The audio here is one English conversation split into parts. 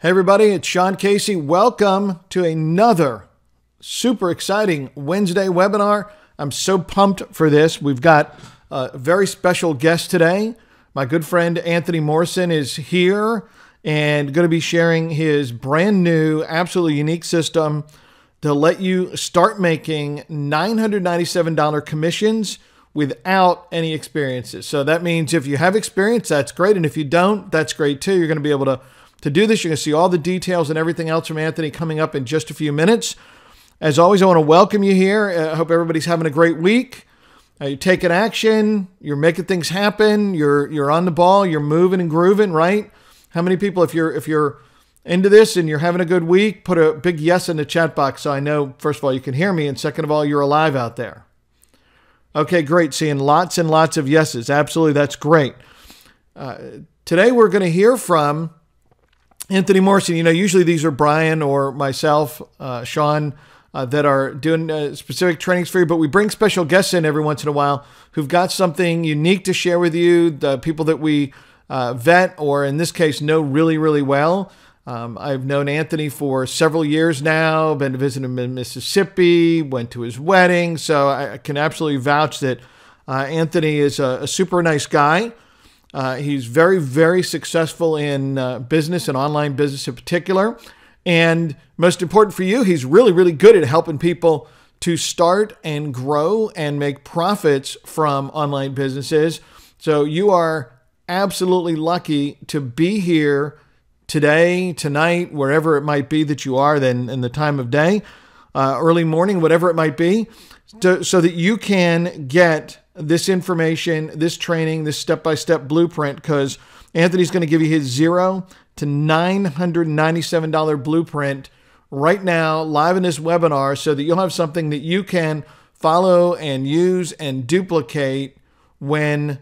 Hey everybody, it's Sean Casey. Welcome to another super exciting Wednesday webinar. I'm so pumped for this. We've got a very special guest today. My good friend Anthony Morrison is here and going to be sharing his brand new, absolutely unique system to let you start making $997 commissions without any experiences. So that means if you have experience, that's great. And if you don't, that's great too. You're going to be able to do this. You're going to see all the details and everything else from Anthony coming up in just a few minutes. As always, I want to welcome you here. I hope everybody's having a great week. You're taking action. You're making things happen. You're on the ball. You're moving and grooving, right? How many people, if you're into this and you're having a good week, put a big yes in the chat box so I know, first of all, you can hear me, and second of all, you're alive out there. Okay, great. Seeing lots and lots of yeses. Absolutely, that's great. Today we're going to hear from Anthony Morrison. You know, usually these are Brian or myself, Sean, that are doing specific trainings for you, but we bring special guests in every once in a while who've got something unique to share with you, the people that we vet, or in this case, know really, really well. I've known Anthony for several years now, been to visit him in Mississippi, went to his wedding, so I can absolutely vouch that Anthony is a super nice guy. He's very, very successful in business and online business in particular. And most important for you, he's really, really good at helping people to start and grow and make profits from online businesses. So you are absolutely lucky to be here today, tonight, wherever it might be that you are then in the time of day, early morning, whatever it might be, so that you can get this information, this training, this step-by-step blueprint, because Anthony's going to give you his $0 to $997 blueprint right now, live in this webinar, so that you'll have something that you can follow and use and duplicate as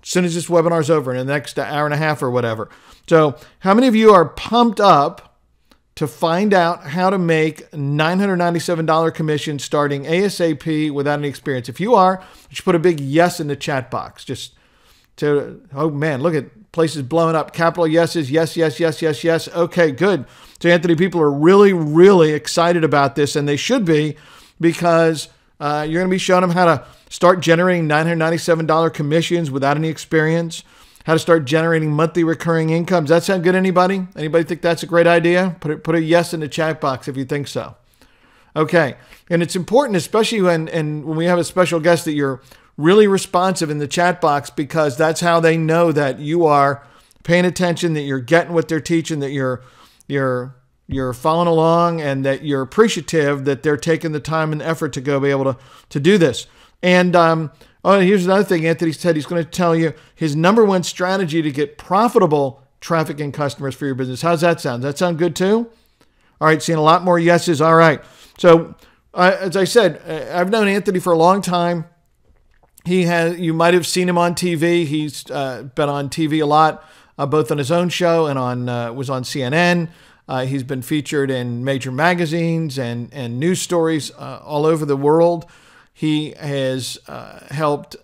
soon as this webinar is over in the next hour and a half or whatever. So how many of you are pumped up to find out how to make $997 commissions starting ASAP without any experience? If you are, you should put a big yes in the chat box. Oh man, look at places blowing up. Capital yeses, yes, yes, yes, yes, yes. Okay, good. So Anthony, people are really, really excited about this, and they should be, because you're going to be showing them how to start generating $997 commissions without any experience, how to start generating monthly recurring income. Does that sound good, anybody? Anybody think that's a great idea? Put a yes in the chat box if you think so. Okay. And it's important, especially when we have a special guest, that you're really responsive in the chat box, because that's how they know that you are paying attention, that you're getting what they're teaching, that you're following along, and that you're appreciative that they're taking the time and effort to go be able to do this. And here's another thing. Anthony said he's going to tell you his #1 strategy to get profitable traffic and customers for your business. How's that sound? Does that sound good too? All right, seeing a lot more yeses. All right. So as I said, I've known Anthony for a long time. You might have seen him on TV. He's been on TV a lot, both on his own show and was on CNN. He's been featured in major magazines and news stories all over the world. He has helped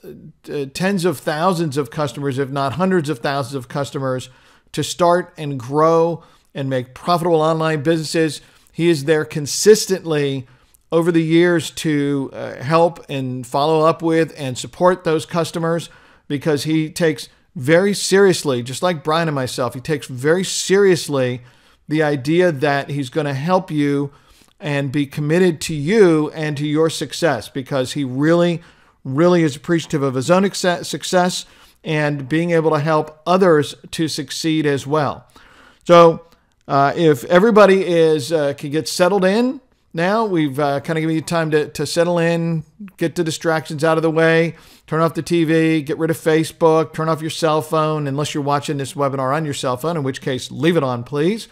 tens of thousands of customers, if not hundreds of thousands of customers, to start and grow and make profitable online businesses. He is there consistently over the years to help and follow up with and support those customers, because he takes very seriously, just like Brian and myself, he takes very seriously the idea that he's going to help you and be committed to you and to your success, because he really, really is appreciative of his own success and being able to help others to succeed as well. So if everybody can get settled in now, we've kind of given you time to settle in, get the distractions out of the way, turn off the TV, get rid of Facebook, turn off your cell phone, unless you're watching this webinar on your cell phone, in which case leave it on, please.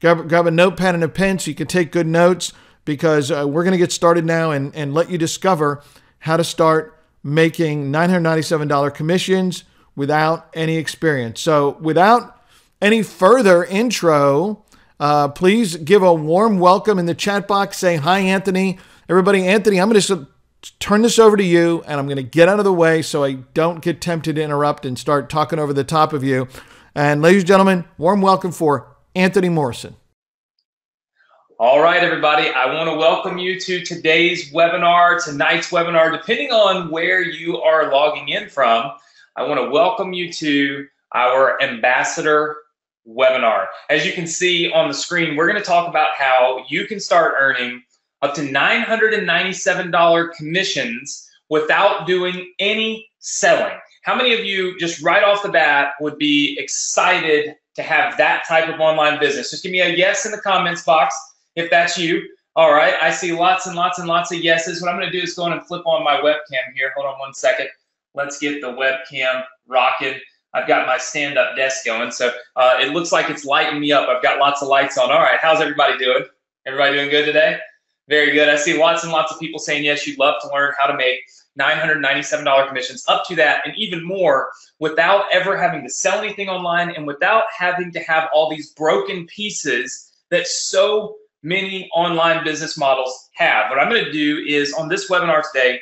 Grab a notepad and a pen so you can take good notes, because we're going to get started now and let you discover how to start making $997 commissions without any experience. So without any further intro, please give a warm welcome in the chat box. Say, hi, Anthony. Everybody, Anthony, I'm going to turn this over to you, and I'm going to get out of the way so I don't get tempted to interrupt and start talking over the top of you. And ladies and gentlemen, warm welcome for Anthony Morrison. All right, everybody, I want to welcome you to today's webinar, tonight's webinar, depending on where you are logging in from. I want to welcome you to our Ambassador webinar. As you can see on the screen, we're going to talk about how you can start earning up to $997 commissions without doing any selling. How many of you, just right off the bat, would be excited to have that type of online business? Just give me a yes in the comments box if that's you. All right, I see lots and lots and lots of yeses. What I'm going to do is go on and flip on my webcam here. Hold on one second. Let's get the webcam rocking. I've got my stand-up desk going, so it looks like it's lighting me up. I've got lots of lights on. All right, how's everybody doing? Everybody doing good today? Very good. I see lots and lots of people saying yes, you'd love to learn how to make $997 commissions, up to that and even more, without ever having to sell anything online and without having to have all these broken pieces that so many online business models have. What I'm going to do is, on this webinar today,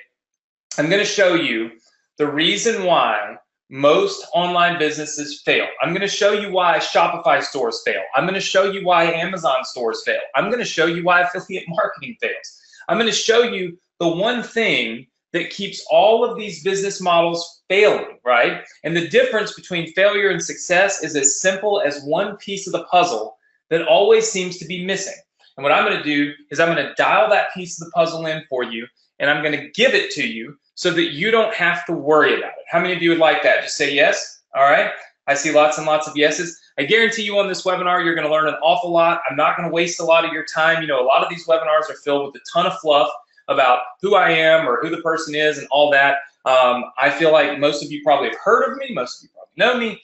I'm going to show you the reason why most online businesses fail. I'm going to show you why Shopify stores fail. I'm going to show you why Amazon stores fail. I'm going to show you why affiliate marketing fails. I'm going to show you the one thing that keeps all of these business models failing, right? And the difference between failure and success is as simple as one piece of the puzzle that always seems to be missing. And what I'm going to do is I'm going to dial that piece of the puzzle in for you, and I'm going to give it to you so that you don't have to worry about it. How many of you would like that? Just say yes. All right. I see lots and lots of yeses. I guarantee you on this webinar, you're going to learn an awful lot. I'm not going to waste a lot of your time. You know, a lot of these webinars are filled with a ton of fluff about who I am or who the person is and all that. I feel like most of you probably have heard of me. Most of you probably know me.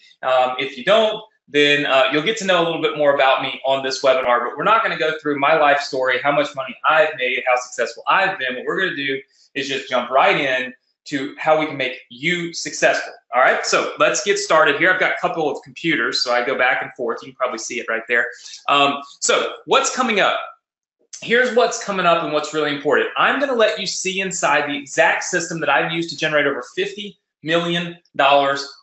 If you don't, then you'll get to know a little bit more about me on this webinar. But we're not going to go through my life story, how much money I've made, how successful I've been. What we're going to do is just jump right in to how we can make you successful. All right, so let's get started here. I've got a couple of computers, so I go back and forth. You can probably see it right there. So what's coming up? Here's what's coming up and what's really important. I'm going to let you see inside the exact system that I've used to generate over $50 million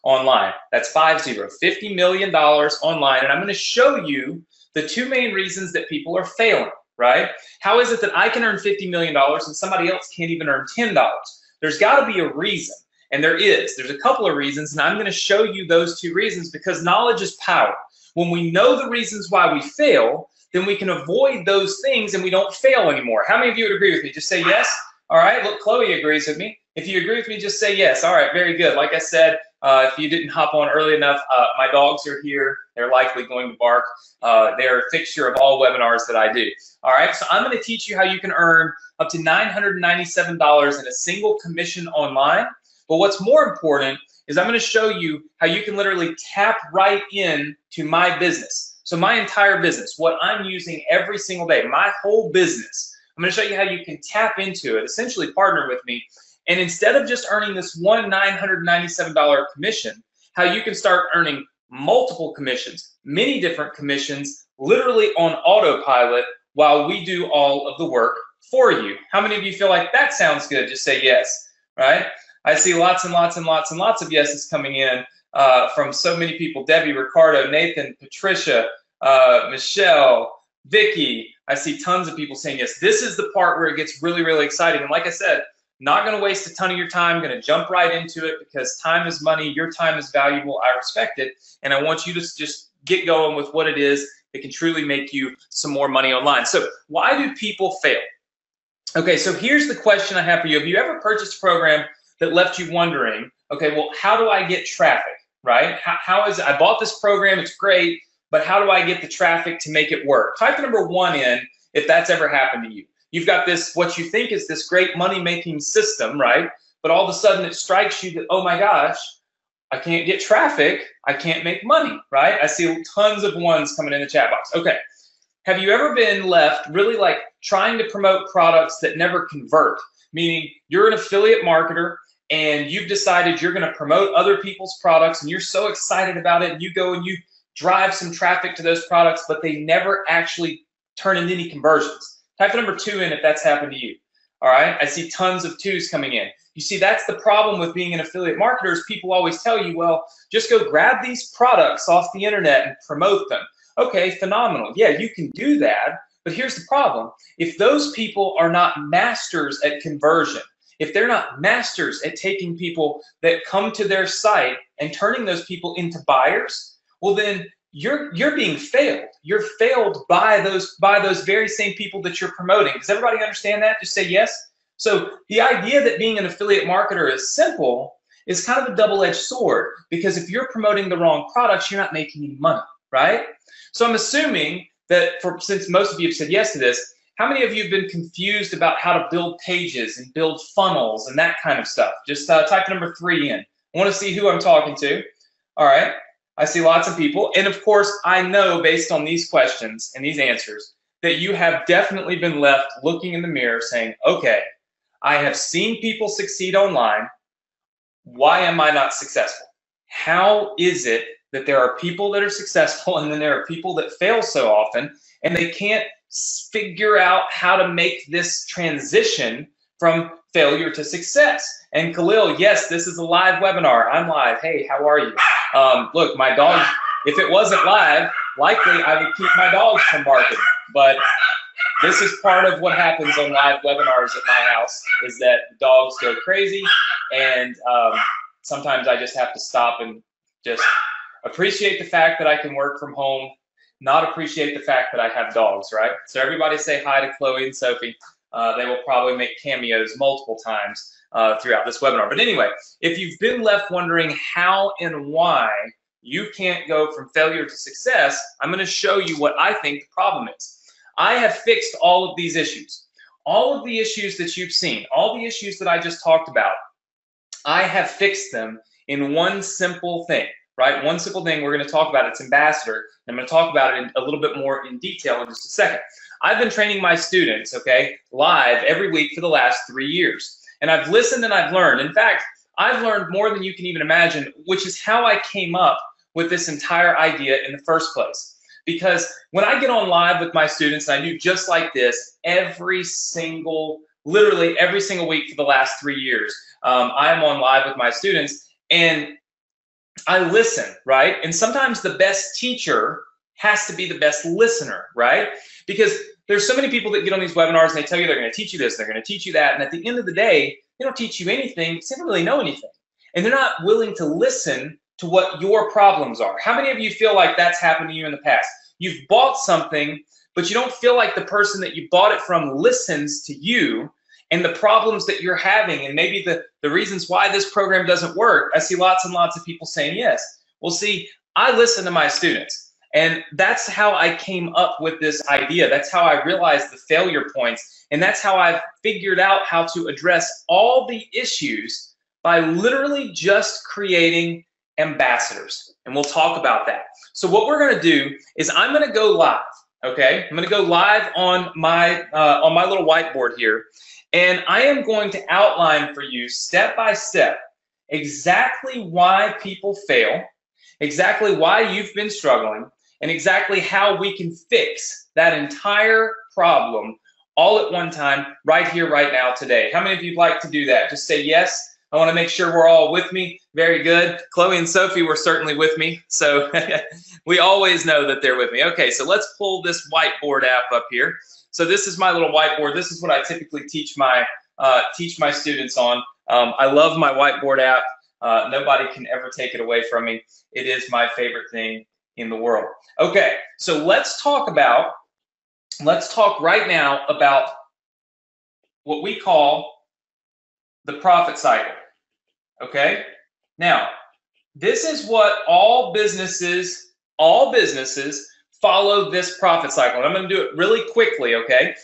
online. That's $50 million online. And I'm going to show you the two main reasons that people are failing, right? How is it that I can earn $50 million and somebody else can't even earn $10? There's got to be a reason. And there is. There's a couple of reasons, and I'm going to show you those two reasons because knowledge is power. When we know the reasons why we fail, then we can avoid those things and we don't fail anymore. How many of you would agree with me? Just say yes. All right, look, Chloe agrees with me. If you agree with me, just say yes. All right, very good. Like I said, if you didn't hop on early enough, my dogs are here. They're likely going to bark. They're a fixture of all webinars that I do. All right, so I'm going to teach you how you can earn up to $997 in a single commission online. But what's more important is I'm going to show you how you can literally tap right in to my business. So my entire business, what I'm using every single day, my whole business, I'm going to show you how you can tap into it, essentially partner with me, and instead of just earning this one $997 commission, how you can start earning multiple commissions, many different commissions, literally on autopilot while we do all of the work for you. How many of you feel like that sounds good? Just say yes, right? I see lots and lots and lots and lots of yeses coming in from so many people. Debbie, Ricardo, Nathan, Patricia, Michelle, Vicky. I see tons of people saying yes. This is the part where it gets really, really exciting. And like I said, not going to waste a ton of your time. I'm going to jump right into it because time is money. Your time is valuable. I respect it. And I want you to just get going with what it is that can truly make you some more money online. So why do people fail? Okay, so here's the question I have for you. Have you ever purchased a program that left you wondering, okay, well, how do I get traffic, right? How is it? I bought this program, it's great, but how do I get the traffic to make it work? Type the number 1 in if that's ever happened to you. You've got this, what you think is this great money-making system, right? But all of a sudden it strikes you that, oh my gosh, I can't get traffic, I can't make money, right? I see tons of ones coming in the chat box. Okay, have you ever been left really like trying to promote products that never convert? Meaning you're an affiliate marketer and you've decided you're gonna promote other people's products and you're so excited about it and you go and you drive some traffic to those products, but they never actually turn into any conversions. Type the number 2 in if that's happened to you. All right, I see tons of 2s coming in. You see, that's the problem with being an affiliate marketer is people always tell you, well, just go grab these products off the internet and promote them. Okay, phenomenal. Yeah, you can do that. But here's the problem. If those people are not masters at conversion, if they're not masters at taking people that come to their site and turning those people into buyers, well then you're being failed. You're failed by those very same people that you're promoting. Does everybody understand that? Just say yes. So the idea that being an affiliate marketer is simple is kind of a double-edged sword, because if you're promoting the wrong products, you're not making any money, right? So I'm assuming that since most of you have said yes to this, how many of you have been confused about how to build pages and build funnels and that kind of stuff? Just type number 3 in. I want to see who I'm talking to. All right. I see lots of people. And of course, I know based on these questions and these answers that you have definitely been left looking in the mirror saying, okay, I have seen people succeed online. Why am I not successful? How is it that there are people that are successful and then there are people that fail so often, and they can't figure out how to make this transition from failure to success? And Khalil, yes, this is a live webinar. I'm live. Hey, how are you? Look, my dog, if it wasn't live, likely I would keep my dogs from barking. But this is part of what happens on live webinars at my house, is that dogs go crazy, and sometimes I just have to stop and just appreciate the fact that I can work from home, not appreciate the fact that I have dogs, right? So everybody say hi to Chloe and Sophie. They will probably make cameos multiple times throughout this webinar. But anyway, if you've been left wondering how and why you can't go from failure to success, I'm going to show you what I think the problem is. I have fixed all of these issues. All of the issues that you've seen, all the issues that I just talked about, I have fixed them in one simple thing, right? One simple thing we're going to talk about. It's Ambassador. I'm going to talk about it a little bit more in detail in just a second. I've been training my students, okay, live every week for the last 3 years. And I've listened and I've learned. In fact, I've learned more than you can even imagine, which is how I came up with this entire idea in the first place. Because when I get on live with my students, and I do just like this literally every single week for the last 3 years, I'm on live with my students and I listen, right? And sometimes the best teacher has to be the best listener, right? Because there's so many people that get on these webinars and they tell you they're going to teach you this, they're going to teach you that, and at the end of the day, they don't teach you anything because they don't really know anything. And they're not willing to listen to what your problems are. How many of you feel like that's happened to you in the past? You've bought something, but you don't feel like the person that you bought it from listens to you and the problems that you're having, and maybe the reasons why this program doesn't work. I see lots and lots of people saying yes. Well, see, I listen to my students, and that's how I came up with this idea. That's how I realized the failure points, and that's how I've figured out how to address all the issues by literally just creating ambassadors. And we'll talk about that. So what we're going to do is I'm going to go live. Okay, I'm going to go live on my little whiteboard here, and I am going to outline for you step by step exactly why people fail, exactly why you've been struggling, and exactly how we can fix that entire problem all at one time, right here, right now, today. How many of you would like to do that? Just say yes. I want to make sure we're all with me. Very good. Chloe and Sophie were certainly with me, so we always know that they're with me. Okay, so let's pull this whiteboard app up here. So this is my little whiteboard. This is what I typically teach my students on. I love my whiteboard app. Nobody can ever take it away from me. It is my favorite thing in the world. Okay, so let's talk right now about what we call the profit cycle. Okay, now this is what all businesses follow this profit cycle. And I'm going to do it really quickly, okay,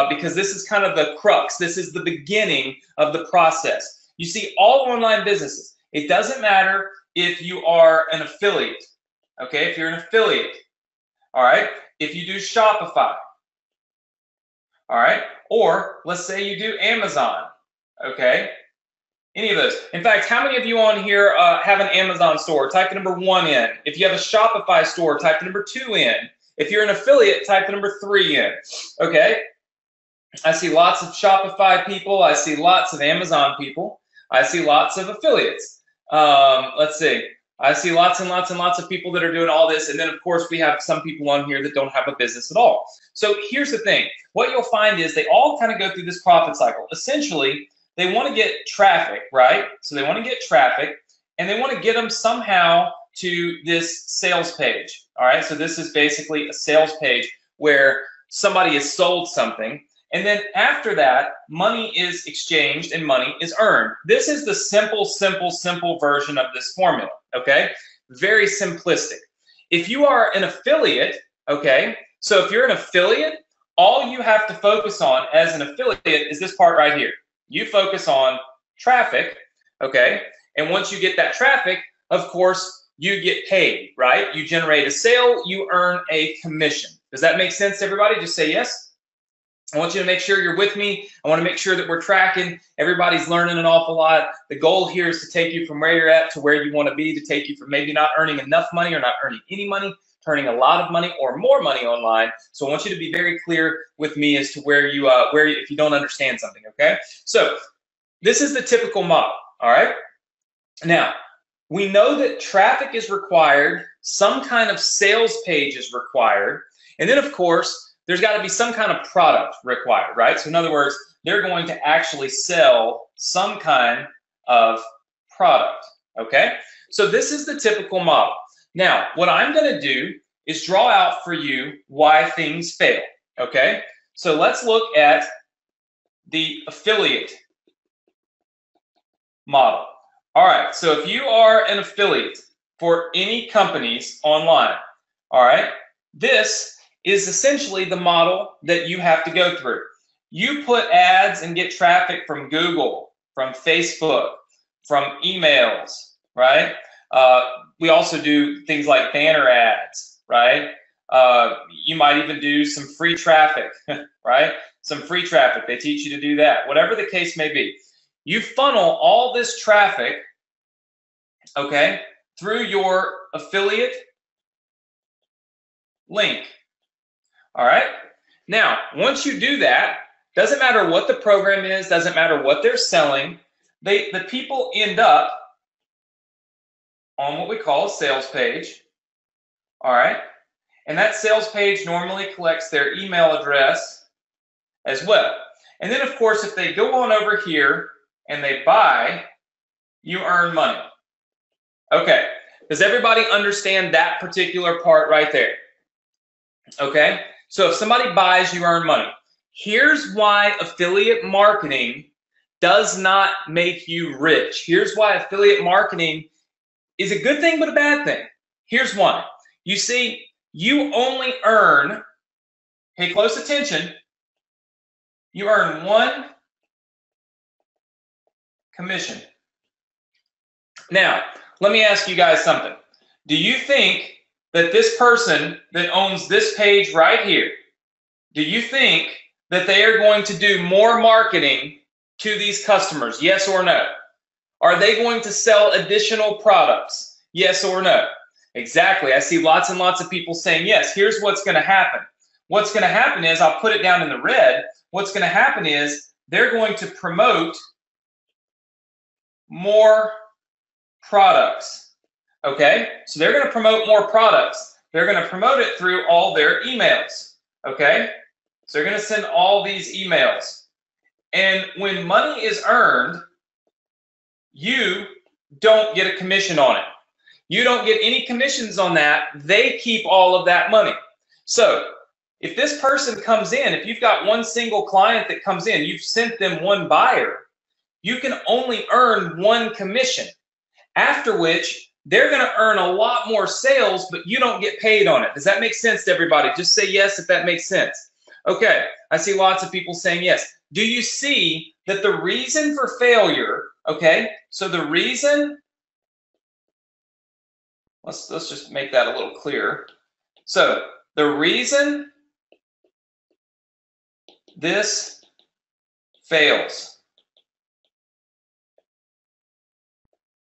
because this is kind of the crux. This is the beginning of the process. You see, all online businesses, it doesn't matter if you are an affiliate, okay, if you're an affiliate, all right, if you do Shopify, all right, or let's say you do Amazon, okay, any of those. In fact, how many of you on here have an Amazon store? Type the number 1 in. If you have a Shopify store, type the number 2 in. If you're an affiliate, type the number 3 in. Okay? I see lots of Shopify people. I see lots of Amazon people. I see lots of affiliates. Let's see. I see lots and lots and lots of people that are doing all this. And then, of course, we have some people on here that don't have a business at all. So here's the thing. What you'll find is they all kind of go through this profit cycle. Essentially, they want to get traffic, right? So they want to get traffic, and they want to get them somehow to this sales page. All right, so this is basically a sales page where somebody has sold something. And then after that, money is exchanged and money is earned. This is the simple version of this formula, okay? Very simplistic. If you are an affiliate, okay, so if you're an affiliate, all you have to focus on as an affiliate is this part right here. You focus on traffic, okay? And once you get that traffic, of course, you get paid, right? You generate a sale, you earn a commission. Does that make sense to everybody? Just say yes. I want you to make sure you're with me. I want to make sure that we're tracking. Everybody's learning an awful lot. The goal here is to take you from where you're at to where you want to be, to take you from maybe not earning enough money or not earning any money, to earning a lot of money or more money online. So I want you to be very clear with me as to where you, if you don't understand something, okay? So this is the typical model, all right? Now, we know that traffic is required, some kind of sales page is required, and then, of course, there's got to be some kind of product required, right? So in other words, they're going to actually sell some kind of product, okay? So this is the typical model. Now, what I'm going to do is draw out for you why things fail, okay? So let's look at the affiliate model. All right, so if you are an affiliate for any companies online, all right, this is essentially the model that you have to go through. You put ads and get traffic from Google, from Facebook, from emails, right? We also do things like banner ads, right? You might even do some free traffic, right? Some free traffic. They teach you to do that. Whatever the case may be. You funnel all this traffic, okay, through your affiliate link. All right. Now, once you do that, doesn't matter what the program is, doesn't matter what they're selling, the people end up on what we call a sales page. All right. And that sales page normally collects their email address as well. And then, of course, if they go on over here and they buy, you earn money. Okay. Does everybody understand that particular part right there? Okay. So if somebody buys, you earn money. Here's why affiliate marketing does not make you rich. Here's why affiliate marketing is a good thing but a bad thing. Here's why. You see, you only earn, pay close attention, you earn one commission. Now, let me ask you guys something. Do you think that this person that owns this page right here, do you think that they are going to do more marketing to these customers? Yes or no? Are they going to sell additional products? Yes or no? Exactly. I see lots and lots of people saying yes. Here's what's going to happen. What's going to happen is, I'll put it down in the red, what's going to happen is they're going to promote more products. Okay, so they're going to promote more products. They're going to promote it through all their emails. Okay, so they're going to send all these emails. And when money is earned, you don't get a commission on it. You don't get any commissions on that. They keep all of that money. So if this person comes in, if you've got one single client that comes in, you've sent them one buyer, you can only earn one commission, after which they're going to earn a lot more sales, but you don't get paid on it. Does that make sense to everybody? Just say yes if that makes sense. Okay, I see lots of people saying yes. Do you see that the reason for failure, okay, so the reason, let's just make that a little clearer. So the reason this fails,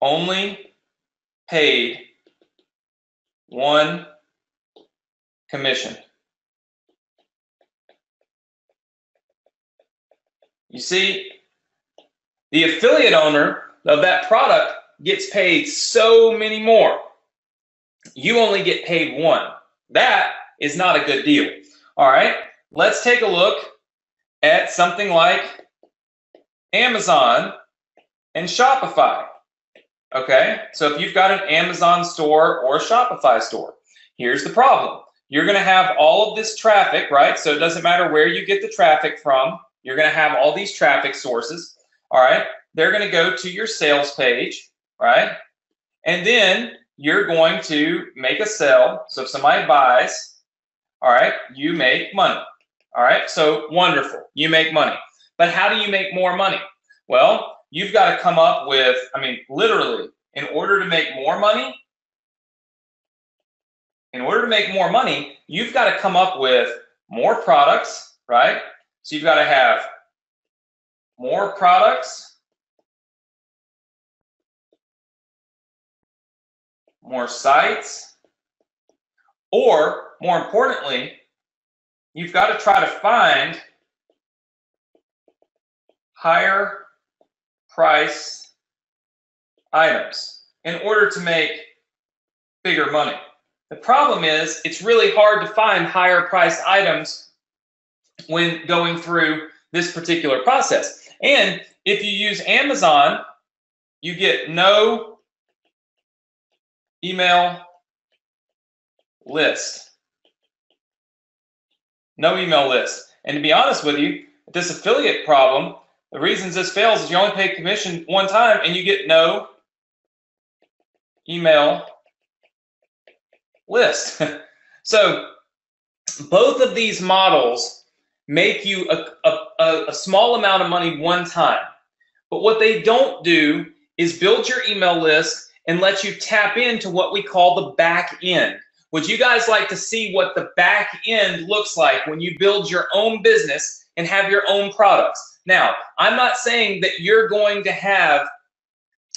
only paid one commission. You see, the affiliate owner of that product gets paid so many more. You only get paid one. That is not a good deal. All right, let's take a look at something like Amazon and Shopify. Okay, so if you've got an Amazon store or a Shopify store, here's the problem. You're going to have all of this traffic, right? So it doesn't matter where you get the traffic from. You're going to have all these traffic sources. All right, they're going to go to your sales page, right? And then you're going to make a sale. So if somebody buys, all right, you make money. All right, so wonderful. You make money. But how do you make more money? Well, you've got to come up with, I mean, literally, in order to make more money, you've got to come up with more products, right? So you've got to have more products, more sites, or more importantly, you've got to try to find higher price items in order to make bigger money. The problem is it's really hard to find higher priced items when going through this particular process. And if you use Amazon, you get no email list. No email list. And to be honest with you, this affiliate problem, the reasons this fails is you only pay commission one time and you get no email list. So both of these models make you a small amount of money one time. But what they don't do is build your email list and let you tap into what we call the back end. Would you guys like to see what the back end looks like when you build your own business and have your own products? Now, I'm not saying that you're going to have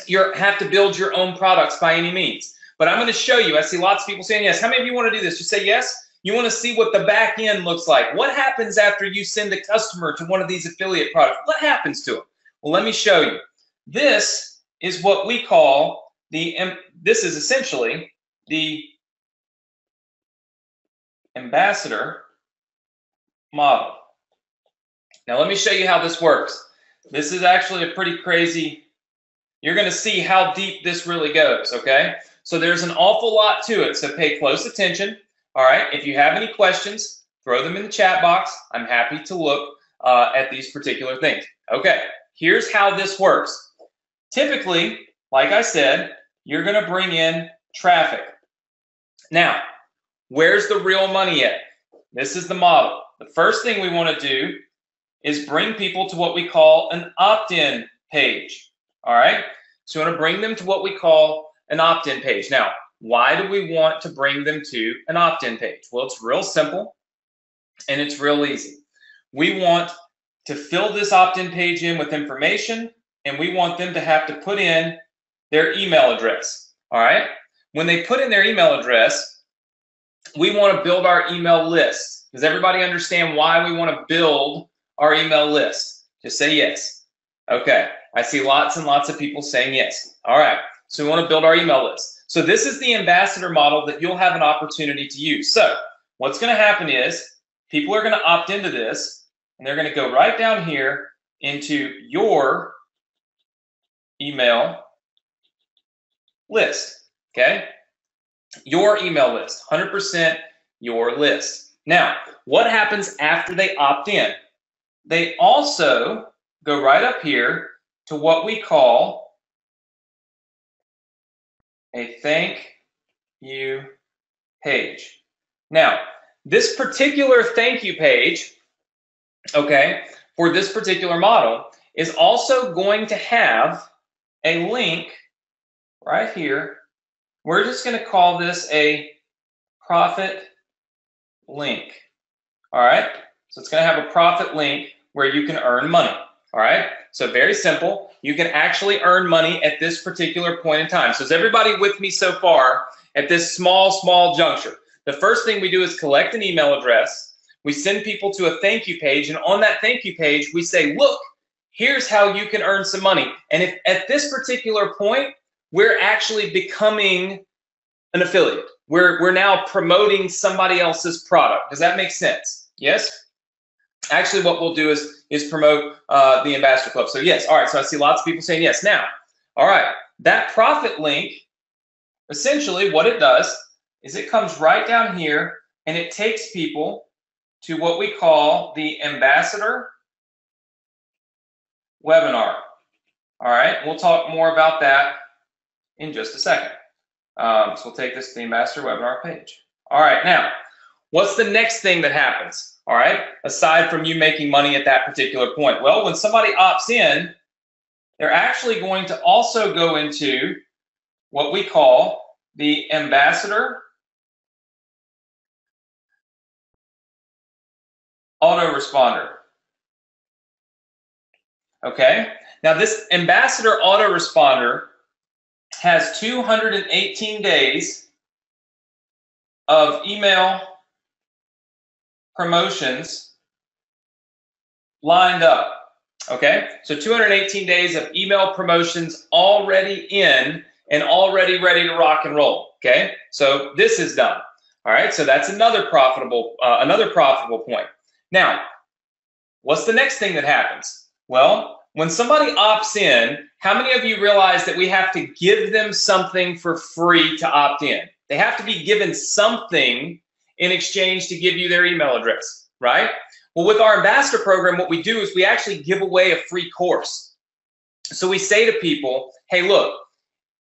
to build your own products by any means, but I'm going to show you. I see lots of people saying yes. How many of you want to do this? Just say yes. You want to see what the back end looks like. What happens after you send a customer to one of these affiliate products? What happens to them? Well, let me show you. This is what we call this is essentially the ambassador model. Now let me show you how this works. This is actually a pretty crazy, you're going to see how deep this really goes, okay? So there's an awful lot to it, so pay close attention. All right, if you have any questions, throw them in the chat box. I'm happy to look at these particular things. Okay, here's how this works. Typically, like I said, you're going to bring in traffic. Now, where's the real money at? This is the model. The first thing we want to do is bring people to what we call an opt-in page. All right, so we want to bring them to what we call an opt-in page. Now, why do we want to bring them to an opt-in page? Well, it's real simple and it's real easy. We want to fill this opt-in page in with information, and we want them to have to put in their email address. All right, when they put in their email address, we want to build our email list. Does everybody understand why we want to build our email list? Just say yes. Okay, I see lots and lots of people saying yes. All right, so we want to build our email list. So this is the ambassador model that you'll have an opportunity to use. So what's going to happen is people are going to opt into this, and they're going to go right down here into your email list, okay? Your email list, 100% your list. Now, what happens after they opt in? They also go right up here to what we call a thank you page. Now, this particular thank you page, okay, for this particular model is also going to have a link right here. We're just going to call this a profit link. All right, so it's going to have a profit link where you can earn money. All right, so very simple. You can actually earn money at this particular point in time. So is everybody with me so far at this small juncture? The first thing we do is collect an email address. We send people to a thank you page, and on that thank you page, we say, look, here's how you can earn some money. And if at this particular point, we're actually becoming an affiliate. We're now promoting somebody else's product. Does that make sense? Yes? Actually, what we'll do is promote the Ambassador Club. So yes, all right, so I see lots of people saying yes. Now, all right, that profit link, essentially what it does is it comes right down here and it takes people to what we call the Ambassador webinar. All right, we'll talk more about that in just a second. So we'll take this to the Ambassador webinar page. All right, now, what's the next thing that happens? All right, aside from you making money at that particular point? Well, when somebody opts in, they're actually going to also go into what we call the Ambassador autoresponder. Okay, now this Ambassador autoresponder has 218 days of email promotions lined up. Okay, so 218 days of email promotions already in and already ready to rock and roll. Okay, so this is done. All right, so that's another profitable point. Now, what's the next thing that happens? Well, when somebody opts in, how many of you realize that we have to give them something for free to opt in? They have to be given something in exchange to give you their email address, right? Well, with our Ambassador program, what we do is we actually give away a free course. So we say to people, hey, look,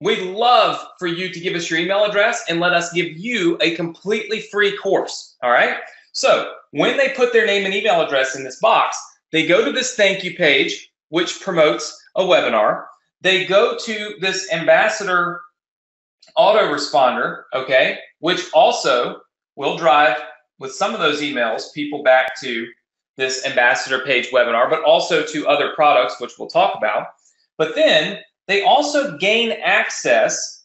we'd love for you to give us your email address and let us give you a completely free course, all right? So when they put their name and email address in this box, they go to this thank you page, which promotes a webinar. They go to this Ambassador autoresponder, okay, which also will drive, with some of those emails, people back to this Ambassador page webinar, but also to other products, which we'll talk about. But then they also gain access,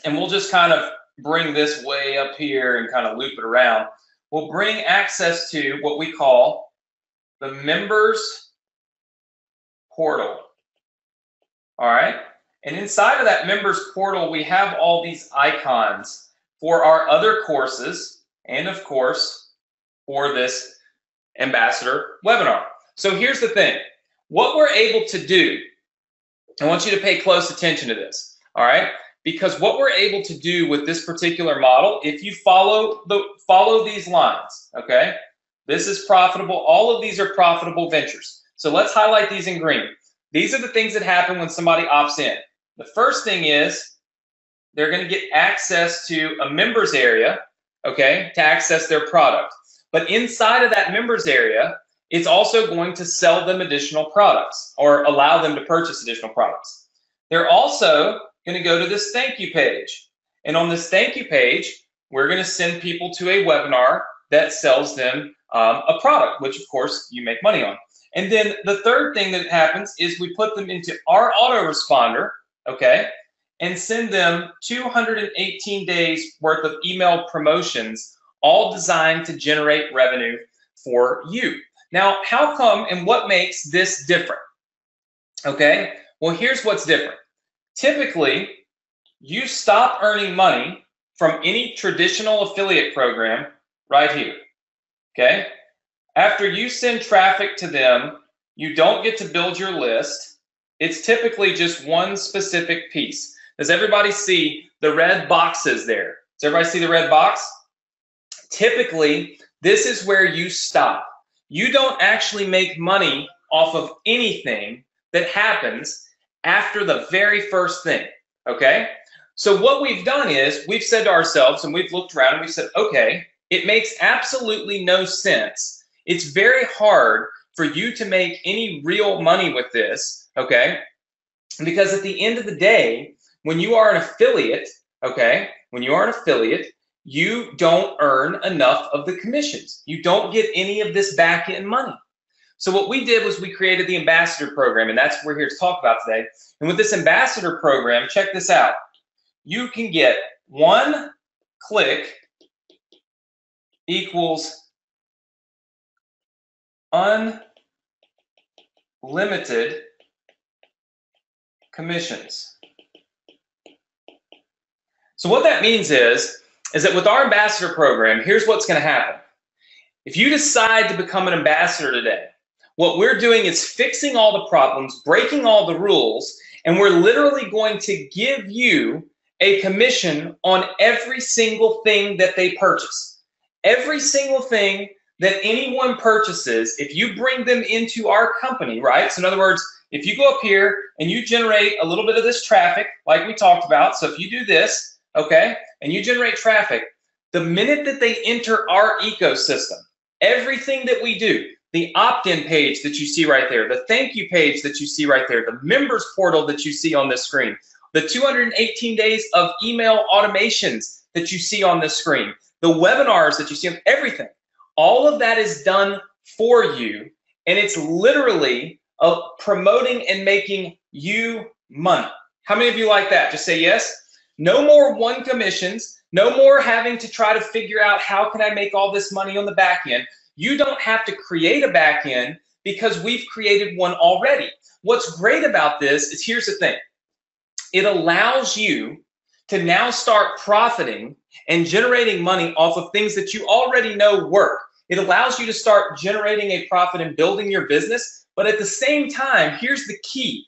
and we'll just kind of bring this way up here and kind of loop it around. We'll bring access to what we call the members portal. All right, and inside of that members portal, we have all these icons for our other courses and, of course, for this Ambassador webinar. So here's the thing. What we're able to do, I want you to pay close attention to this, all right? Because what we're able to do with this particular model, if you follow these lines, okay? This is profitable. All of these are profitable ventures. So let's highlight these in green. These are the things that happen when somebody opts in. The first thing is they're going to get access to a members area, okay, to access their product. But inside of that members area, it's also going to sell them additional products or allow them to purchase additional products. They're also going to go to this thank you page. And on this thank you page, we're going to send people to a webinar that sells them a product, which of course you make money on. And then the third thing that happens is we put them into our autoresponder, okay, and send them 218 days worth of email promotions, all designed to generate revenue for you. Now, how come and what makes this different? Okay, well, here's what's different. Typically, you stop earning money from any traditional affiliate program right here, okay? After you send traffic to them, you don't get to build your list. It's typically just one specific piece. Does everybody see the red boxes there? Does everybody see the red box? Typically, this is where you stop. You don't actually make money off of anything that happens after the very first thing, okay? So what we've done is we've said to ourselves, and we've looked around and we said, okay, it makes absolutely no sense. It's very hard for you to make any real money with this, okay? Because at the end of the day, when you are an affiliate, okay, when you are an affiliate, you don't earn enough of the commissions. You don't get any of this back-end money. So what we did was we created the Ambassador program, and that's what we're here to talk about today. And with this Ambassador program, check this out. You can get 1 click equals unlimited commissions. So what that means is that with our ambassador program, here's what's going to happen. If you decide to become an ambassador today, what we're doing is fixing all the problems, breaking all the rules, and we're literally going to give you a commission on every single thing that they purchase. Every single thing that anyone purchases, if you bring them into our company, right? So in other words, if you go up here and you generate a little bit of this traffic, like we talked about, so if you do this, okay, and you generate traffic, the minute that they enter our ecosystem, everything that we do, the opt-in page that you see right there, the thank you page that you see right there, the members portal that you see on this screen, the 218 days of email automations that you see on this screen, the webinars that you see, everything, all of that is done for you, and it's literally promoting and making you money. How many of you like that? Just say yes. No more one commissions. No more having to try to figure out how can I make all this money on the back end. You don't have to create a back end because we've created one already. What's great about this is, here's the thing. It allows you to now start profiting and generating money off of things that you already know work. It allows you to start generating a profit and building your business. But at the same time, here's the key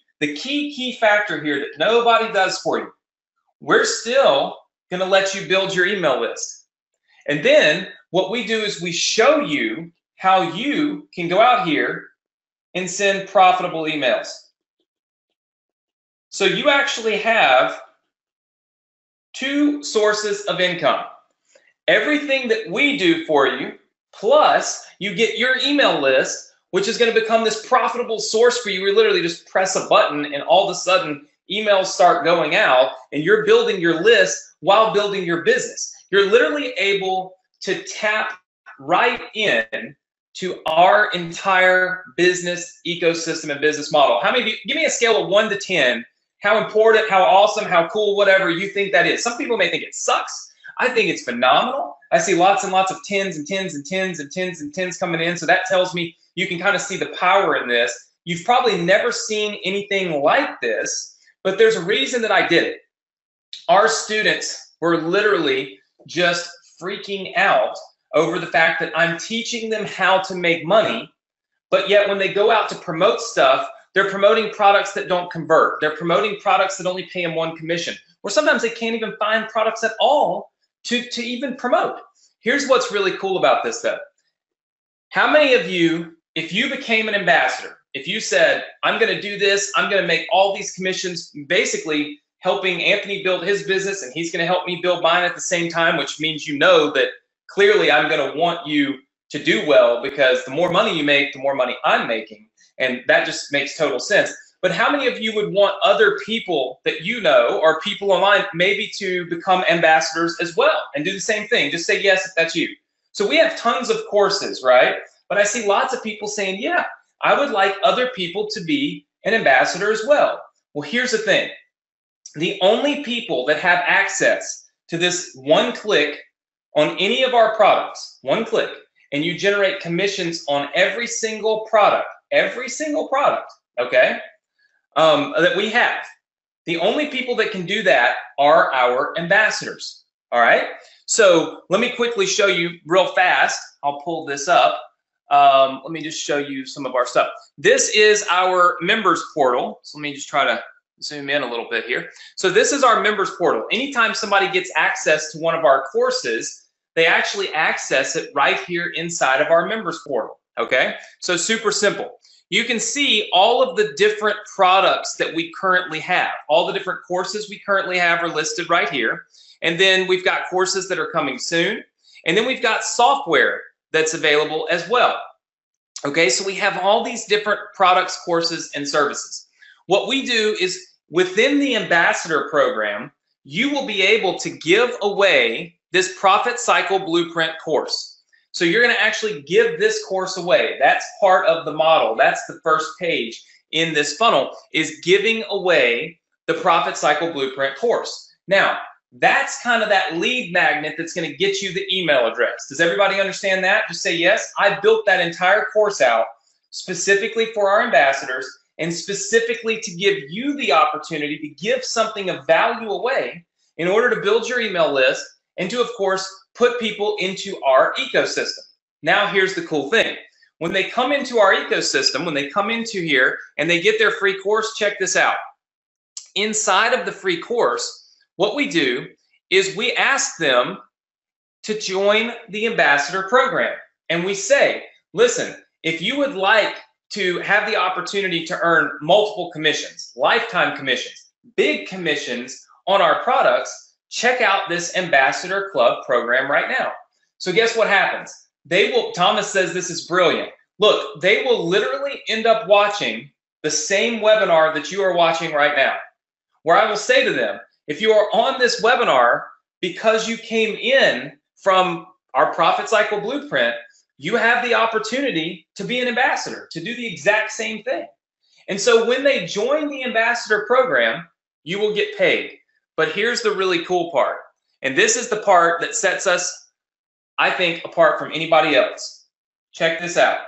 factor here that nobody does for you. We're still going to let you build your email list. And then what we do is we show you how you can go out here and send profitable emails. So you actually have two sources of income. Everything that we do for you, plus you get your email list, which is going to become this profitable source for you. We literally just press a button and all of a sudden emails start going out and you're building your list while building your business. You're literally able to tap right in to our entire business ecosystem and business model. How many of you, give me a scale of 1 to 10, how important, how awesome, how cool, whatever you think that is. Some people may think it sucks. I think it's phenomenal. I see lots and lots of 10s and 10s and 10s and 10s and 10s coming in. So that tells me you can kind of see the power in this. You've probably never seen anything like this, but there's a reason that I did it. Our students were literally just freaking out over the fact that I'm teaching them how to make money, but yet when they go out to promote stuff, they're promoting products that don't convert. They're promoting products that only pay them one commission, or sometimes they can't even find products at all to even promote. Here's what's really cool about this though. How many of you, if you became an ambassador, if you said, I'm going to do this, I'm going to make all these commissions, basically helping Anthony build his business and he's going to help me build mine at the same time, which means you know that clearly I'm going to want you to do well because the more money you make, the more money I'm making. And that just makes total sense. But how many of you would want other people that you know or people online maybe to become ambassadors as well and do the same thing? Just say yes if that's you. So we have tons of courses, right? But I see lots of people saying, yeah, I would like other people to be an ambassador as well. Well, here's the thing. The only people that have access to this one click on any of our products, one click, and you generate commissions on every single product, okay, that we have. The only people that can do that are our ambassadors, all right? So let me quickly show you real fast. I'll pull this up. Let me just show you some of our stuff. This is our members portal. So let me just try to zoom in a little bit here. So this is our members portal. Anytime somebody gets access to one of our courses, they actually access it right here inside of our members portal, okay? So super simple. You can see all of the different products that we currently have. All the different courses we currently have are listed right here. And then we've got courses that are coming soon. And then we've got software that's available as well. Okay, so we have all these different products, courses, and services. What we do is within the ambassador program, you will be able to give away this Profit Cycle Blueprint course. So you're going to actually give this course away. That's part of the model. That's the first page in this funnel, is giving away the Profit Cycle Blueprint course. Now, that's kind of that lead magnet that's going to get you the email address. Does everybody understand that? Just say yes. I built that entire course out specifically for our ambassadors and specifically to give you the opportunity to give something of value away in order to build your email list and to, of course, put people into our ecosystem. Now, here's the cool thing. When they come into our ecosystem, when they come into here and they get their free course, check this out. Inside of the free course, what we do is we ask them to join the ambassador program. And we say, listen, if you would like to have the opportunity to earn multiple commissions, lifetime commissions, big commissions on our products, check out this Ambassador Club program right now. So guess what happens? They will, Thomas says this is brilliant. Look, they will literally end up watching the same webinar that you are watching right now, where I will say to them, if you are on this webinar because you came in from our Profit Cycle Blueprint, you have the opportunity to be an ambassador, to do the exact same thing. And so when they join the ambassador program, you will get paid. But here's the really cool part. And this is the part that sets us, I think, apart from anybody else. Check this out.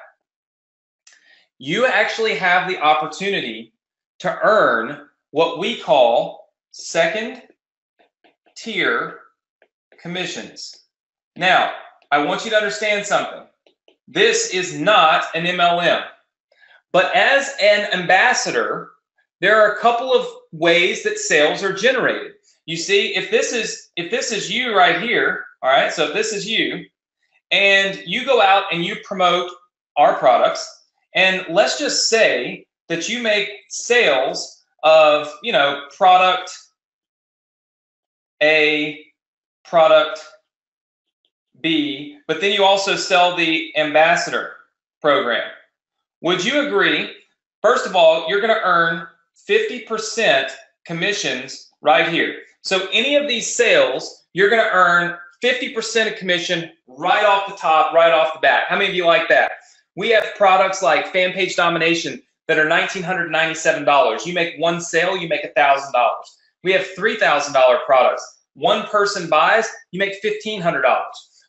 You actually have the opportunity to earn what we call second tier commissions. Now, I want you to understand something. This is not an MLM. But as an ambassador, there are a couple of ways that sales are generated. You see, if this is you right here, all right, so if this is you, and you go out and you promote our products, and let's just say that you make sales of, you know, product A, product B, but then you also sell the ambassador program. Would you agree? First of all, you're going to earn 50% commissions right here. So any of these sales, you're going to earn 50% of commission right off the top, right off the bat. How many of you like that? We have products like Fan Page Domination that are $1,997. You make one sale, you make $1,000. We have $3,000 products. One person buys, you make $1,500.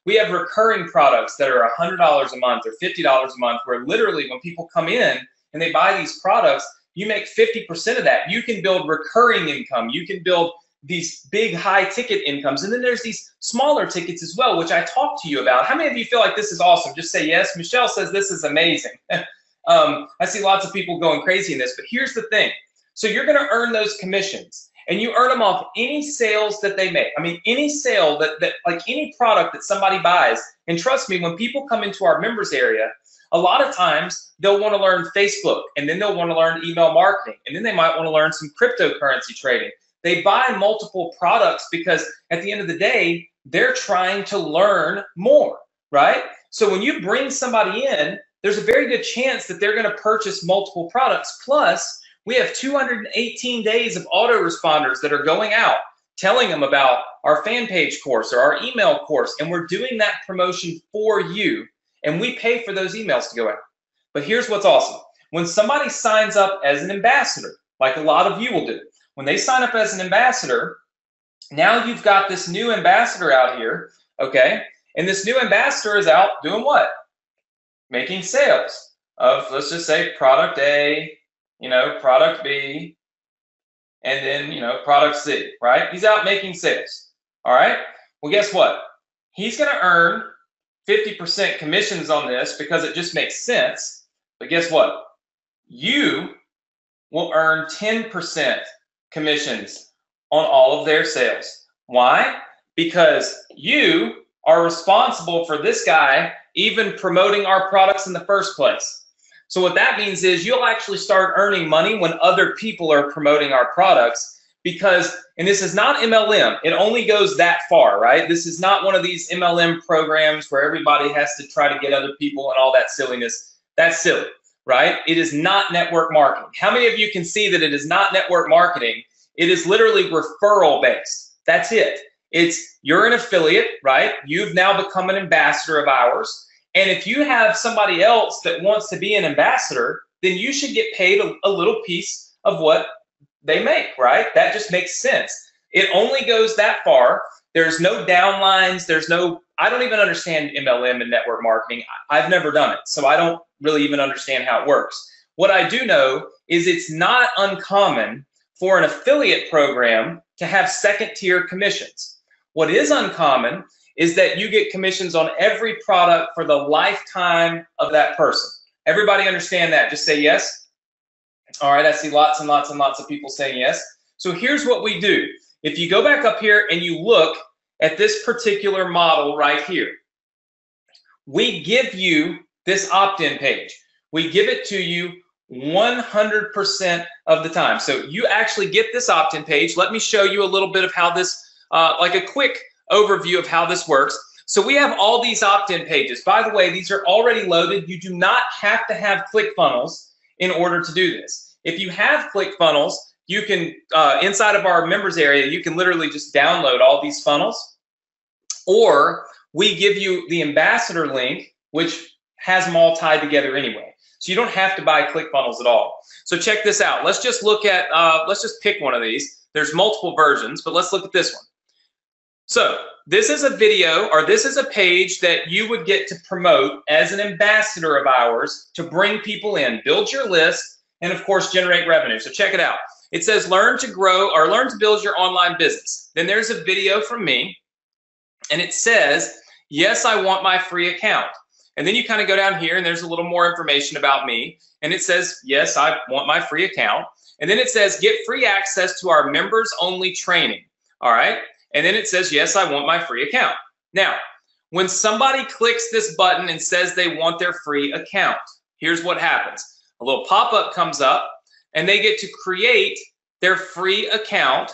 We have recurring products that are $100 a month or $50 a month, where literally when people come in and they buy these products, you make 50% of that. You can build recurring income. You can build these big high ticket incomes. And then there's these smaller tickets as well, which I talked to you about. How many of you feel like this is awesome? Just say yes. Michelle says this is amazing. I see lots of people going crazy in this, but here's the thing. So you're going to earn those commissions, and you earn them off any sales that they make. I mean, any sale that like any product that somebody buys. And trust me, when people come into our members area, a lot of times they'll want to learn Facebook, and then they'll want to learn email marketing, and then they might want to learn some cryptocurrency trading. They buy multiple products because at the end of the day, they're trying to learn more, right? So when you bring somebody in, there's a very good chance that they're going to purchase multiple products. Plus, we have 218 days of autoresponders that are going out telling them about our fan page course or our email course, and we're doing that promotion for you, and we pay for those emails to go out. But here's what's awesome. When somebody signs up as an ambassador, like a lot of you will do, when they sign up as an ambassador, now you've got this new ambassador out here, okay? And this new ambassador is out doing what? Making sales of, let's just say, product A, you know, product B, and then, you know, product C, right? He's out making sales, all right? Well, guess what? He's going to earn 50% commissions on this because it just makes sense. But guess what? You will earn 10% commissions on all of their sales. Why? Because you are responsible for this guy even promoting our products in the first place. So what that means is you'll actually start earning money when other people are promoting our products, because, and this is not MLM, it only goes that far, right? This is not one of these MLM programs where everybody has to try to get other people and all that silliness. That's silly, right? It is not network marketing. How many of you can see that it is not network marketing? It is literally referral based. That's it. It's, you're an affiliate, right? You've now become an ambassador of ours. And if you have somebody else that wants to be an ambassador, then you should get paid a little piece of what they make, right? That just makes sense. It only goes that far. There's no downlines. There's no, I don't even understand MLM and network marketing. I've never done it, so I don't really even understand how it works. What I do know is it's not uncommon for an affiliate program to have second-tier commissions. What is uncommon is that you get commissions on every product for the lifetime of that person. Everybody understand that? Just say yes. All right, I see lots and lots and lots of people saying yes. So here's what we do. If you go back up here and you look at this particular model right here, we give you this opt-in page. We give it to you 100% of the time. So you actually get this opt-in page. Let me show you a little bit of how this, like a quick overview of how this works. So we have all these opt-in pages. By the way, these are already loaded. You do not have to have ClickFunnels in order to do this. If you have ClickFunnels, you can, inside of our members area, you can literally just download all these funnels, or we give you the ambassador link, which has them all tied together anyway. So you don't have to buy ClickFunnels at all. So check this out. Let's just look at, let's just pick one of these. There's multiple versions, but let's look at this one. So this is a video, or this is a page that you would get to promote as an ambassador of ours to bring people in, build your list, and of course generate revenue. So check it out. It says learn to grow, or learn to build your online business. Then there's a video from me, and it says, yes, I want my free account. And then you kind of go down here and there's a little more information about me. And it says, yes, I want my free account. And then it says, get free access to our members only training. All right. And then it says, yes, I want my free account. Now, when somebody clicks this button and says they want their free account, here's what happens. A little pop-up comes up and they get to create their free account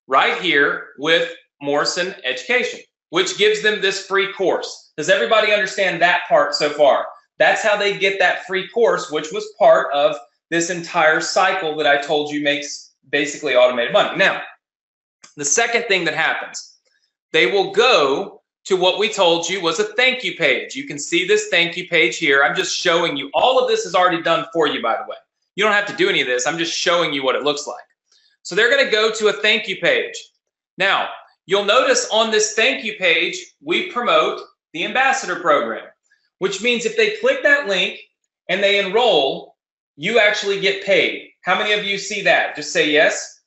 right here with Morrison Education, which gives them this free course. Does everybody understand that part so far? That's how they get that free course, which was part of this entire cycle that I told you makes basically automated money. Now, the second thing that happens, they will go to what we told you was a thank you page. You can see this thank you page here. I'm just showing you. All of this is already done for you, by the way. You don't have to do any of this. I'm just showing you what it looks like. So they're going to go to a thank you page. Now, you'll notice on this thank you page, we promote the ambassador program, which means if they click that link and they enroll, you actually get paid. How many of you see that? Just say yes.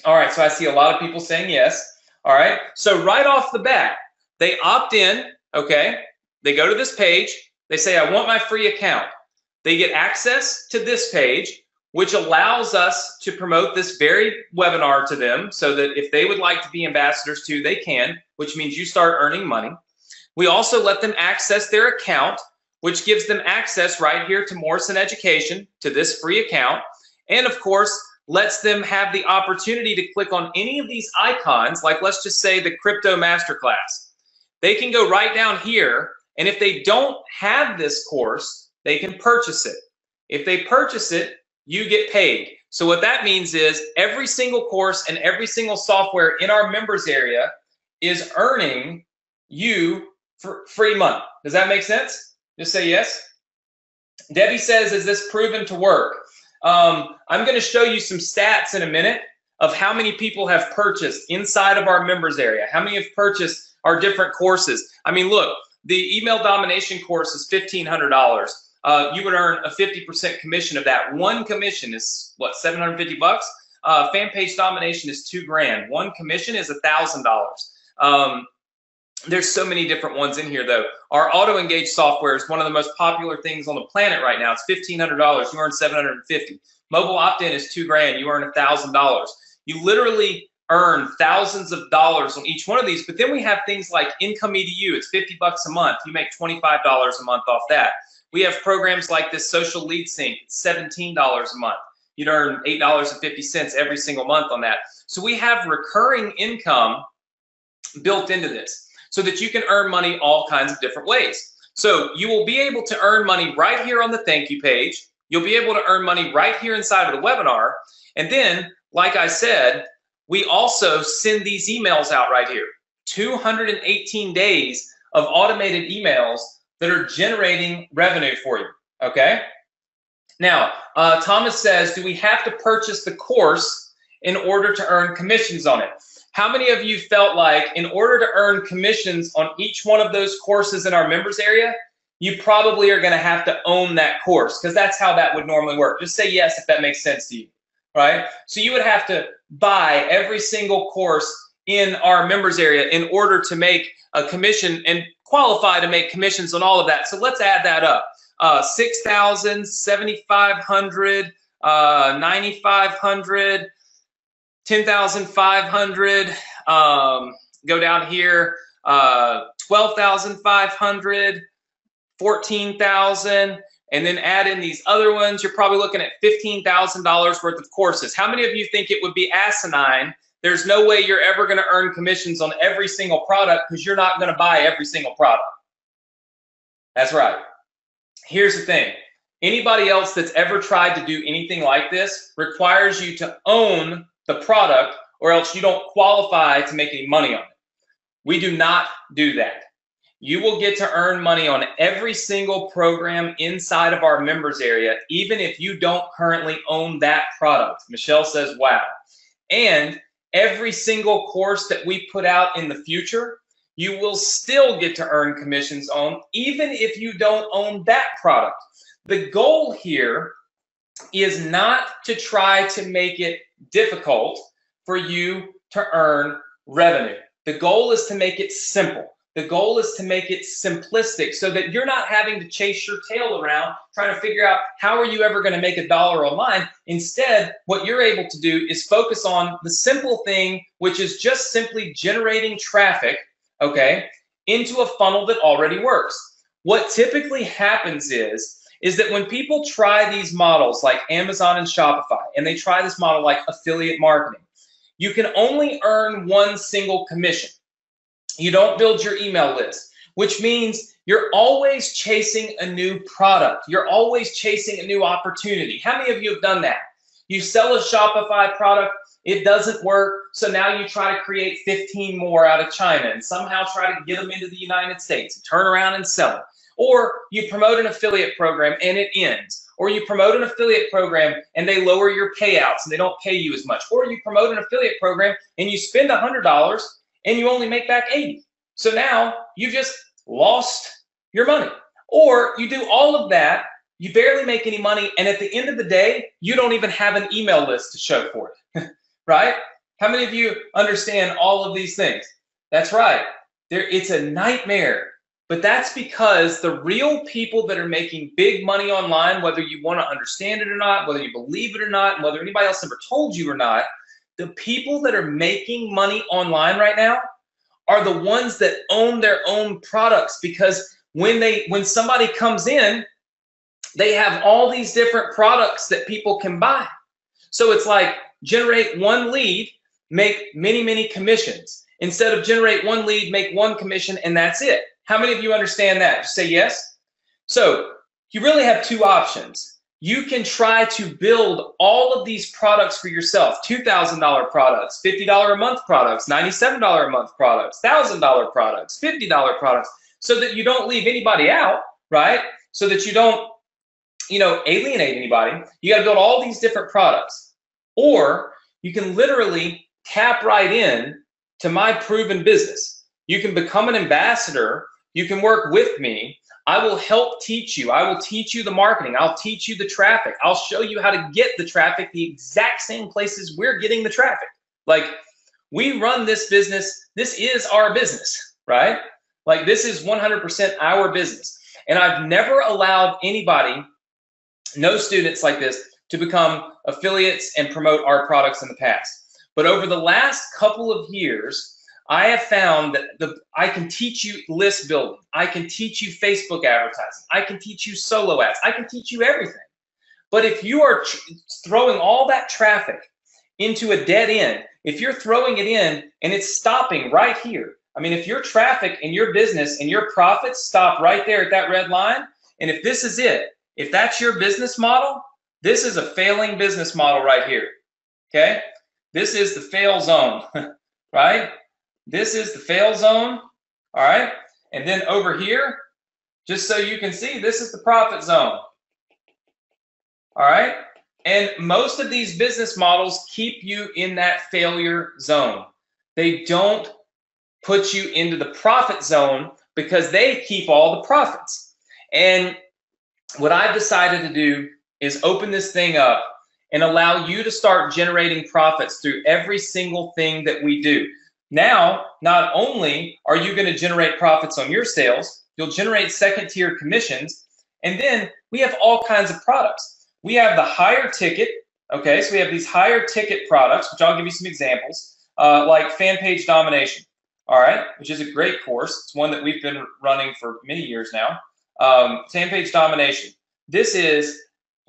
All right, so I see a lot of people saying yes. All right, so right off the bat, they opt in, okay? They go to this page. They say, I want my free account. They get access to this page, which allows us to promote this very webinar to them so that if they would like to be ambassadors too, they can, which means you start earning money. We also let them access their account, which gives them access right here to Morrison Education, to this free account, and of course, lets them have the opportunity to click on any of these icons, like let's just say the Crypto Masterclass. They can go right down here, and if they don't have this course, they can purchase it. If they purchase it, you get paid. So what that means is every single course and every single software in our members area is earning you for free money. Does that make sense? Just say yes. Debbie says, is this proven to work? I'm going to show you some stats in a minute of how many people have purchased inside of our members area, how many have purchased our different courses. I mean, look, the email domination course is $1,500. You would earn a 50% commission of that. One commission is what, 750 bucks? Fan page domination is $2,000. One commission is $1,000. There's so many different ones in here though. Our auto engage software is one of the most popular things on the planet right now. It's $1,500. You earn $750. Mobile opt-in is $2,000. You earn $1,000. You literally earn thousands of dollars on each one of these. But then we have things like Income EDU. It's 50 bucks a month. You make $25 a month off that. We have programs like this Social Lead Sync. It's $17 a month. You'd earn $8.50 every single month on that. So we have recurring income built into this, so that you can earn money all kinds of different ways. So you will be able to earn money right here on the thank you page. You'll be able to earn money right here inside of the webinar. And then, like I said, we also send these emails out right here. 218 days of automated emails that are generating revenue for you, okay? Now, Thomas says, do we have to purchase the course in order to earn commissions on it? How many of you felt like in order to earn commissions on each one of those courses in our members area, you probably are going to have to own that course, because that's how that would normally work? Just say yes if that makes sense to you. right? So you would have to buy every single course in our members area in order to make a commission and qualify to make commissions on all of that. So let's add that up. 6,000, 7,500, 9,500, 10,500, go down here, 12,500, 14,000, and then add in these other ones. You're probably looking at $15,000 worth of courses. How many of you think it would be asinine? There's no way you're ever going to earn commissions on every single product because you're not going to buy every single product. That's right. Here's the thing. Anybody else that's ever tried to do anything like this requires you to own the product, or else you don't qualify to make any money on it. We do not do that. You will get to earn money on every single program inside of our members area, even if you don't currently own that product. Michelle says, wow. And every single course that we put out in the future, you will still get to earn commissions on, even if you don't own that product. The goal here is not to try to make it difficult for you to earn revenue. The goal is to make it simple. The goal is to make it simplistic so that you're not having to chase your tail around trying to figure out how are you ever going to make $1 online. Instead, what you're able to do is focus on the simple thing, which is just simply generating traffic, okay, into a funnel that already works. What typically happens is that when people try these models like Amazon and Shopify, and they try this model like affiliate marketing, you can only earn one single commission. You don't build your email list, which means you're always chasing a new product. You're always chasing a new opportunity. How many of you have done that? You sell a Shopify product, it doesn't work, so now you try to create 15 more out of China and somehow try to get them into the United States and turn around and sell them. Or you promote an affiliate program and it ends. Or you promote an affiliate program and they lower your payouts and they don't pay you as much. Or you promote an affiliate program and you spend $100 and you only make back 80. So now you just lost your money. Or you do all of that, you barely make any money, and at the end of the day, you don't even have an email list to show for it, right? How many of you understand all of these things? That's right. It's a nightmare. But that's because the real people that are making big money online, whether you want to understand it or not, whether you believe it or not, and whether anybody else ever told you or not, the people that are making money online right now are the ones that own their own products, because when somebody comes in, they have all these different products that people can buy. So it's like generate one lead, make many, many commissions. Instead of generate one lead, make one commission, and that's it. How many of you understand that? Just say yes. So you really have two options. You can try to build all of these products for yourself, $2,000 products, $50 a month products, $97 a month products, $1,000 products, $50 products, so that you don't leave anybody out, right? So that you don't, alienate anybody. You got to build all these different products. Or you can literally tap right in to my proven business. You can become an ambassador. You can work with me. I will help teach you. I will teach you the marketing. I'll teach you the traffic. I'll show you how to get the traffic the exact same places we're getting the traffic. Like, we run this business. This is our business, right? Like, this is 100% our business. And I've never allowed anybody, no students like this, to become affiliates and promote our products in the past. But over the last couple of years, I have found that I can teach you list building. I can teach you Facebook advertising. I can teach you solo ads. I can teach you everything. But if you are throwing all that traffic into a dead end, if you're throwing it in and it's stopping right here, I mean, if your traffic and your business and your profits stop right there at that red line, and if this is it, if that's your business model, this is a failing business model right here, okay? This is the fail zone, right? This is the fail zone, all right? And then over here, just so you can see, this is the profit zone, all right? And most of these business models keep you in that failure zone. They don't put you into the profit zone because they keep all the profits. And what I've decided to do is open this thing up and allow you to start generating profits through every single thing that we do. Now, not only are you going to generate profits on your sales, you'll generate second-tier commissions, and then we have all kinds of products. We have the higher ticket, okay, so we have these higher ticket products, which I'll give you some examples, like Fan Page Domination, all right, which is a great course. It's one that we've been running for many years now. Fan Page Domination. This is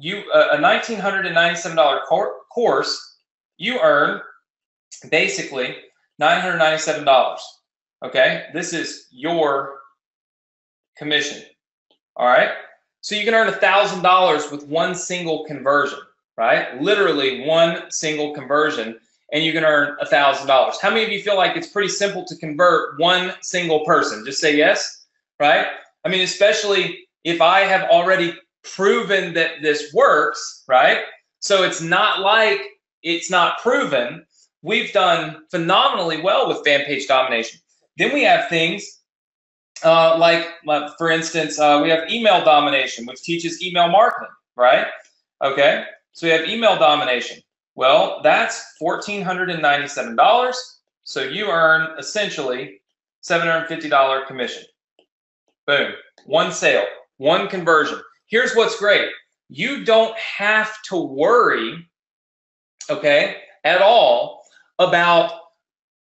a $1,997 course. You earn basically $997. Okay, this is your commission. All right, so you can earn $1,000 with one single conversion, right? Literally one single conversion, and you can earn $1,000. How many of you feel like it's pretty simple to convert one single person? Just say yes, right? I mean, especially if I have already proven that this works, right? So it's not like it's not proven. We've done phenomenally well with Fan Page Domination. Then we have things like, for instance, we have Email Domination, which teaches email marketing, right? Okay, so we have Email Domination. Well, that's $1,497. So you earn essentially $750 commission. Boom, one sale, one conversion. Here's what's great. You don't have to worry, okay, at all about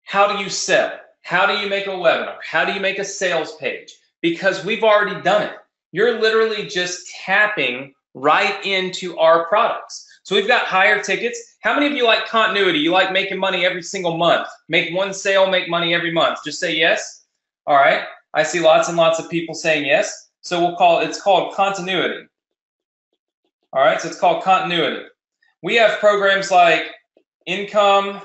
how do you sell, how do you make a webinar, how do you make a sales page, because we've already done it. You're literally just tapping right into our products. So we've got higher tickets. How many of you like continuity? You like making money every single month? Make one sale, make money every month. Just say yes. All right. I see lots and lots of people saying yes. So it's called continuity. All right, so it's called continuity. We have programs like Income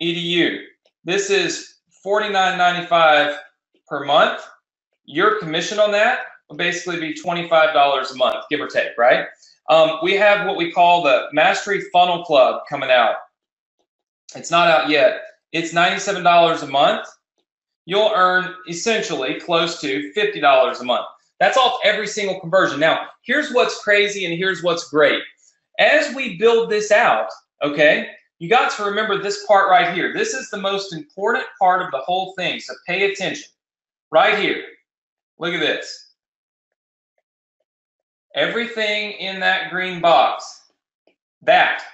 EDU. This is $49.95 per month. Your commission on that will basically be $25 a month, give or take, right? We have what we call the Mastery Funnel Club coming out. It's not out yet. It's $97 a month. You'll earn essentially close to $50 a month. That's off every single conversion. Now, here's what's crazy and here's what's great. As we build this out, okay, you got to remember this part right here. This is the most important part of the whole thing, so pay attention. Right here, look at this. Everything in that green box, that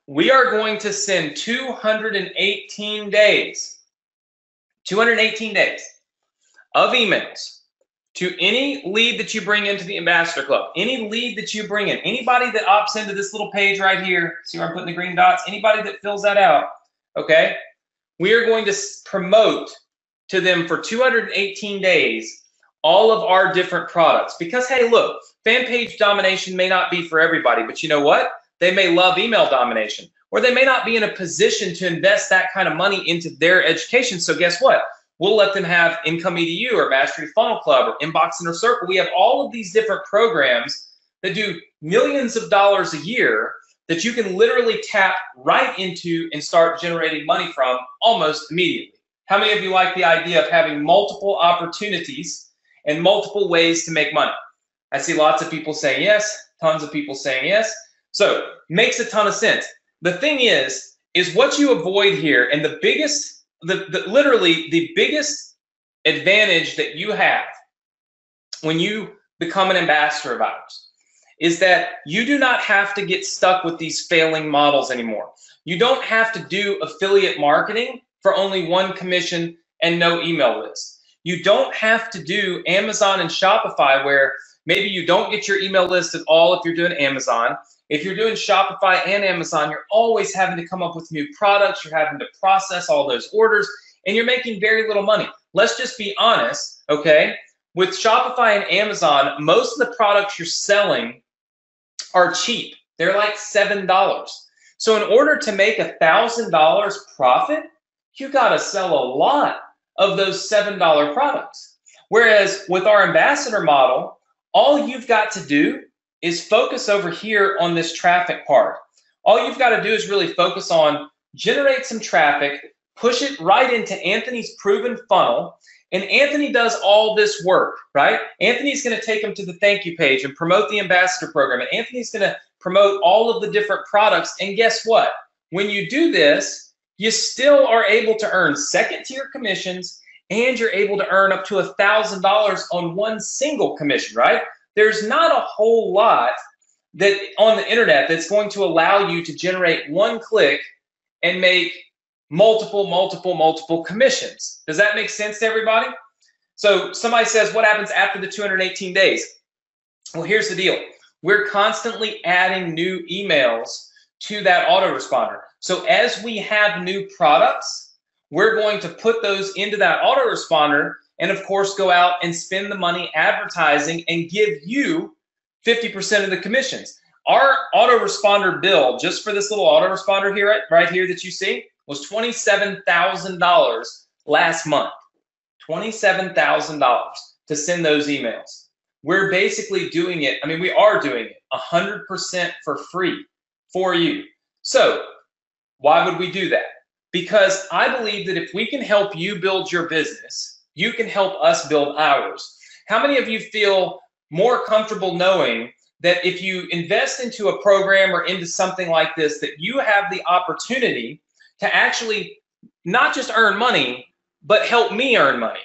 we are going to send 218 days of emails to any lead that you bring into the Ambassador Club, any lead that you bring in, anybody that opts into this little page right here, see where I'm putting the green dots, anybody that fills that out, okay, we are going to promote to them for 218 days all of our different products. Because, hey, look, Fan Page Domination may not be for everybody, but you know what? They may love Email Domination, or they may not be in a position to invest that kind of money into their education. So guess what? We'll let them have Income EDU or Mastery Funnel Club or Inbox Inner Circle. We have all of these different programs that do millions of dollars a year that you can literally tap right into and start generating money from almost immediately. How many of you like the idea of having multiple opportunities and multiple ways to make money? I see lots of people saying yes, tons of people saying yes. So makes a ton of sense. The thing is what you avoid here, and the biggest literally the biggest advantage that you have when you become an ambassador of ours is that you do not have to get stuck with these failing models anymore. You don't have to do affiliate marketing for only one commission and no email list. You don't have to do Amazon and Shopify where maybe you don't get your email list at all if you're doing Amazon. If you're doing Shopify and Amazon, you're always having to come up with new products. You're having to process all those orders, and you're making very little money. Let's just be honest, okay? With Shopify and Amazon, most of the products you're selling are cheap. They're like $7. So in order to make $1,000 profit, you got to sell a lot of those $7 products. Whereas with our ambassador model, all you've got to do is focus over here on this traffic part. All you've got to do is really focus on generate some traffic, push it right into Anthony's proven funnel, and Anthony does all this work, right? Anthony's going to take them to the thank you page and promote the ambassador program, and Anthony's going to promote all of the different products. And guess what? When you do this, you still are able to earn second-tier commissions, and you're able to earn up to $1,000 on one single commission, right? There's not a whole lot that on the internet that's going to allow you to generate one click and make multiple commissions. Does that make sense to everybody? So somebody says, what happens after the 218 days? Well, here's the deal. We're constantly adding new emails to that autoresponder. So as we have new products, we're going to put those into that autoresponder and of course go out and spend the money advertising and give you 50% of the commissions. Our autoresponder bill just for this little autoresponder here, right here that you see, was $27,000 last month. $27,000 to send those emails. We're basically doing it, I mean, we are doing it 100% for free for you. So why would we do that? Because I believe that if we can help you build your business, you can help us build ours. How many of you feel more comfortable knowing that if you invest into a program or into something like this, that you have the opportunity to actually not just earn money, but help me earn money?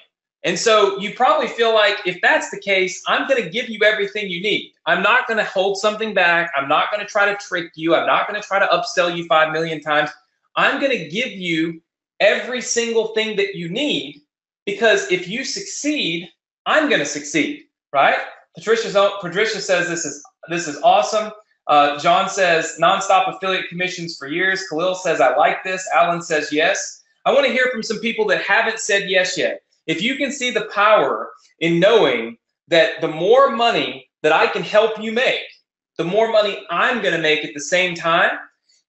And so you probably feel like if that's the case, I'm going to give you everything you need. I'm not going to hold something back. I'm not going to try to trick you. I'm not going to try to upsell you 5 million times. I'm going to give you every single thing that you need, because if you succeed, I'm going to succeed, right? Patricia says this is awesome. John says nonstop affiliate commissions for years. Khalil says I like this. Alan says yes. I want to hear from some people that haven't said yes yet. If you can see the power in knowing that the more money that I can help you make, the more money I'm going to make at the same time,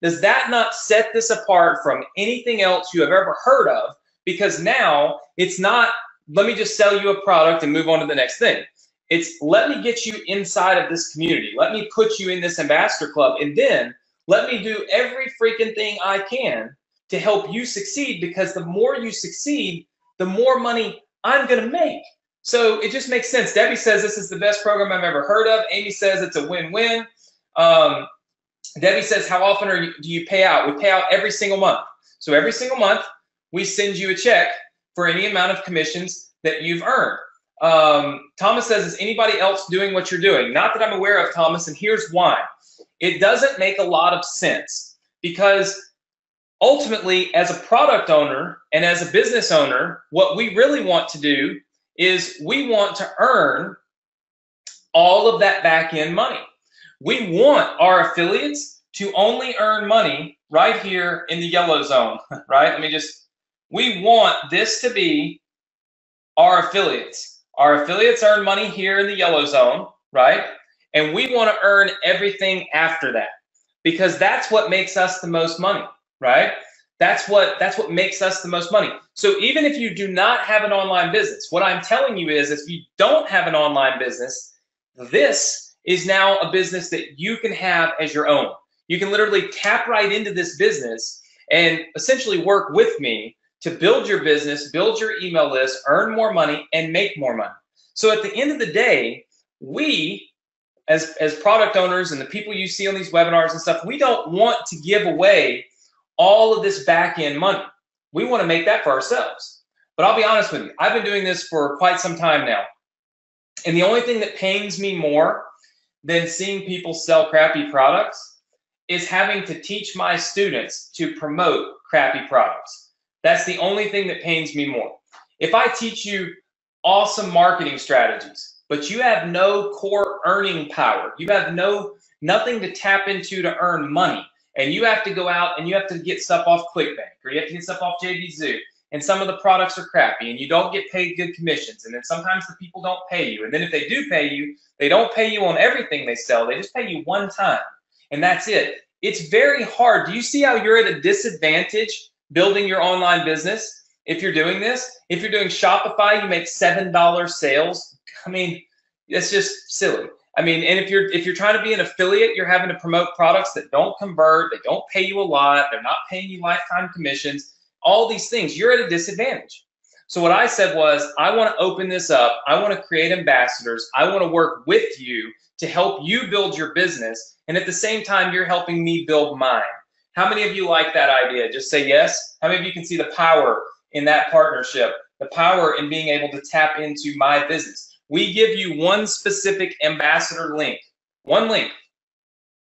does that not set this apart from anything else you have ever heard of? Because now it's not, let me just sell you a product and move on to the next thing. It's let me get you inside of this community. Let me put you in this ambassador club, and then let me do every freaking thing I can to help you succeed, because the more you succeed, the more money I'm going to make. So it just makes sense. Debbie says this is the best program I've ever heard of. Amy says it's a win-win. Debbie says, how often do you pay out? We pay out every single month. So every single month, we send you a check for any amount of commissions that you've earned. Thomas says, is anybody else doing what you're doing? Not that I'm aware of, Thomas, and here's why. It doesn't make a lot of sense, because ultimately, as a product owner and as a business owner, what we really want to do is we want to earn all of that back end money. We want our affiliates to only earn money right here in the yellow zone, right? We want this to be our affiliates. Our affiliates earn money here in the yellow zone, right? And we want to earn everything after that, because that's what makes us the most money, right? That's what makes us the most money. So even if you do not have an online business, what I'm telling you is, if you don't have an online business, this is now a business that you can have as your own. You can literally tap right into this business and essentially work with me to build your business, build your email list, earn more money, and make more money. So at the end of the day, we, as product owners and the people you see on these webinars and stuff, we don't want to give away all of this back end money. We want to make that for ourselves. But I'll be honest with you, I've been doing this for quite some time now. And the only thing that pains me more than seeing people sell crappy products is having to teach my students to promote crappy products. That's the only thing that pains me more. If I teach you awesome marketing strategies, but you have no core earning power, you have nothing to tap into to earn money, and you have to go out and you have to get stuff off ClickBank, or you have to get stuff off JVZoo, and some of the products are crappy and you don't get paid good commissions, and then sometimes the people don't pay you, and then if they do pay you, they don't pay you on everything they sell, they just pay you one time, and that's it. It's very hard. Do you see how you're at a disadvantage building your online business if you're doing this? If you're doing Shopify, you make $7 sales. I mean, it's just silly. I mean, and if you're trying to be an affiliate, you're having to promote products that don't convert, they don't pay you a lot, they're not paying you lifetime commissions, all these things, you're at a disadvantage. So what I said was, I want to open this up. I want to create ambassadors. I want to work with you to help you build your business. And at the same time, you're helping me build mine. How many of you like that idea? Just say yes. How many of you can see the power in that partnership, the power in being able to tap into my business? We give you one specific ambassador link, one link.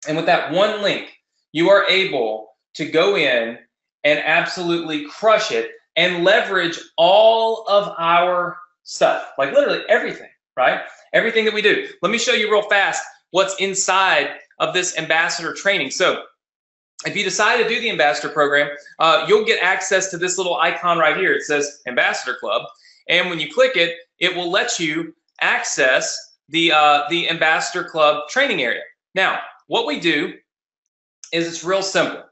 And with that one link, you are able to go in and absolutely crush it and leverage all of our stuff, like literally everything, right? Everything that we do. Let me show you real fast what's inside of this ambassador training. So if you decide to do the ambassador program, you'll get access to this little icon right here. It says Ambassador Club. And when you click it, it will let you access the Ambassador Club training area. Now, what we do is it's real simple.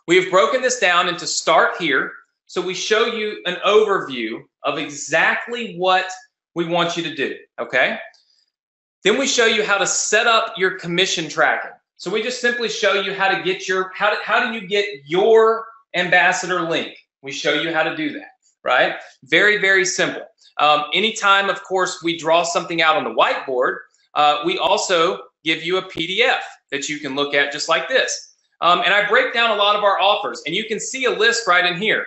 We've broken this down into start here. So we show you an overview of exactly what we want you to do, okay? Then we show you how to set up your commission tracking. So we just simply show you how to get your, how do you get your ambassador link? We show you how to do that, right? Very, very simple. Anytime, of course, we draw something out on the whiteboard, we also give you a PDF that you can look at just like this. And I break down a lot of our offers, and you can see a list right in here.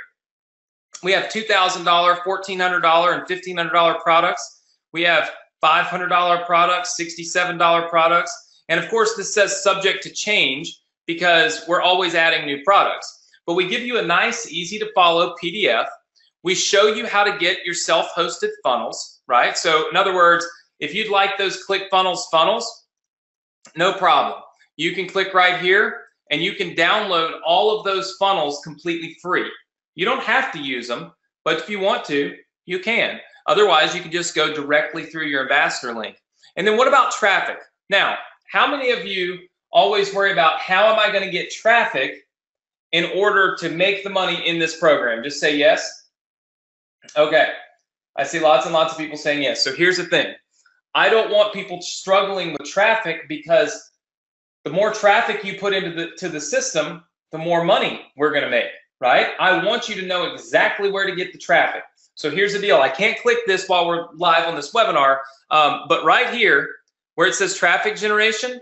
We have $2,000, $1,400, and $1,500 products. We have $500 products, $67 products. And of course, this says subject to change because we're always adding new products. But we give you a nice, easy to follow PDF. We show you how to get your self-hosted funnels, right? So in other words, if you'd like those ClickFunnels funnels, no problem. You can click right here and you can download all of those funnels completely free. You don't have to use them, but if you want to, you can. Otherwise, you can just go directly through your ambassador link. And then what about traffic? Now, how many of you always worry about how am I going to get traffic in order to make the money in this program? Just say yes. Okay. I see lots and lots of people saying yes. So here's the thing. I don't want people struggling with traffic because the more traffic you put into the system, the more money we're going to make. Right? I want you to know exactly where to get the traffic. So here's the deal. I can't click this while we're live on this webinar, but right here where it says traffic generation,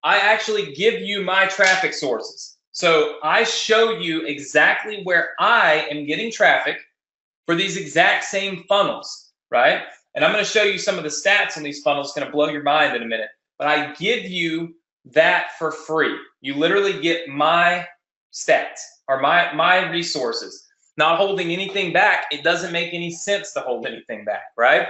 I actually give you my traffic sources. So I show you exactly where I am getting traffic for these exact same funnels, right? And I'm going to show you some of the stats on these funnels. It's going to blow your mind in a minute, but I give you that for free. You literally get my stats or my resources, not holding anything back. It doesn't make any sense to hold anything back, right?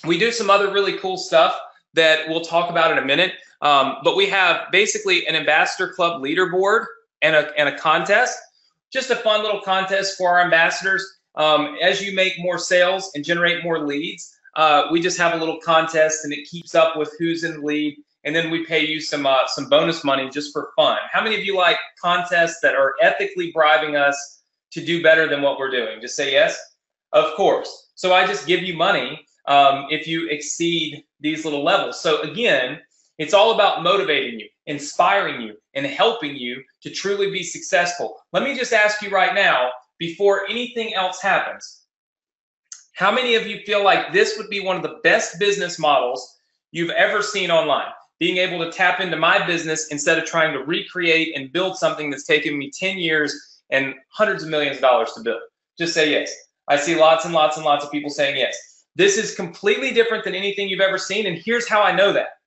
We do some other really cool stuff that we'll talk about in a minute, but we have basically an Ambassador Club leaderboard and a contest, just a fun little contest for our ambassadors. As you make more sales and generate more leads, we just have a little contest and it keeps up with who's in the lead. And then we pay you some bonus money just for fun. How many of you like contests that are ethically bribing us to do better than what we're doing? Just say yes. Of course. So I just give you money if you exceed these little levels. So again, it's all about motivating you, inspiring you, and helping you to truly be successful. Let me just ask you right now, before anything else happens, how many of you feel like this would be one of the best business models you've ever seen online? Being able to tap into my business instead of trying to recreate and build something that's taken me 10 years and hundreds of millions of dollars to build. Just say yes. I see lots and lots and lots of people saying yes. This is completely different than anything you've ever seen, and here's how I know that.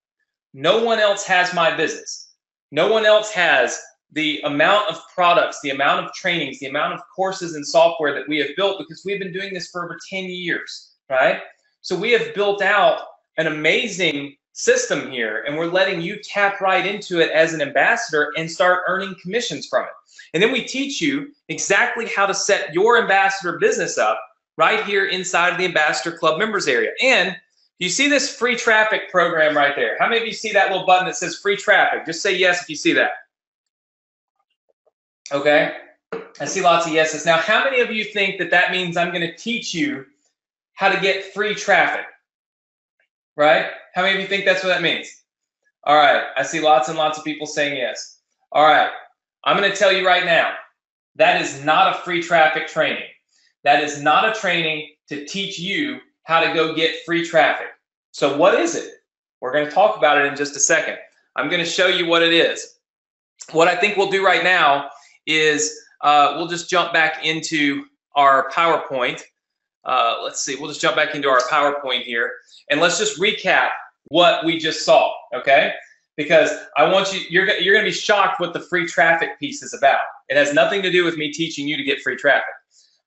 No one else has my business. No one else has the amount of products, the amount of trainings, the amount of courses and software that we have built because we've been doing this for over 10 years, right? So we have built out an amazing system here, and we're letting you tap right into it as an ambassador and start earning commissions from it. And then we teach you exactly how to set your ambassador business up right here inside of the Ambassador Club members area. And you see this free traffic program right there. How many of you see that little button that says free traffic? Just say yes if you see that. Okay, I see lots of yeses. Now, how many of you think that that means I'm going to teach you how to get free traffic? Right? How many of you think that's what that means? All right, I see lots and lots of people saying yes. All right, I'm going to tell you right now, that is not a free traffic training. That is not a training to teach you how to go get free traffic. So what is it? We're going to talk about it in just a second. I'm going to show you what it is. What I think we'll do right now is we'll just jump back into our PowerPoint. Let's see, we'll just jump back into our PowerPoint here, and let's just recap what we just saw, okay? Because I want you, you're going to be shocked what the free traffic piece is about. It has nothing to do with me teaching you to get free traffic.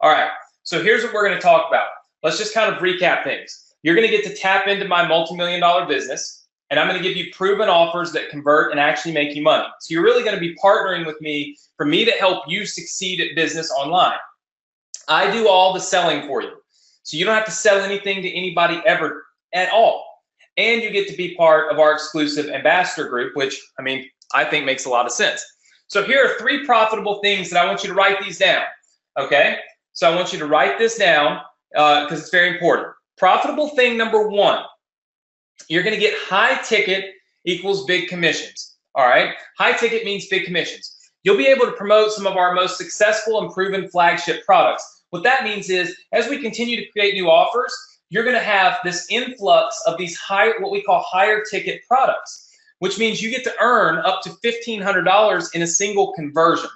All right, so here's what we're going to talk about. Let's just kind of recap things. You're going to get to tap into my multi-million-dollar business, and I'm going to give you proven offers that convert and actually make you money. So you're really going to be partnering with me for me to help you succeed at business online. I do all the selling for you. So you don't have to sell anything to anybody ever at all. And you get to be part of our exclusive ambassador group, which, I mean, I think makes a lot of sense. So here are 3 profitable things that I want you to write these down, okay? So I want you to write this down because it's very important. Profitable thing number 1, you're going to get high ticket equals big commissions, all right? High ticket means big commissions. You'll be able to promote some of our most successful and proven flagship products. What that means is, as we continue to create new offers, you're going to have this influx of these what we call higher ticket products, which means you get to earn up to $1,500 in a single conversion.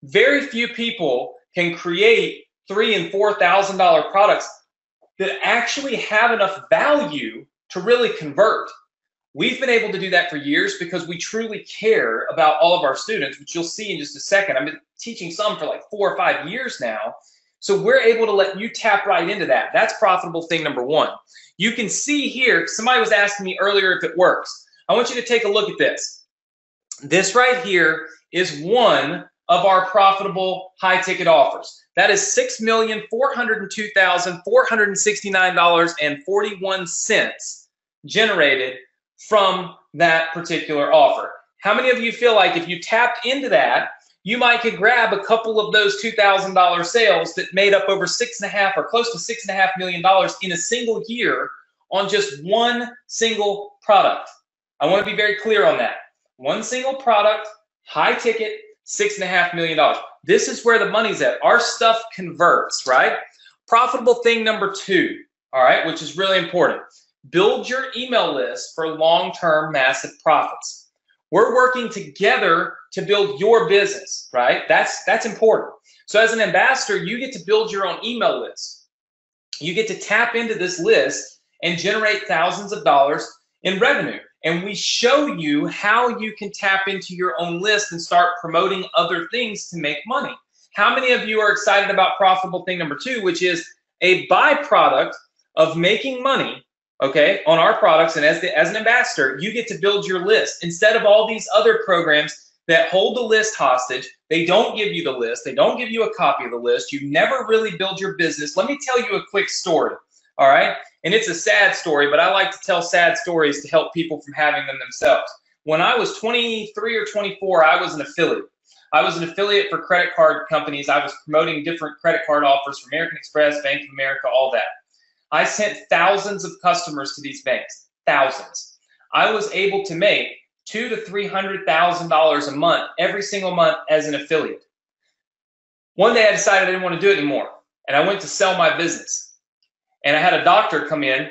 Very few people can create $3,000 and $4,000 products that actually have enough value to really convert. We've been able to do that for years because we truly care about all of our students, which you'll see in just a second. I've been teaching some for like 4 or 5 years now. So we're able to let you tap right into that. That's profitable thing number 1. You can see here, somebody was asking me earlier if it works. I want you to take a look at this. This right here is one of our profitable high ticket offers. That is $6,402,469.41 generated from that particular offer. How many of you feel like if you tapped into that, you might could grab a couple of those $2,000 sales that made up over $6.5 or close to $6.5 million in a single year on just one single product? I want to be very clear on that. One single product, high ticket, $6.5 million. This is where the money's at. Our stuff converts, right? Profitable thing number 2, all right, which is really important. Build your email list for long-term massive profits. We're working together to build your business, right? That's important. So as an ambassador, you get to build your own email list. You get to tap into this list and generate thousands of dollars in revenue. And we show you how you can tap into your own list and start promoting other things to make money. How many of you are excited about profitable thing number 2, which is a byproduct of making money, okay, on our products? And as an ambassador, you get to build your list instead of all these other programs that hold the list hostage. They don't give you the list. They don't give you a copy of the list. You never really build your business. Let me tell you a quick story, all right? And it's a sad story, but I like to tell sad stories to help people from having them themselves. When I was 23 or 24, I was an affiliate. I was an affiliate for credit card companies. I was promoting different credit card offers for American Express, Bank of America, all that. I sent thousands of customers to these banks, thousands. I was able to make $200,000 to $300,000 a month, every single month as an affiliate. One day I decided I didn't want to do it anymore, and I went to sell my business. And I had a doctor come in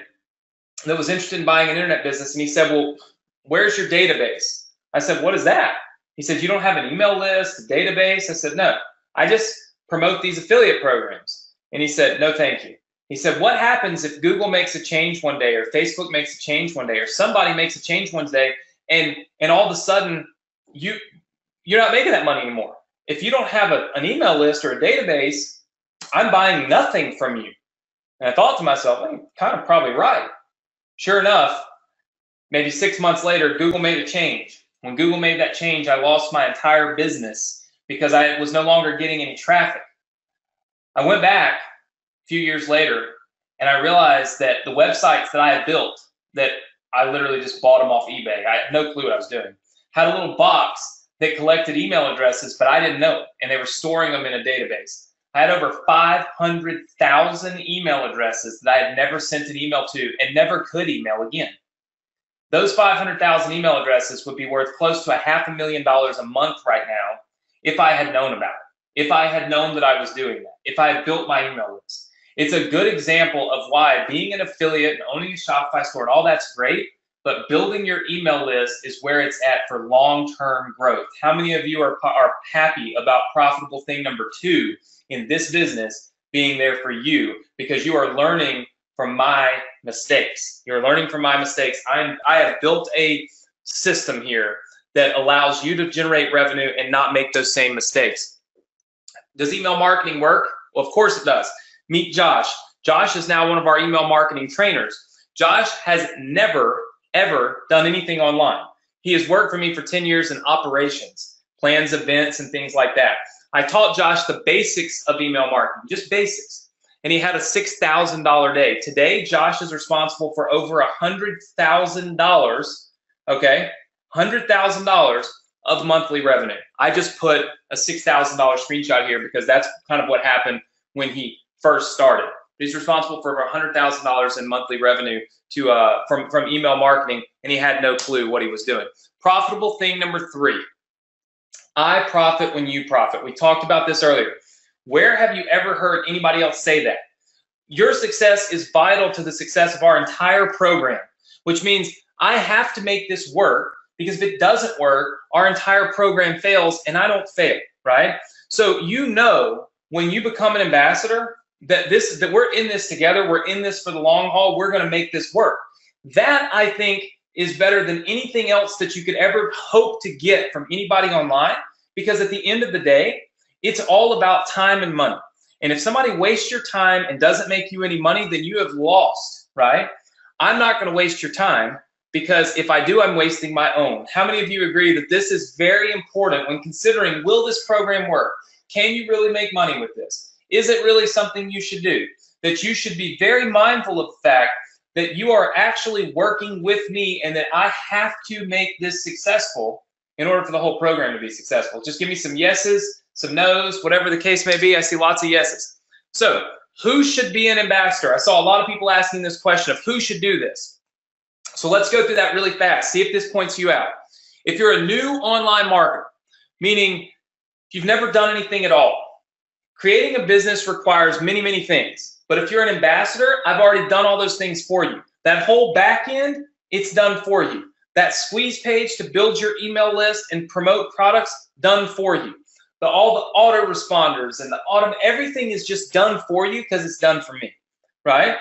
that was interested in buying an internet business, and he said, well, where's your database? I said, what is that? He said, you don't have an email list, a database? I said, no, I just promote these affiliate programs. And he said, no, thank you. He said, what happens if Google makes a change one day, or Facebook makes a change one day, or somebody makes a change one day, and all of a sudden you're not making that money anymore? If you don't have an email list or a database, I'm buying nothing from you. And I thought to myself, I'm kind of probably right. Sure enough, maybe 6 months later, Google made a change. When Google made that change, I lost my entire business because I was no longer getting any traffic. I went back a few years later, and I realized that the websites that I had built, that I literally just bought them off eBay, I had no clue what I was doing, had a little box that collected email addresses, but I didn't know it, and they were storing them in a database. I had over 500,000 email addresses that I had never sent an email to and never could email again. Those 500,000 email addresses would be worth close to $500,000 a month right now if I had known about it. if I had known that I was doing that, if I had built my email list. It's a good example of why being an affiliate and owning a Shopify store and all that's great, but building your email list is where it's at for long-term growth. How many of you are happy about profitable thing number 2 in this business being there for you, because you are learning from my mistakes? You're learning from my mistakes. I have built a system here that allows you to generate revenue and not make those same mistakes. Does email marketing work? Well, of course it does. Meet Josh. Josh is now one of our email marketing trainers. Josh has never, ever done anything online. He has worked for me for 10 years in operations, plans, events, and things like that. I taught Josh the basics of email marketing, just basics. And he had a $6,000 day. Today, Josh is responsible for over $100,000, okay? $100,000 of monthly revenue. I just put a $6,000 screenshot here because that's kind of what happened when he first started. He's responsible for over $100,000 in monthly revenue from email marketing, and he had no clue what he was doing. Profitable thing number 3. I profit when you profit. We talked about this earlier. Where have you ever heard anybody else say that? Your success is vital to the success of our entire program, which means I have to make this work, because if it doesn't work, our entire program fails and I don't fail, right? So you know when you become an ambassador that we're in this together, we're in this for the long haul, we're going to make this work. That, I think, is better than anything else that you could ever hope to get from anybody online, because at the end of the day, it's all about time and money. And if somebody wastes your time and doesn't make you any money, then you have lost, right? I'm not going to waste your time, because if I do, I'm wasting my own. How many of you agree that this is very important when considering, will this program work? Can you really make money with this? Is it really something you should do? That you should be very mindful of the fact that you are actually working with me and that I have to make this successful in order for the whole program to be successful. Just give me some yeses, some no's, whatever the case may be. I see lots of yeses. So who should be an ambassador? I saw a lot of people asking this question of who should do this. So let's go through that really fast. See if this points you out. If you're a new online marketer, meaning you've never done anything at all, creating a business requires many, many things. But if you're an ambassador, I've already done all those things for you. That whole back end, it's done for you. That squeeze page to build your email list and promote products, done for you. All the autoresponders and everything is just done for you because it's done for me, right?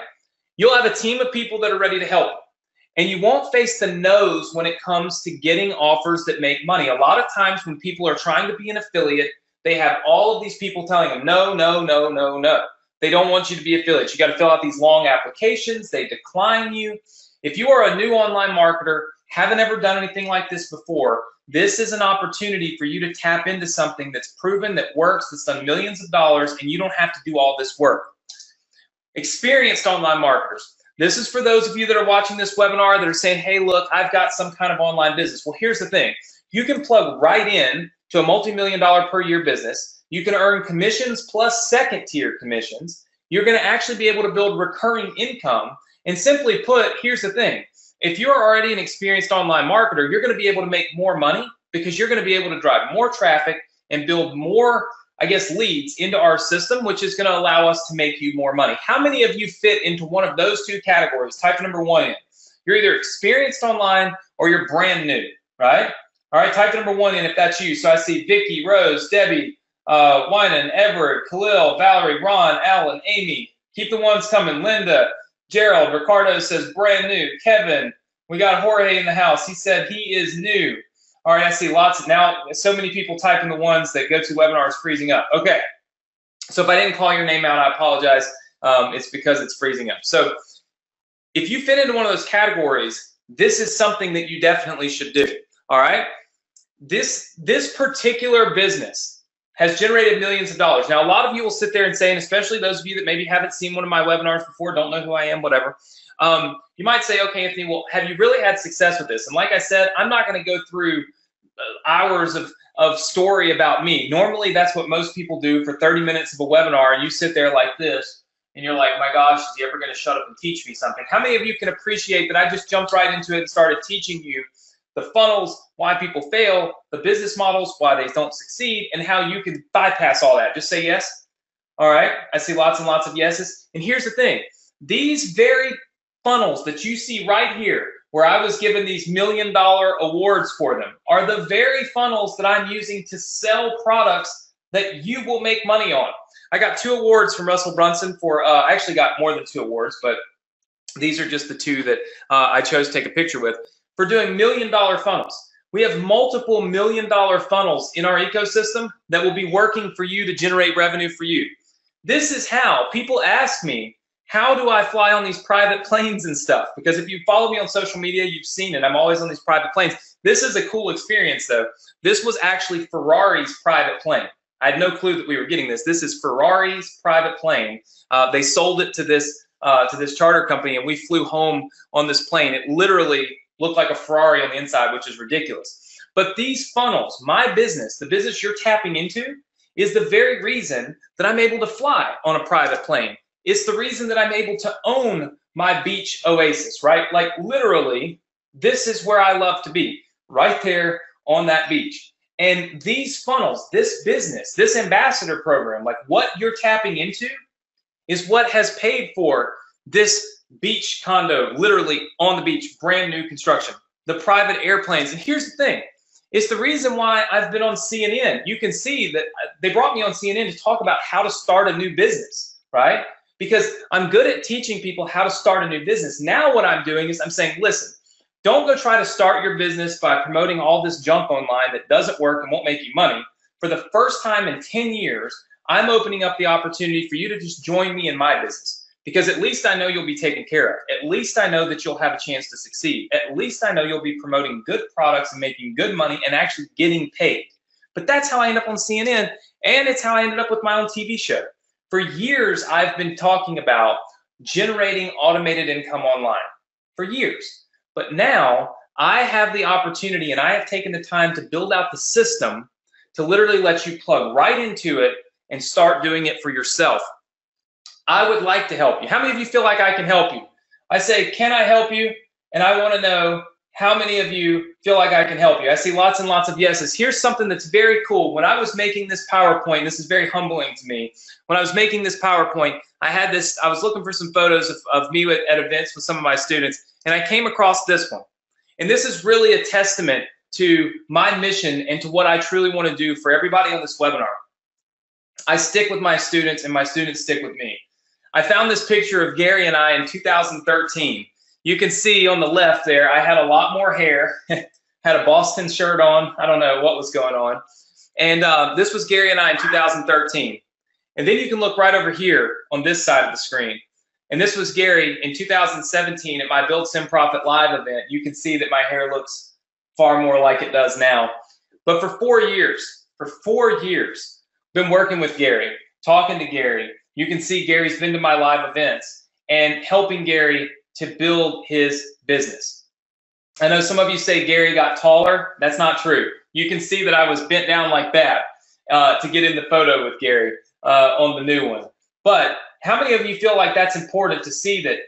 You'll have a team of people that are ready to help you. And you won't face the no's when it comes to getting offers that make money. A lot of times when people are trying to be an affiliate, they have all of these people telling them, no, no, no, no, no. They don't want you to be affiliates. You got to fill out these long applications. They decline you. If you are a new online marketer, haven't ever done anything like this before, this is an opportunity for you to tap into something that's proven, that works, that's done millions of dollars, and you don't have to do all this work. Experienced online marketers. This is for those of you that are watching this webinar that are saying, hey, look, I've got some kind of online business. Well, here's the thing. You can plug right in to a multi-million-dollar per year business. You can earn commissions plus second-tier commissions. You're going to actually be able to build recurring income. And simply put, here's the thing. If you're already an experienced online marketer, you're going to be able to make more money because you're going to be able to drive more traffic and build more, I guess, leads into our system, which is going to allow us to make you more money. How many of you fit into one of those two categories? Type number 1 in. You're either experienced online or you're brand new, right? All right, type number 1 in if that's you. So I see Vicky, Rose, Debbie, Wynan, Everett, Khalil, Valerie, Ron, Alan, Amy. Keep the ones coming. Linda, Gerald, Ricardo says brand new. Kevin, we got Jorge in the house. He said he is new. All right, I see lots. Now, so many people typing the ones that GoToWebinar is freezing up. Okay, so if I didn't call your name out, I apologize. It's because it's freezing up. So if you fit into one of those categories, this is something that you definitely should do. All right, this particular business has generated millions of dollars. Now, a lot of you will sit there and say, and especially those of you that maybe haven't seen one of my webinars before, don't know who I am, whatever. You might say, okay, Anthony, well, have you really had success with this? And like I said, I'm not going to go through hours of story about me. Normally, that's what most people do for 30 minutes of a webinar, and you sit there like this, and you're like, my gosh, is he ever going to shut up and teach me something? How many of you can appreciate that I just jumped right into it and started teaching you the funnels, why people fail, the business models, why they don't succeed, and how you can bypass all that. Just say yes. All right, I see lots and lots of yeses. And here's the thing. These very funnels that you see right here, where I was given these $1 million awards for them, are the very funnels that I'm using to sell products that you will make money on. I got 2 awards from Russell Brunson for, I actually got more than 2 awards, but these are just the 2 that I chose to take a picture with, for doing $1 million funnels. We have multiple $1 million funnels in our ecosystem that will be working for you to generate revenue for you. This is how people ask me, how do I fly on these private planes and stuff? Because if you follow me on social media, you've seen it. I'm always on these private planes. This is a cool experience, though. This was actually Ferrari's private plane. I had no clue that we were getting this. This is Ferrari's private plane. They sold it to this charter company, and we flew home on this plane. It literally looked like a Ferrari on the inside, which is ridiculous. But these funnels, my business, the business you're tapping into, is the very reason that I'm able to fly on a private plane. It's the reason that I'm able to own my beach oasis, right? Like literally, this is where I love to be, right there on that beach. And these funnels, this business, this ambassador program, like what you're tapping into is what has paid for this beach condo, literally on the beach, brand new construction, the private airplanes. And here's the thing. It's the reason why I've been on CNN. You can see that they brought me on CNN to talk about how to start a new business, right? Because I'm good at teaching people how to start a new business. Now what I'm doing is I'm saying, listen, don't go try to start your business by promoting all this junk online that doesn't work and won't make you money. For the first time in 10 years, I'm opening up the opportunity for you to just join me in my business, because at least I know you'll be taken care of. At least I know that you'll have a chance to succeed. At least I know you'll be promoting good products and making good money and actually getting paid. But that's how I end up on CNN, and it's how I ended up with my own TV show. For years, I've been talking about generating automated income online, for years. But now I have the opportunity, and I have taken the time to build out the system to literally let you plug right into it and start doing it for yourself. I would like to help you. How many of you feel like I can help you? I say, can I help you? And I want to know how many of you feel like I can help you. I see lots and lots of yeses. Here's something that's very cool. When I was making this PowerPoint, this is very humbling to me. When I was making this PowerPoint, I was looking for some photos of me at events with some of my students, and I came across this one. And this is really a testament to my mission and to what I truly want to do for everybody on this webinar. I stick with my students, and my students stick with me. I found this picture of Gary and I in 2013. You can see on the left there, I had a lot more hair, had a Boston shirt on. I don't know what was going on. And this was Gary and I in 2013. And then you can look right over here on this side of the screen. And this was Gary in 2017 at my Build Sim Profit Live event. You can see that my hair looks far more like it does now. But for 4 years, been working with Gary, talking to Gary. You can see Gary's been to my live events and helping Gary to build his business. I know some of you say Gary got taller. That's not true. You can see that I was bent down like that to get in the photo with Gary on the new one. But how many of you feel like that's important to see that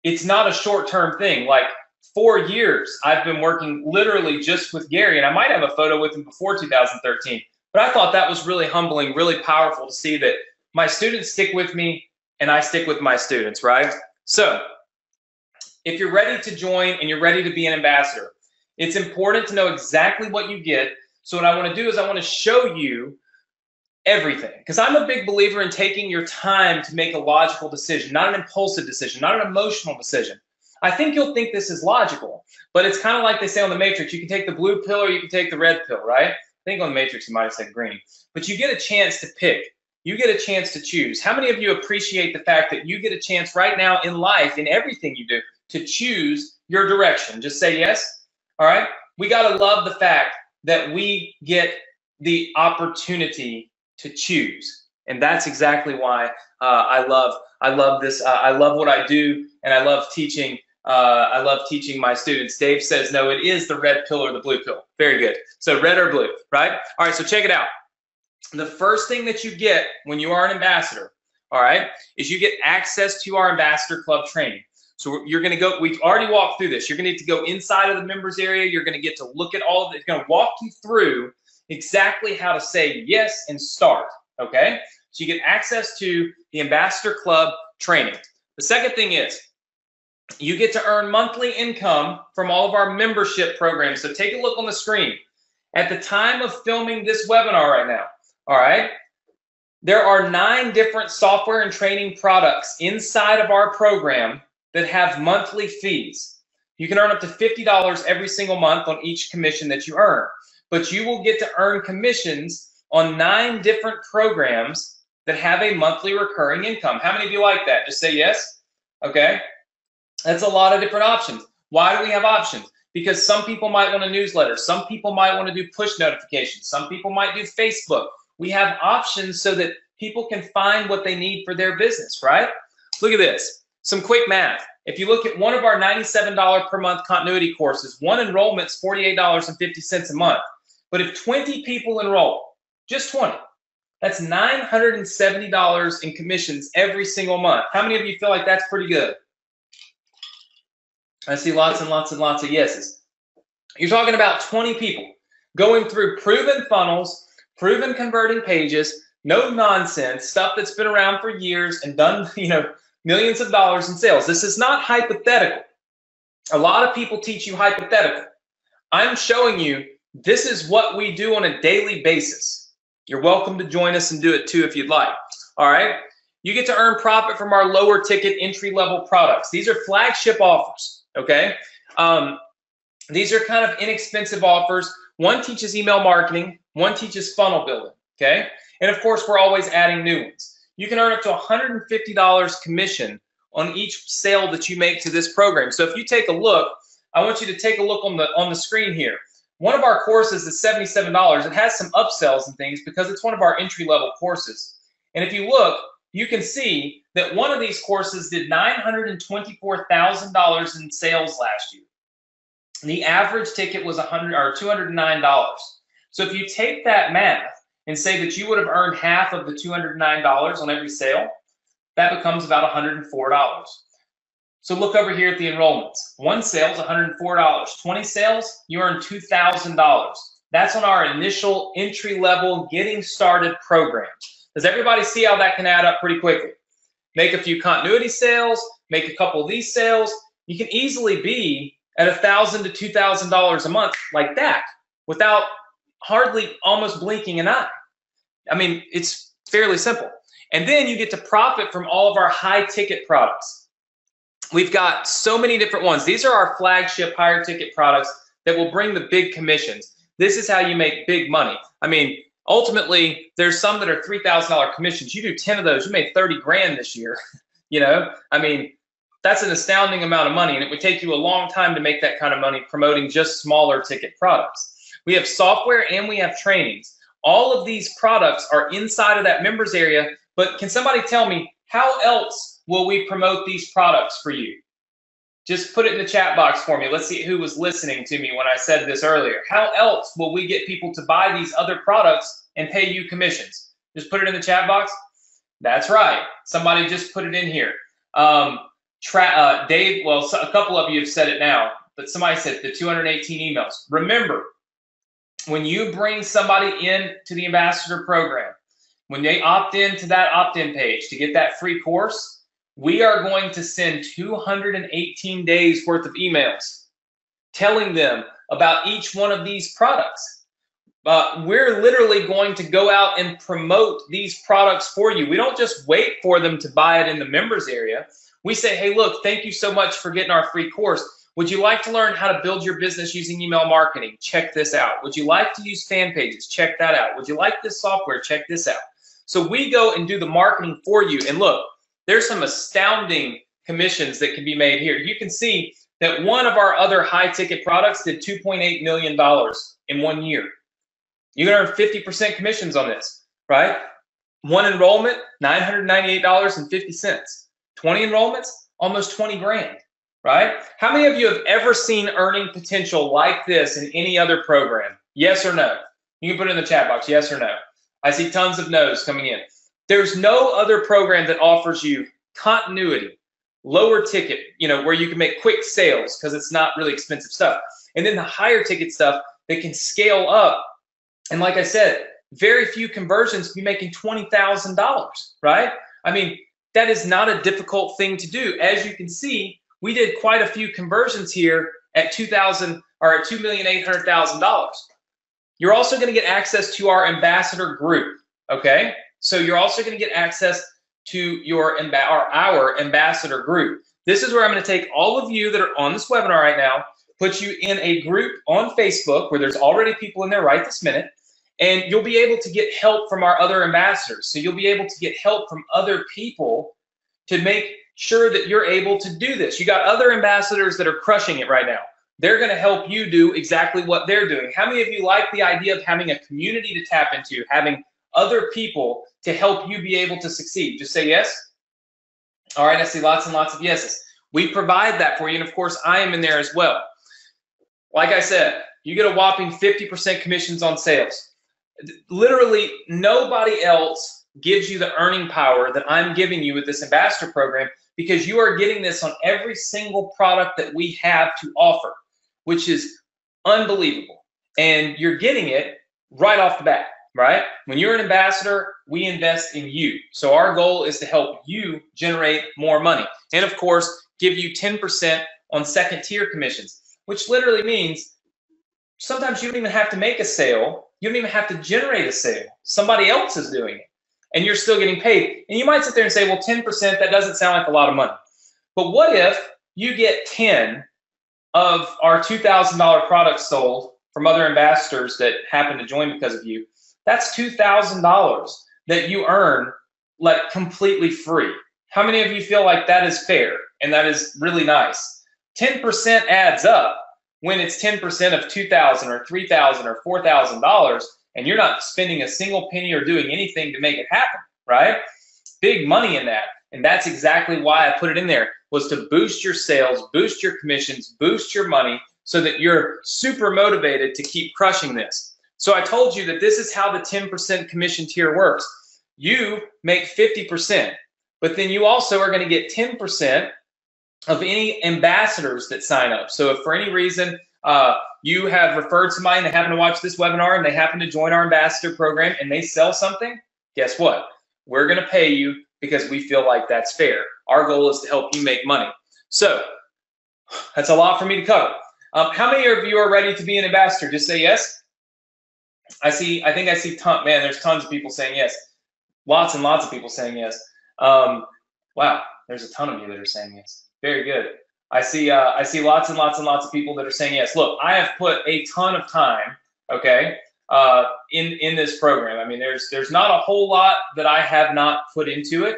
it's not a short-term thing? Like 4 years I've been working literally just with Gary, and I might have a photo with him before 2013. But I thought that was really humbling, really powerful to see that my students stick with me and I stick with my students, right? So if you're ready to join and you're ready to be an ambassador, it's important to know exactly what you get. So what I want to do is I want to show you everything, because I'm a big believer in taking your time to make a logical decision, not an impulsive decision, not an emotional decision. I think you'll think this is logical, but it's kind of like they say on The Matrix, you can take the blue pill or you can take the red pill, right? I think on The Matrix you might have said green, but you get a chance to pick. You get a chance to choose. How many of you appreciate the fact that you get a chance right now in life, in everything you do, to choose your direction? Just say yes. All right. We got to love the fact that we get the opportunity to choose. And that's exactly why I love this. I love what I do, and I love teaching. I love teaching my students. Dave says, no, it is the red pill or the blue pill. Very good. So red or blue, right? All right. So check it out. The first thing that you get when you are an ambassador, all right, is you get access to our Ambassador Club training. So you're going to go, we've already walked through this. You're going to need to go inside of the members area. You're going to get to look at all of it. It's going to walk you through exactly how to say yes and start, okay? So you get access to the Ambassador Club training. The second thing is you get to earn monthly income from all of our membership programs. So take a look on the screen. At the time of filming this webinar right now, all right, there are 9 different software and training products inside of our program that have monthly fees. You can earn up to $50 every single month on each commission that you earn, but you will get to earn commissions on 9 different programs that have a monthly recurring income. How many of you like that? Just say yes. Okay. That's a lot of different options. Why do we have options? Because some people might want a newsletter. Some people might want to do push notifications. Some people might do Facebook. We have options so that people can find what they need for their business, right? Look at this. Some quick math. If you look at one of our $97 per month continuity courses, one enrollment's $48.50 a month. But if 20 people enroll, just 20, that's $970 in commissions every single month. How many of you feel like that's pretty good? I see lots and lots and lots of yeses. You're talking about 20 people going through proven funnels, proven converting pages, no nonsense, stuff that's been around for years and done, millions of dollars in sales. This is not hypothetical. A lot of people teach you hypothetical. I'm showing you this is what we do on a daily basis. You're welcome to join us and do it too if you'd like. All right. You get to earn profit from our lower ticket entry level products. These are flagship offers. Okay. These are kind of inexpensive offers. One teaches email marketing. One teaches funnel building. Okay. And of course, we're always adding new ones. You can earn up to $150 commission on each sale that you make to this program. So if you take a look, I want you to take a look on the screen here. One of our courses is $77. It has some upsells and things because it's one of our entry-level courses. And if you look, you can see that one of these courses did $924,000 in sales last year. The average ticket was $209. So if you take that math and say that you would have earned half of the $209 on every sale, that becomes about $104. So look over here at the enrollments. One sale is $104. 20 sales, you earn $2,000. That's on our initial entry-level getting started program. Does everybody see how that can add up pretty quickly? Make a few continuity sales, make a couple of these sales. You can easily be at $1,000 to $2,000 a month like that without hardly almost blinking an eye. I mean, it's fairly simple. And then you get to profit from all of our high ticket products. We've got so many different ones. These are our flagship higher ticket products that will bring the big commissions. This is how you make big money. I mean, ultimately, there's some that are $3,000 commissions. You do 10 of those, you made 30 grand this year. I mean, that's an astounding amount of money, and it would take you a long time to make that kind of money promoting just smaller ticket products. We have software and we have trainings. All of these products are inside of that members area, but can somebody tell me how else will we promote these products for you? Just put it in the chat box for me. Let's see who was listening to me when I said this earlier. How else will we get people to buy these other products and pay you commissions? Just put it in the chat box. That's right. Somebody just put it in here. Dave, well, a couple of you have said it now, but somebody said the 218 emails. Remember, when you bring somebody in to the Ambassador program, when they opt in to that opt-in page to get that free course, we are going to send 218 days worth of emails telling them about each one of these products. We're literally going to go out and promote these products for you. We don't just wait for them to buy it in the members area. We say, hey, look, thank you so much for getting our free course. Would you like to learn how to build your business using email marketing? Check this out. Would you like to use fan pages? Check that out. Would you like this software? Check this out. So we go and do the marketing for you. And look, there's some astounding commissions that can be made here. You can see that one of our other high ticket products did $2.8 million in 1 year. You can earn 50% commissions on this, right? One enrollment, $998.50. 20 enrollments, almost 20 grand, right? How many of you have ever seen earning potential like this in any other program? Yes or no? You can put it in the chat box, yes or no. I see tons of no's coming in. There's no other program that offers you continuity, lower ticket, where you can make quick sales because it's not really expensive stuff. And then the higher ticket stuff that can scale up. And like I said, very few conversions be making $20,000, right? I mean, that is not a difficult thing to do. As you can see, we did quite a few conversions here at $2,800,000. You're also going to get access to our ambassador group, okay? So you're also going to get access to our ambassador group. This is where I'm going to take all of you that are on this webinar right now, put you in a group on Facebook where there's already people in there right this minute, and you'll be able to get help from our other ambassadors. So you'll be able to get help from other people to make sure that you're able to do this. You got other ambassadors that are crushing it right now. They're going to help you do exactly what they're doing. How many of you like the idea of having a community to tap into, having other people to help you be able to succeed? Just say yes. All right, I see lots and lots of yeses. We provide that for you, and of course, I am in there as well. Like I said, you get a whopping 50% commissions on sales. Literally, nobody else gives you the earning power that I'm giving you with this ambassador program, because you are getting this on every single product that we have to offer, which is unbelievable. And you're getting it right off the bat, right? When you're an ambassador, we invest in you. So our goal is to help you generate more money. And of course, give you 10% on second tier commissions, which literally means sometimes you don't even have to make a sale. You don't even have to generate a sale. Somebody else is doing it, and you're still getting paid. And you might sit there and say, well, 10%, that doesn't sound like a lot of money. But what if you get 10 of our $2,000 products sold from other ambassadors that happen to join because of you? That's $2,000 that you earn like completely free. How many of you feel like that is fair and that is really nice? 10% adds up when it's 10% of $2,000 or $3,000 or $4,000, and you're not spending a single penny or doing anything to make it happen, right? Big money in that. And that's exactly why I put it in there, was to boost your sales, boost your commissions, boost your money, so that you're super motivated to keep crushing this. So I told you that this is how the 10% commission tier works. You make 50%, but then you also are going to get 10% of any ambassadors that sign up. So if for any reason you have referred somebody and they happen to watch this webinar and they happen to join our ambassador program and they sell something, guess what? We're going to pay you because we feel like that's fair. Our goal is to help you make money. So that's a lot for me to cover. How many of you are ready to be an ambassador? Just say yes. I think I see man, there's tons of people saying yes. Lots and lots of people saying yes. Wow, there's a ton of you that are saying yes. Very good. I see lots and lots and lots of people that are saying yes. Look, I have put a ton of time, okay, in this program. I mean, there's not a whole lot that I have not put into it,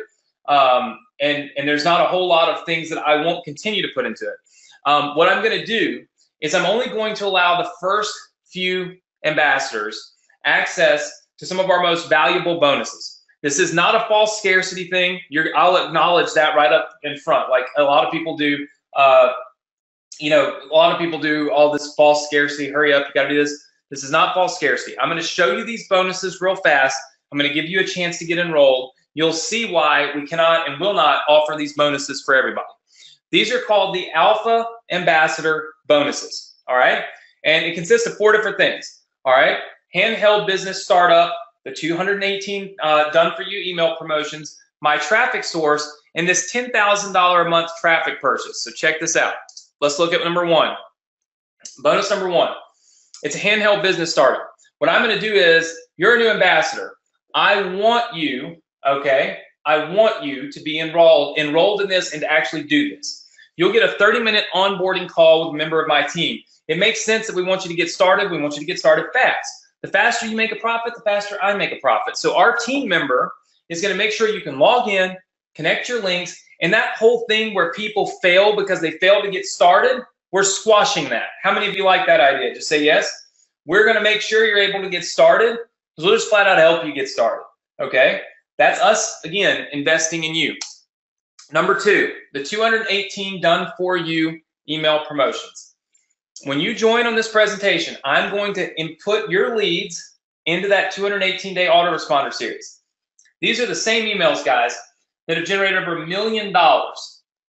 and there's not a whole lot of things that I won't continue to put into it. What I'm going to do is I'm only going to allow the first few ambassadors access to some of our most valuable bonuses. This is not a false scarcity thing. I'll acknowledge that right up in front. Like a lot of people do, a lot of people do all this false scarcity. Hurry up, you got to do this. This is not false scarcity. I'm going to show you these bonuses real fast. I'm going to give you a chance to get enrolled. You'll see why we cannot and will not offer these bonuses for everybody. These are called the Alpha Ambassador bonuses. All right, and it consists of 4 different things. All right, handheld business startup, the 218 done for you email promotions, my traffic source, and this $10,000 a month traffic purchase. So check this out. Let's look at number 1. Bonus number 1. It's a handheld business startup. What I'm going to do is, you're a new ambassador. I want you, okay, I want you to be enrolled in this and to actually do this. You'll get a 30-minute onboarding call with a member of my team. It makes sense that we want you to get started. We want you to get started fast. The faster you make a profit, the faster I make a profit. So our team member is going to make sure you can log in, connect your links, and that whole thing where people fail because they fail to get started, we're squashing that. How many of you like that idea? Just say yes. We're going to make sure you're able to get started, because we'll just flat out help you get started. Okay? That's us, again, investing in you. Number 2, the 218 done for you email promotions. When you join on this presentation, I'm going to input your leads into that 218-day autoresponder series. These are the same emails, guys, that have generated over $1 million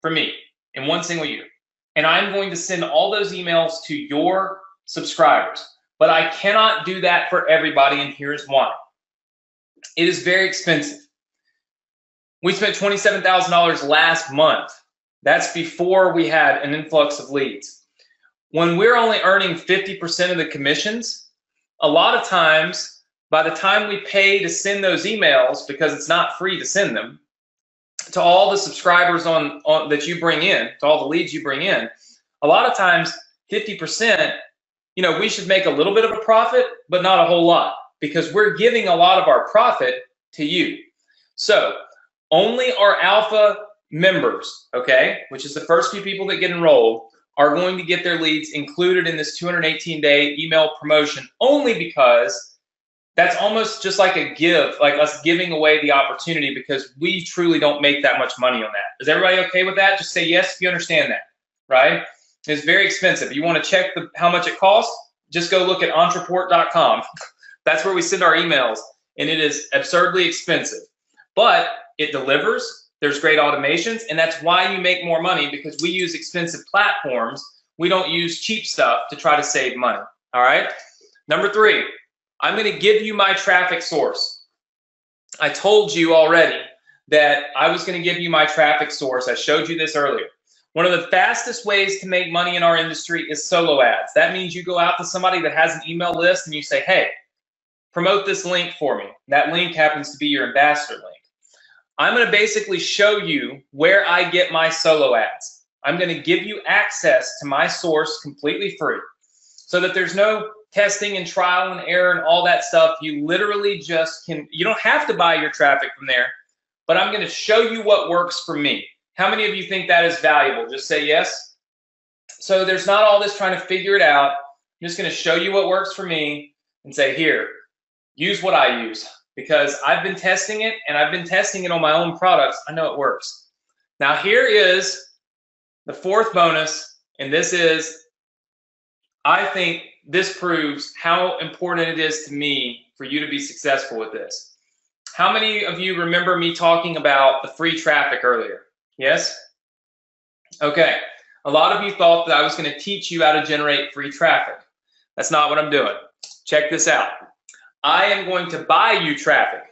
for me in one single year. And I'm going to send all those emails to your subscribers. But I cannot do that for everybody, and here's why. It is very expensive. We spent $27,000 last month. That's before we had an influx of leads. When we're only earning 50% of the commissions, a lot of times, by the time we pay to send those emails, because it's not free to send them, to all the subscribers that you bring in, to all the leads you bring in, a lot of times 50%, we should make a little bit of a profit, but not a whole lot, because we're giving a lot of our profit to you. So only our alpha members, okay, which is the first few people that get enrolled, are going to get their leads included in this 218-day email promotion, only because that's almost just like a give, like us giving away the opportunity, because we truly don't make that much money on that. Is everybody okay with that? Just say yes if you understand that, right? It's very expensive. You want to check how much it costs? Just go look at Ontraport.com. That's where we send our emails, and it is absurdly expensive. But it delivers. There's great automations, and that's why you make more money, because we use expensive platforms. We don't use cheap stuff to try to save money, all right? Number 3, I'm going to give you my traffic source. I told you already that I was going to give you my traffic source. I showed you this earlier. One of the fastest ways to make money in our industry is solo ads. That means you go out to somebody that has an email list and you say, hey, promote this link for me. That link happens to be your ambassador link. I'm going to basically show you where I get my solo ads. I'm going to give you access to my source completely free, so that there's no testing and trial and error and all that stuff. You literally just you don't have to buy your traffic from there, but I'm going to show you what works for me. How many of you think that is valuable? Just say yes. So there's not all this trying to figure it out. I'm just going to show you what works for me and say, here, use what I use. Because I've been testing it, and I've been testing it on my own products. I know it works. Now here is the 4th bonus, and this is, I think this proves how important it is to me for you to be successful with this. How many of you remember me talking about the free traffic earlier? Yes? Okay. A lot of you thought that I was going to teach you how to generate free traffic. That's not what I'm doing. Check this out. I am going to buy you traffic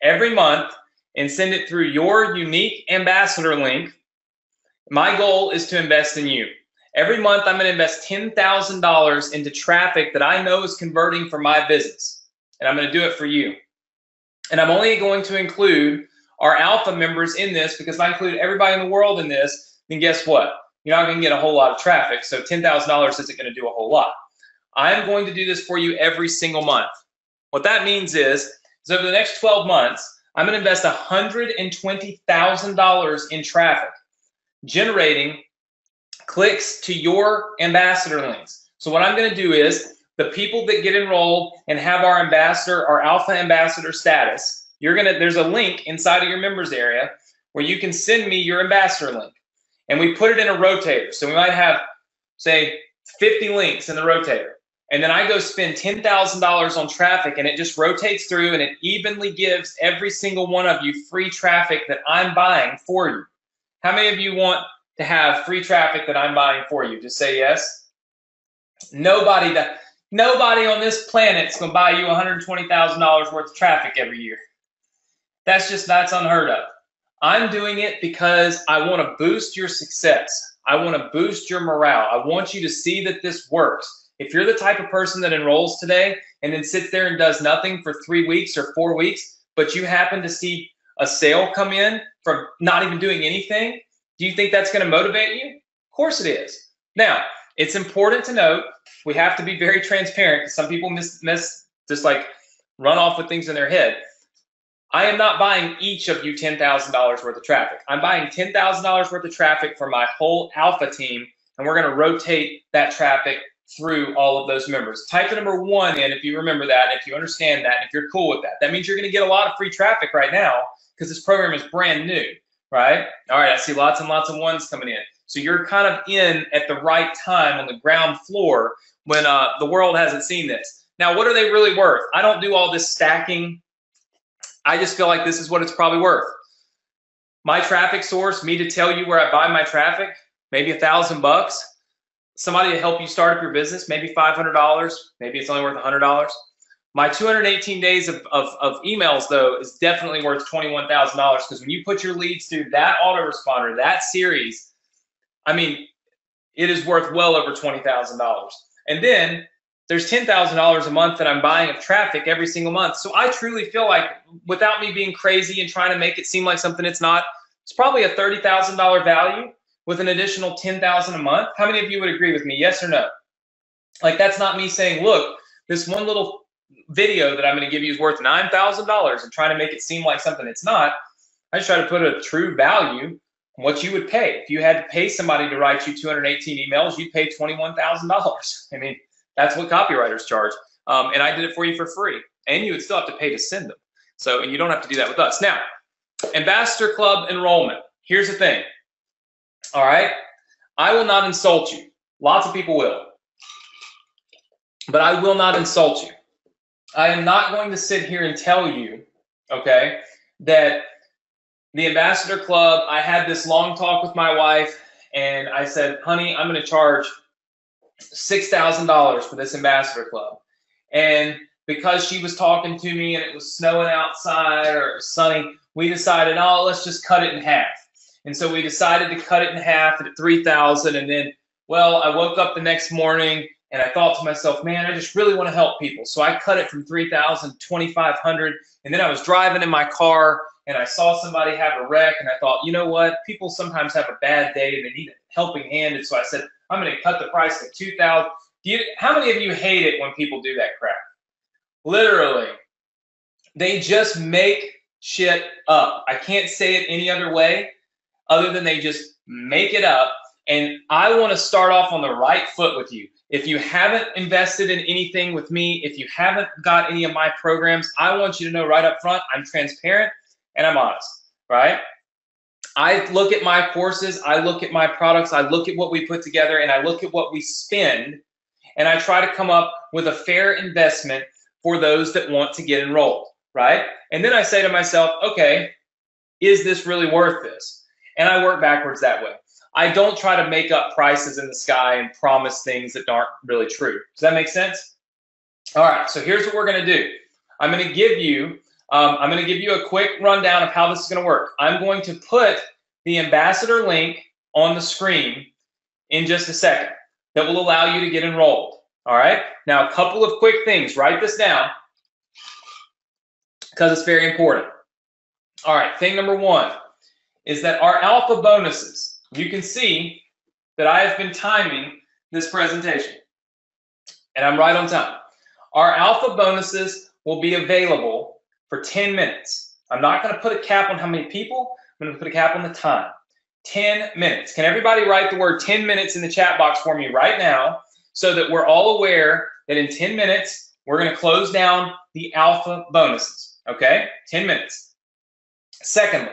every month and send it through your unique ambassador link. My goal is to invest in you. Every month, I'm going to invest $10,000 into traffic that I know is converting for my business, and I'm going to do it for you. And I'm only going to include our alpha members in this, because if I include everybody in the world in this, then guess what? You're not going to get a whole lot of traffic, so $10,000 isn't going to do a whole lot. I'm going to do this for you every single month. What that means is over the next 12 months, I'm going to invest $120,000 in traffic, generating clicks to your ambassador links. So what I'm going to do is, the people that get enrolled and have our ambassador, our alpha ambassador status, there's a link inside of your members area where you can send me your ambassador link. And we put it in a rotator. So we might have, say, 50 links in the rotator. And then I go spend $10,000 on traffic, and it just rotates through, and it evenly gives every single one of you free traffic that I'm buying for you. How many of you want to have free traffic that I'm buying for you? Just say yes. Nobody on this planet is going to buy you $120,000 worth of traffic every year. That's unheard of. I'm doing it because I want to boost your success. I want to boost your morale. I want you to see that this works. If you're the type of person that enrolls today and then sits there and does nothing for 3 weeks or 4 weeks, but you happen to see a sale come in from not even doing anything, do you think that's going to motivate you? Of course it is. Now, it's important to note, we have to be very transparent, because some people just like run off with things in their head. I am not buying each of you $10,000 worth of traffic. I'm buying $10,000 worth of traffic for my whole alpha team, and we're going to rotate that traffic through all of those members. Type the number 1 in if you remember that, if you understand that, if you're cool with that. That means you're going to get a lot of free traffic right now, because this program is brand new, right? All right, I see lots and lots of 1s coming in. So you're kind of in at the right time on the ground floor when the world hasn't seen this. Now, what are they really worth? I don't do all this stacking. I just feel like this is what it's probably worth. My traffic source, me to tell you where I buy my traffic, maybe $1,000. Somebody to help you start up your business, maybe $500. Maybe it's only worth $100. My 218 days of emails, though, is definitely worth $21,000, because when you put your leads through that autoresponder, that series, I mean, it is worth well over $20,000. And then there's $10,000 a month that I'm buying of traffic every single month. So I truly feel like, without me being crazy and trying to make it seem like something it's not, it's probably a $30,000 value with an additional $10,000 a month. How many of you would agree with me? Yes or no? Like, that's not me saying, look, this one little video that I'm going to give you is worth $9,000 and trying to make it seem like something it's not. I just try to put a true value on what you would pay. If you had to pay somebody to write you 218 emails, you'd pay $21,000. I mean, that's what copywriters charge. And I did it for you for free. And you would still have to pay to send them. So, and you don't have to do that with us. Now, Ambassador Club enrollment. Here's the thing. All right. I will not insult you. Lots of people will. But I will not insult you. I am not going to sit here and tell you, okay, that the Ambassador Club, I had this long talk with my wife, and I said, honey, I'm going to charge $6,000 for this Ambassador Club. And because she was talking to me and it was snowing outside or it was sunny, we decided, oh, let's just cut it in half. And so we decided to cut it in half at $3,000. And then, well, I woke up the next morning and I thought to myself, man, I just really want to help people. So I cut it from $3,000 to $2,500. And then I was driving in my car and I saw somebody have a wreck. And I thought, you know what? People sometimes have a bad day and they need a helping hand. And so I said, I'm going to cut the price to $2,000. How many of you hate it when people do that crap? Literally, they just make shit up. I can't say it any other way other than they just make it up. And I want to start off on the right foot with you. If you haven't invested in anything with me, if you haven't got any of my programs, I want you to know right up front, I'm transparent and I'm honest, right? I look at my courses, I look at my products, I look at what we put together, and I look at what we spend, and I try to come up with a fair investment for those that want to get enrolled, right? And then I say to myself, okay, is this really worth this? And I work backwards that way. I don't try to make up prices in the sky and promise things that aren't really true. Does that make sense? All right, so here's what we're going to do. I'm going to give you a quick rundown of how this is going to work. I'm going to put the Ambassador link on the screen in just a second that will allow you to get enrolled. All right, now a couple of quick things. Write this down because it's very important. All right, thing number one is that our alpha bonuses, you can see that I have been timing this presentation, and I'm right on time. Our alpha bonuses will be available for 10 minutes. I'm not going to put a cap on how many people. I'm going to put a cap on the time. 10 minutes. Can everybody write the word 10 minutes in the chat box for me right now so that we're all aware that in 10 minutes, we're going to close down the alpha bonuses, okay? 10 minutes. Secondly,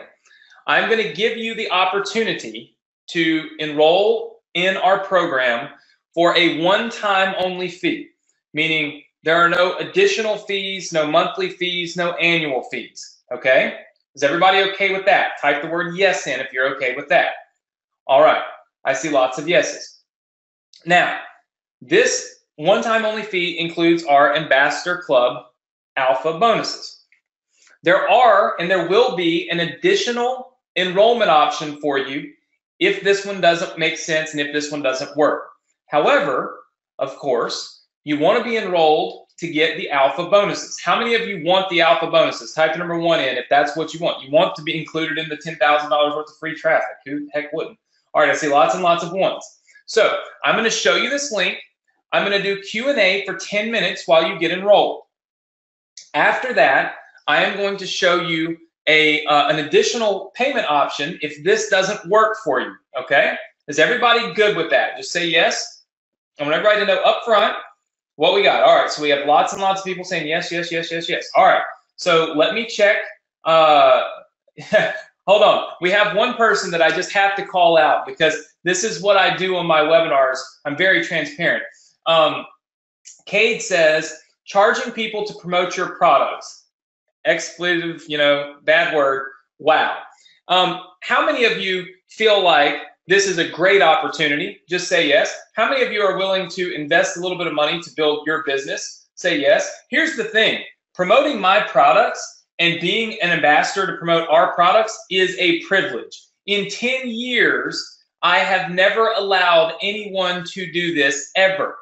I'm going to give you the opportunity to enroll in our program for a one-time only fee, meaning there are no additional fees, no monthly fees, no annual fees, okay? Is everybody okay with that? Type the word yes in if you're okay with that. All right, I see lots of yeses. Now, this one-time only fee includes our Ambassador Club alpha bonuses. There are and there will be an additional enrollment option for you if this one doesn't make sense and if this one doesn't work. However, of course, you want to be enrolled to get the alpha bonuses. How many of you want the alpha bonuses? Type the number one in if that's what you want. You want to be included in the $10,000 worth of free traffic. Who the heck wouldn't? All right, I see lots and lots of ones. So I'm going to show you this link. I'm going to do Q&A for 10 minutes while you get enrolled. After that, I am going to show you an additional payment option if this doesn't work for you, okay? Is everybody good with that? Just say yes. I want everybody to know up front what we got. All right, so we have lots and lots of people saying yes, yes, yes, yes, yes. All right, so let me check. Hold on. We have one person that I just have to call out because this is what I do on my webinars. I'm very transparent. Cade says, charging people to promote your products. Expletive, bad word. Wow. How many of you feel like this is a great opportunity? Just say yes. How many of you are willing to invest a little bit of money to build your business? Say yes. Here's the thing. Promoting my products and being an ambassador to promote our products is a privilege. In 10 years, I have never allowed anyone to do this ever.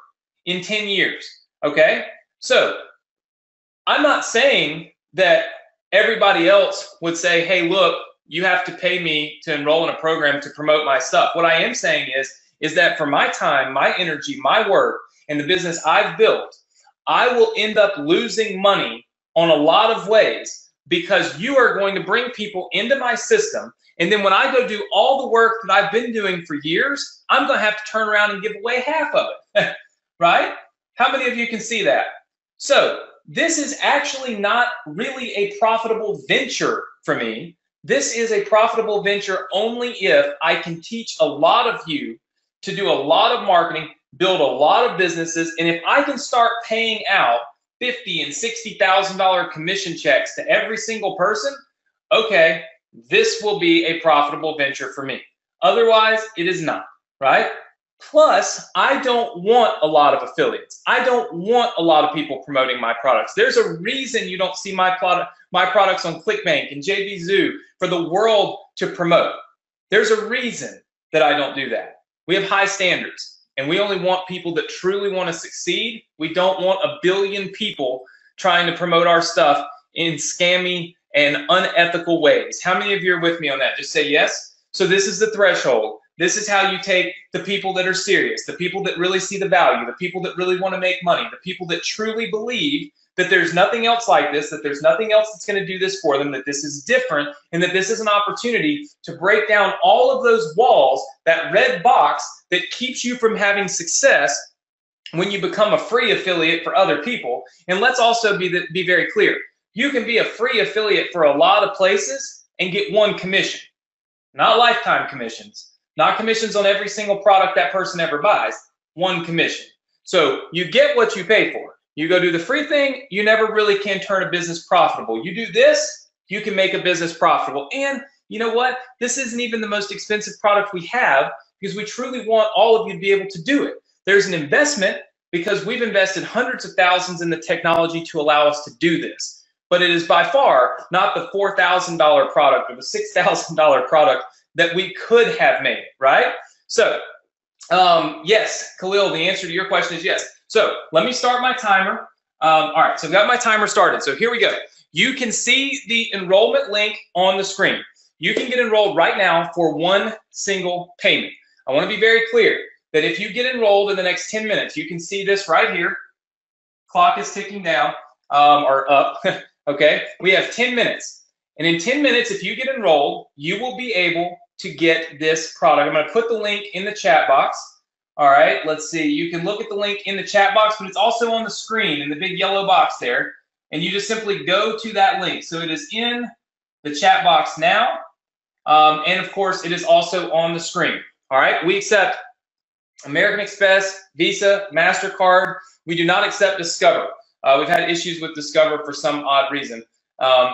In 10 years, okay? So I'm not saying that everybody else would say, hey, look, you have to pay me to enroll in a program to promote my stuff. What I am saying is that for my time, my energy, my work, and the business I've built, I will end up losing money on a lot of ways because you are going to bring people into my system. And then when I go do all the work that I've been doing for years, I'm going to have to turn around and give away half of it, right? How many of you can see that? So this is actually not really a profitable venture for me. This is a profitable venture only if I can teach a lot of you to do a lot of marketing, build a lot of businesses, and if I can start paying out $50,000 and $60,000 commission checks to every single person, okay, this will be a profitable venture for me. Otherwise, it is not, right? Plus, I don't want a lot of affiliates. I don't want a lot of people promoting my products. There's a reason you don't see my products on ClickBank and JVZoo for the world to promote. There's a reason that I don't do that. We have high standards, and we only want people that truly want to succeed. We don't want a billion people trying to promote our stuff in scammy and unethical ways. How many of you are with me on that? Just say yes. So this is the threshold. This is how you take the people that are serious, the people that really see the value, the people that really want to make money, the people that truly believe that there's nothing else like this, that there's nothing else that's going to do this for them, that this is different, and that this is an opportunity to break down all of those walls, that red box that keeps you from having success when you become a free affiliate for other people. And let's also be very clear. You can be a free affiliate for a lot of places and get one commission, not lifetime commissions. Not commissions on every single product that person ever buys, one commission. So you get what you pay for. You go do the free thing, you never really can turn a business profitable. You do this, you can make a business profitable. And you know what? This isn't even the most expensive product we have because we truly want all of you to be able to do it. There's an investment because we've invested hundreds of thousands in the technology to allow us to do this. But it is by far not the $4,000 product or the $6,000 product that we could have made, right? So, yes, Khalil, the answer to your question is yes. So let me start my timer. All right, so I've got my timer started. So here we go. You can see the enrollment link on the screen. You can get enrolled right now for one single payment. I want to be very clear that if you get enrolled in the next 10 minutes, you can see this right here. Clock is ticking down or up, okay? We have 10 minutes. And in 10 minutes, if you get enrolled, you will be able to get this product. I'm going to put the link in the chat box. All right, let's see. You can look at the link in the chat box, but it's also on the screen in the big yellow box there. And you just simply go to that link. So it is in the chat box now. And of course, it is also on the screen. All right, we accept American Express, Visa, MasterCard. We do not accept Discover. We've had issues with Discover for some odd reason.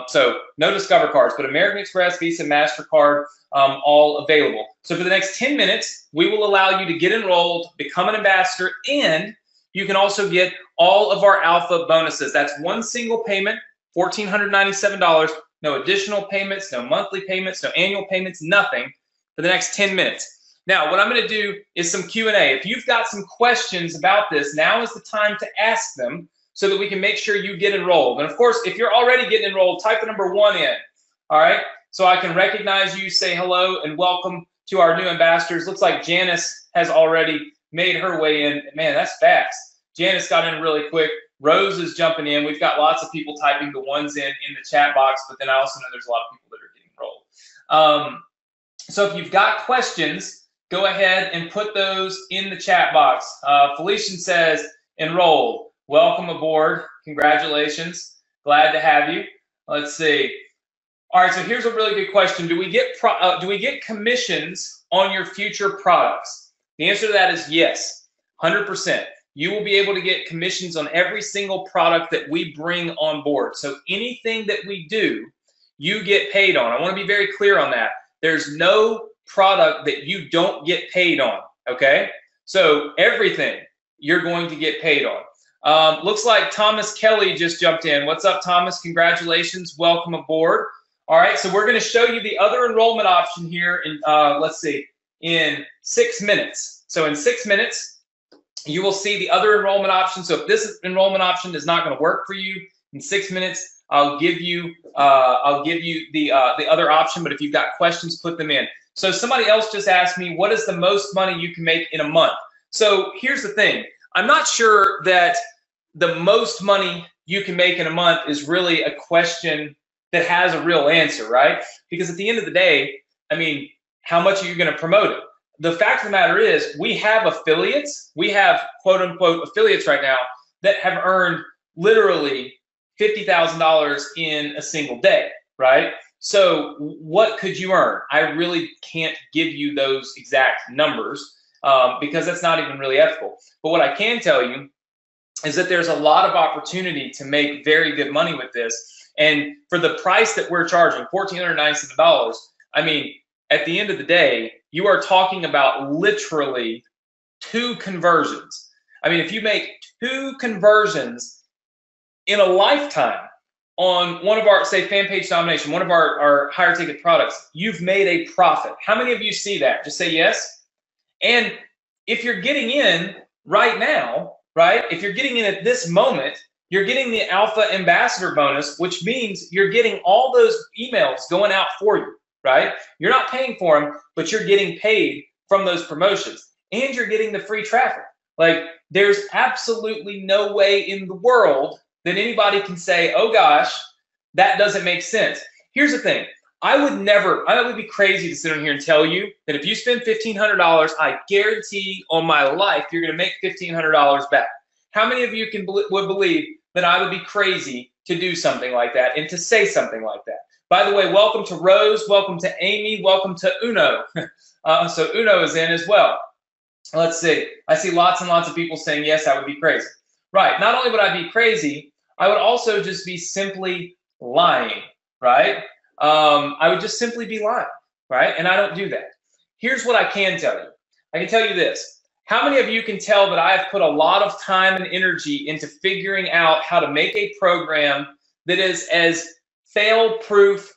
So no Discover cards, but American Express, Visa, MasterCard, all available. So for the next 10 minutes, we will allow you to get enrolled, become an ambassador, and you can also get all of our alpha bonuses. That's one single payment, $1,497, no additional payments, no monthly payments, no annual payments, nothing for the next 10 minutes. Now, what I'm going to do is some Q&A. If you've got some questions about this, now is the time to ask them so that we can make sure you get enrolled. And of course, if you're already getting enrolled, type the number 1 in, all right? So I can recognize you, say hello, and welcome to our new ambassadors. Looks like Janice has already made her way in. Man, that's fast. Janice got in really quick. Rose is jumping in. We've got lots of people typing the ones in the chat box, but then I also know there's a lot of people that are getting enrolled. So if you've got questions, go ahead and put those in the chat box. Felician says, enrolled. Welcome aboard. Congratulations. Glad to have you. Let's see. All right, so here's a really good question. Do we get commissions on your future products? The answer to that is yes, 100%. You will be able to get commissions on every single product that we bring on board. So anything that we do, you get paid on. I want to be very clear on that. There's no product that you don't get paid on, okay? So everything you're going to get paid on. Looks like Thomas Kelly just jumped in. What's up, Thomas? Congratulations. Welcome aboard. All right, so we're going to show you the other enrollment option here in, let's see, in 6 minutes. So in 6 minutes, you will see the other enrollment option. So if this enrollment option is not going to work for you, in 6 minutes, I'll give you the other option. But if you've got questions, put them in. So somebody else just asked me, what is the most money you can make in a month? So here's the thing. I'm not sure that the most money you can make in a month is really a question that has a real answer, right? Because at the end of the day, I mean, how much are you going to promote it? The fact of the matter is, we have affiliates. We have quote unquote affiliates right now that have earned literally $50,000 in a single day, right? So what could you earn? I really can't give you those exact numbers because that's not even really ethical. But what I can tell you is that there's a lot of opportunity to make very good money with this. And for the price that we're charging, $1,497, I mean, at the end of the day, you are talking about literally 2 conversions. I mean, if you make 2 conversions in a lifetime on one of our, say, fan page domination, one of our higher ticket products, you've made a profit. How many of you see that? Just say yes. And if you're getting in right now, right, if you're getting in at this moment, you're getting the Alpha Ambassador bonus, which means you're getting all those emails going out for you, right? You're not paying for them, but you're getting paid from those promotions, and you're getting the free traffic. Like, there's absolutely no way in the world that anybody can say, oh gosh, that doesn't make sense. Here's the thing. I would be crazy to sit on here and tell you that if you spend $1,500, I guarantee on my life, you're going to make $1,500 back. How many of you would believe that I would be crazy to do something like that and to say something like that? By the way, welcome to Rose, welcome to Amy, welcome to Uno. So Uno is in as well. Let's see. I see lots and lots of people saying, yes, I would be crazy. Right. Not only would I be crazy, I would also just be simply lying, right? I would just simply be lying, right? And I don't do that. Here's what I can tell you. I can tell you this. How many of you can tell that I have put a lot of time and energy into figuring out how to make a program that is as fail-proof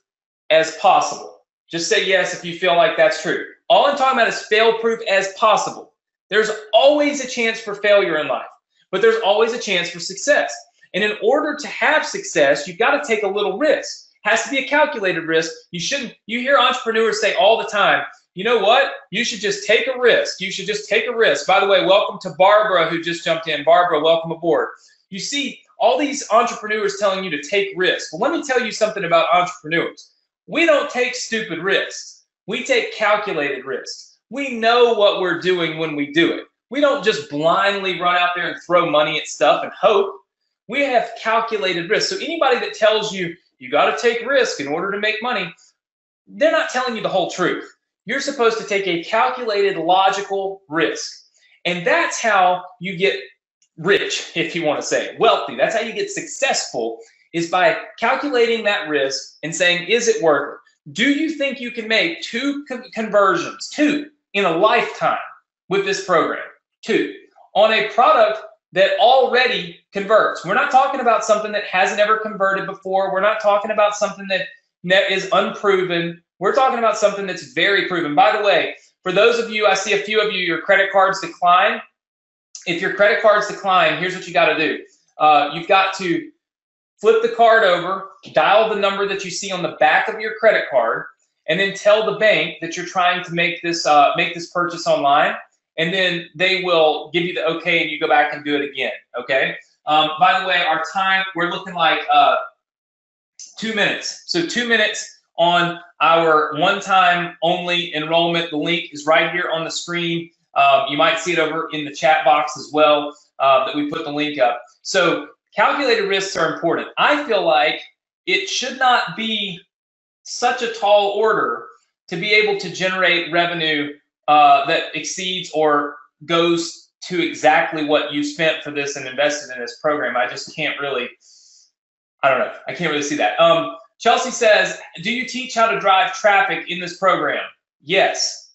as possible? Just say yes if you feel like that's true. All I'm talking about is fail-proof as possible. There's always a chance for failure in life, but there's always a chance for success. And in order to have success, you've got to take a little risk. It has to be a calculated risk. You hear entrepreneurs say all the time, you know what? You should just take a risk. You should just take a risk. By the way, welcome to Barbara who just jumped in. Barbara, welcome aboard. You see all these entrepreneurs telling you to take risks. Well, let me tell you something about entrepreneurs. We don't take stupid risks. We take calculated risks. We know what we're doing when we do it. We don't just blindly run out there and throw money at stuff and hope. We have calculated risks. So anybody that tells you you got to take risk in order to make money, they're not telling you the whole truth. You're supposed to take a calculated, logical risk. And that's how you get rich, if you want to say, wealthy. That's how you get successful, is by calculating that risk and saying, is it worth it? Do you think you can make 2 conversions, 2 in a lifetime with this program? 2 on a product that already converts. We're not talking about something that hasn't ever converted before. We're not talking about something that is unproven. We're talking about something that's very proven. By the way, for those of you, I see a few of you, your credit cards decline. If your credit cards decline, here's what you got to do. You've got to flip the card over, dial the number that you see on the back of your credit card, and then tell the bank that you're trying to make this purchase online. And then they will give you the okay, and you go back and do it again, okay? By the way, our time, we're looking like 2 minutes. So 2 minutes on our one-time only enrollment. The link is right here on the screen. You might see it over in the chat box as well, that we put the link up. So calculated risks are important. I feel like it should not be such a tall order to be able to generate revenue that exceeds or goes to exactly what you spent for this and invested in this program. I just can't really, I don't know. I can't really see that. Chelsea says, do you teach how to drive traffic in this program? Yes.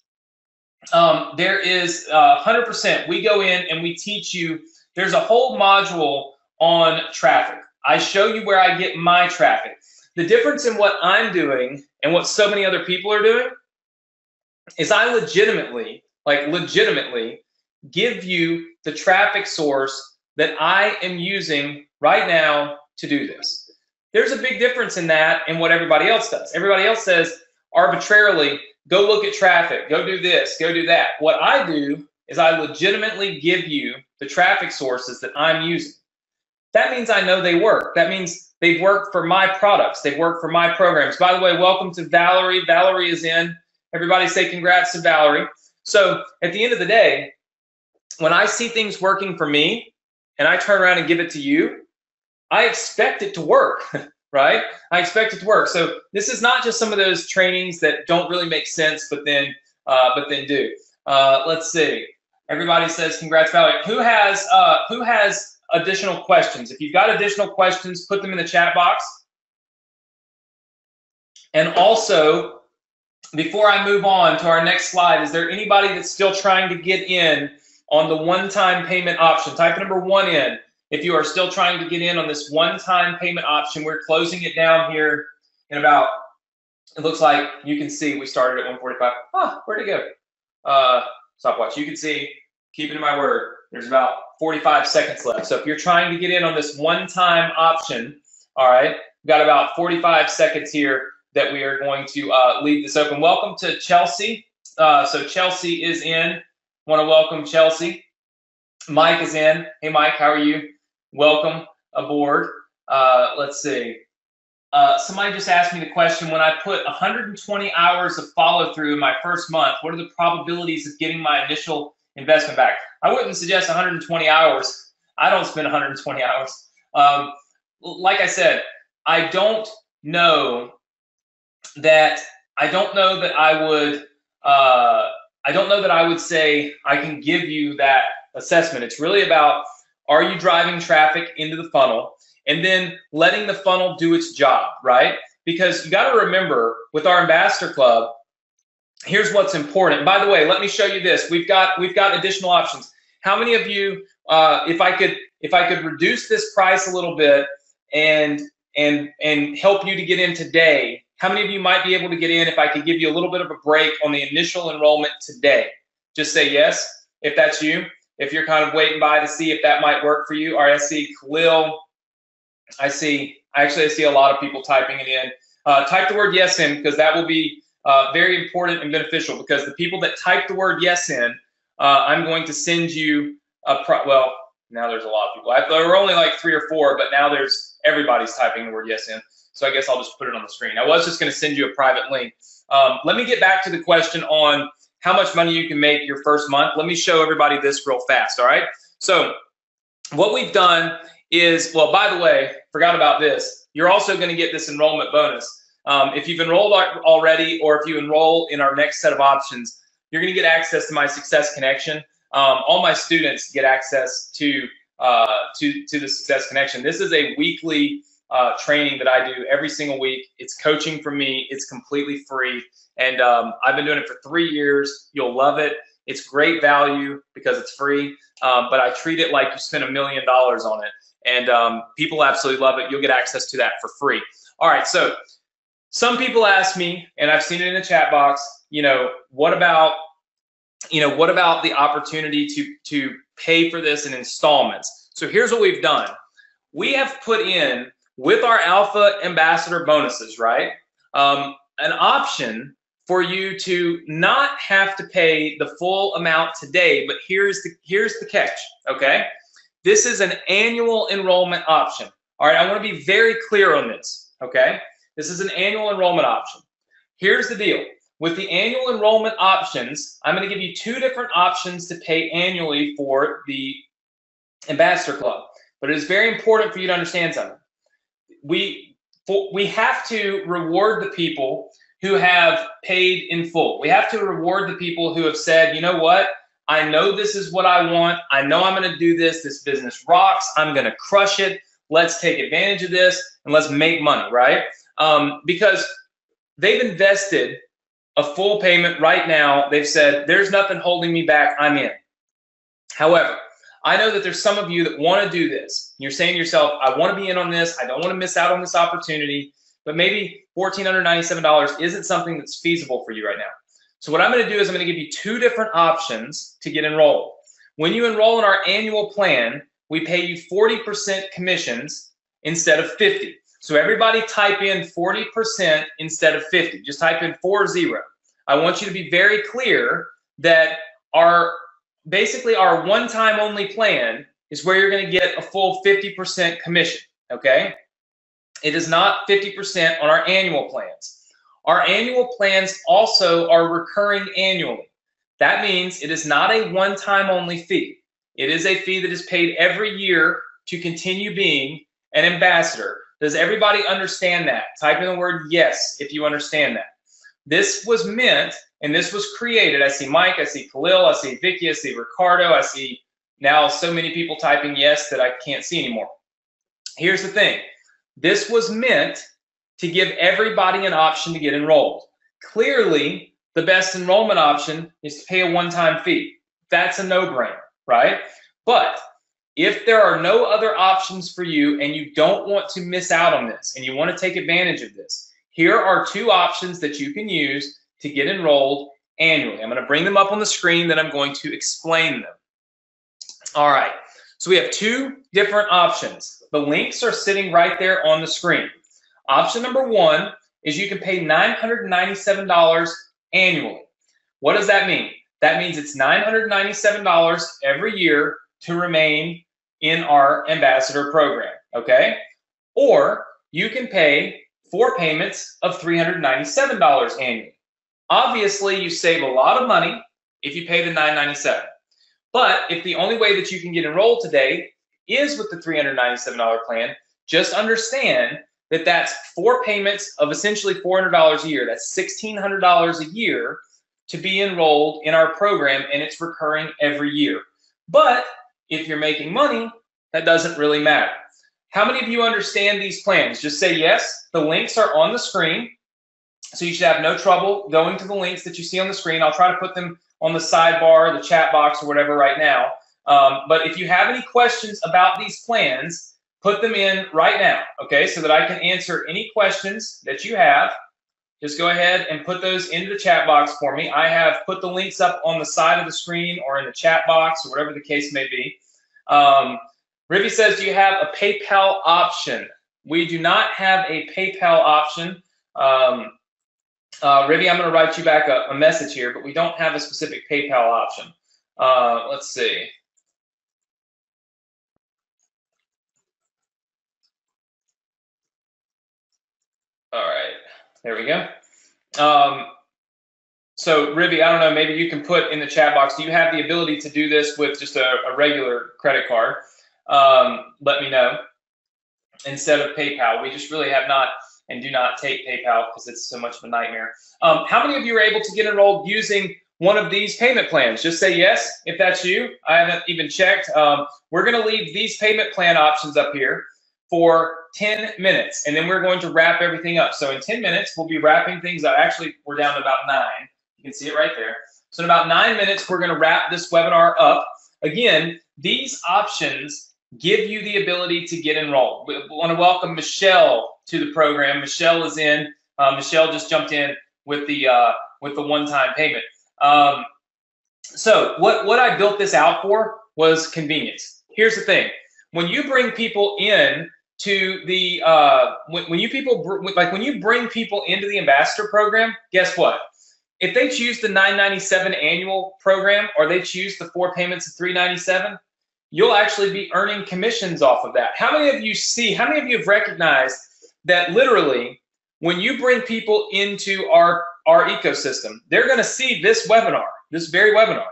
There is 100%. We go in and we teach you. There's a whole module on traffic. I show you where I get my traffic. The difference in what I'm doing and what so many other people are doing is I legitimately give you the traffic source that I am using right now to do this. There's a big difference in that and what everybody else does. Everybody else says arbitrarily, go look at traffic, go do this, go do that. What I do is I legitimately give you the traffic sources that I'm using. That means I know they work. That means they've worked for my products. They've worked for my programs. By the way, welcome to Valerie. Valerie is in. Everybody say congrats to Valerie. So at the end of the day, when I see things working for me and I turn around and give it to you, I expect it to work, right? I expect it to work. So this is not just some of those trainings that don't really make sense, but then do. Let's see. Everybody says congrats, Valerie. Who has additional questions? If you've got additional questions, put them in the chat box. And also, before I move on to our next slide, is there anybody that's still trying to get in on the one-time payment option? Type number 1 in. If you are still trying to get in on this one-time payment option, we're closing it down here in about, it looks like you can see we started at 1:45. Huh, where'd it go? Stopwatch. You can see, keeping my word, there's about 45 seconds left. So if you're trying to get in on this one-time option, all right, we've got about 45 seconds here that we are going to leave this open. Welcome to Chelsea. So Chelsea is in. Want to welcome Chelsea. Mike is in. Hey, Mike, how are you? Welcome aboard. Let's see. Somebody just asked me the question, when I put 120 hours of follow-through in my first month, what are the probabilities of getting my initial investment back? I wouldn't suggest 120 hours. I don't spend 120 hours. Like I said, I don't know that I would say I can give you that assessment. It's really about, are you driving traffic into the funnel and then letting the funnel do its job, right? Because you got to remember, with our Ambassador Club, here's what's important. By the way, let me show you this. We've got additional options. How many of you, if I could reduce this price a little bit and help you to get in today, how many of you might be able to get in if I could give you a little bit of a break on the initial enrollment today? Just say yes if that's you. If you're kind of waiting by to see if that might work for you. All right, I see Khalil. I see a lot of people typing it in. Type the word yes in, because that will be very important and beneficial, because the people that type the word yes in, I'm going to send you well, now there's a lot of people. There were only like 3 or 4, but now everybody's typing the word yes in. So I guess I'll just put it on the screen. I was just going to send you a private link. Let me get back to the question on how much money you can make your first month. Let me show everybody this real fast, all right? So what we've done is, well, by the way, forgot about this. You're also going to get this enrollment bonus. If you've enrolled already, or if you enroll in our next set of options, you're going to get access to my Success Connection. All my students get access to the Success Connection. This is a weekly training that I do every single week. It's coaching from me. It's completely free. And I've been doing it for 3 years. You'll love it. It's great value because it's free. But I treat it like you spent $1 million on it. And people absolutely love it. You'll get access to that for free. All right. So some people ask me, and I've seen it in the chat box, what about the opportunity to pay for this in installments? So here's what we've done. We have put in, with our Alpha Ambassador bonuses, right, an option for you to not have to pay the full amount today, but here's the catch, okay? This is an annual enrollment option. All right, I want to be very clear on this, okay? This is an annual enrollment option. Here's the deal. With the annual enrollment options, I'm going to give you 2 different options to pay annually for the Ambassador Club. But it is very important for you to understand something. We have to reward the people who have paid in full. We have to reward the people who have said, you know what? I know this is what I want. I know I'm going to do this. This business rocks. I'm going to crush it. Let's take advantage of this and let's make money, right? because they've invested a full payment right now. They've said, there's nothing holding me back, I'm in. However, I know that there's some of you that want to do this. You're saying to yourself, I want to be in on this. I don't want to miss out on this opportunity. But maybe $1,497 isn't something that's feasible for you right now. So what I'm going to do is I'm going to give you two different options to get enrolled. When you enroll in our annual plan, we pay you 40% commissions instead of 50. So everybody type in 40% instead of 50. Just type in 40. I want you to be very clear that basically our one-time only plan is where you're going to get a full 50% commission, okay? It is not 50% on our annual plans. Our annual plans also are recurring annually. That means it is not a one-time only fee. It is a fee that is paid every year to continue being an ambassador. Does everybody understand that? Type in the word yes if you understand that. This was meant and this was created. I see Mike, I see Khalil, I see Vicky, I see Ricardo, I see now so many people typing yes that I can't see anymore. Here's the thing. This was meant to give everybody an option to get enrolled. Clearly, the best enrollment option is to pay a one-time fee. That's a no-brainer, right? But if there are no other options for you and you don't want to miss out on this and you want to take advantage of this, here are two options that you can use to get enrolled annually. I'm going to bring them up on the screen, then I'm going to explain them. All right, so we have two different options. The links are sitting right there on the screen. Option number one is you can pay $997 annually. What does that mean? That means it's $997 every year to remain in our ambassador program, okay? Or you can pay 4 payments of $397 annually. Obviously, you save a lot of money if you pay the $997. But if the only way that you can get enrolled today is with the $397 plan, just understand that that's 4 payments of essentially $400 a year. That's $1,600 a year to be enrolled in our program, and it's recurring every year. But if you're making money, that doesn't really matter. How many of you understand these plans? Just say yes. The links are on the screen, so you should have no trouble going to the links that you see on the screen. I'll try to put them on the sidebar, the chat box, or whatever right now. But if you have any questions about these plans, put them in right now, okay, so that I can answer any questions that you have. Just go ahead and put those into the chat box for me. I have put the links up on the side of the screen or in the chat box or whatever the case may be. Rivy says, do you have a PayPal option? We do not have a PayPal option. Rivy, I'm going to write you back a message here, but we don't have a specific PayPal option. Let's see. All right, there we go. So Rivy, I don't know, maybe you can put in the chat box, do you have the ability to do this with just a regular credit card? Let me know. Instead of PayPal, we just really have not and do not take PayPal because it's so much of a nightmare. How many of you are able to get enrolled using one of these payment plans? Just say yes if that's you. I haven't even checked. We're going to leave these payment plan options up here for 10 minutes, and then we're going to wrap everything up. So in 10 minutes, we'll be wrapping things up. Actually, we're down to about 9. You can see it right there. So in about 9 minutes, we're going to wrap this webinar up. Again, these options give you the ability to get enrolled. We want to welcome Michelle to the program. Michelle is in. Michelle just jumped in with the one-time payment. So what I built this out for was convenience. Here's the thing: when you bring people in to the when you bring people into the ambassador program, guess what? If they choose the $997 annual program or they choose the 4 payments of $397, you'll actually be earning commissions off of that. How many of you have recognized that literally when you bring people into our ecosystem, they're going to see this webinar, this very webinar.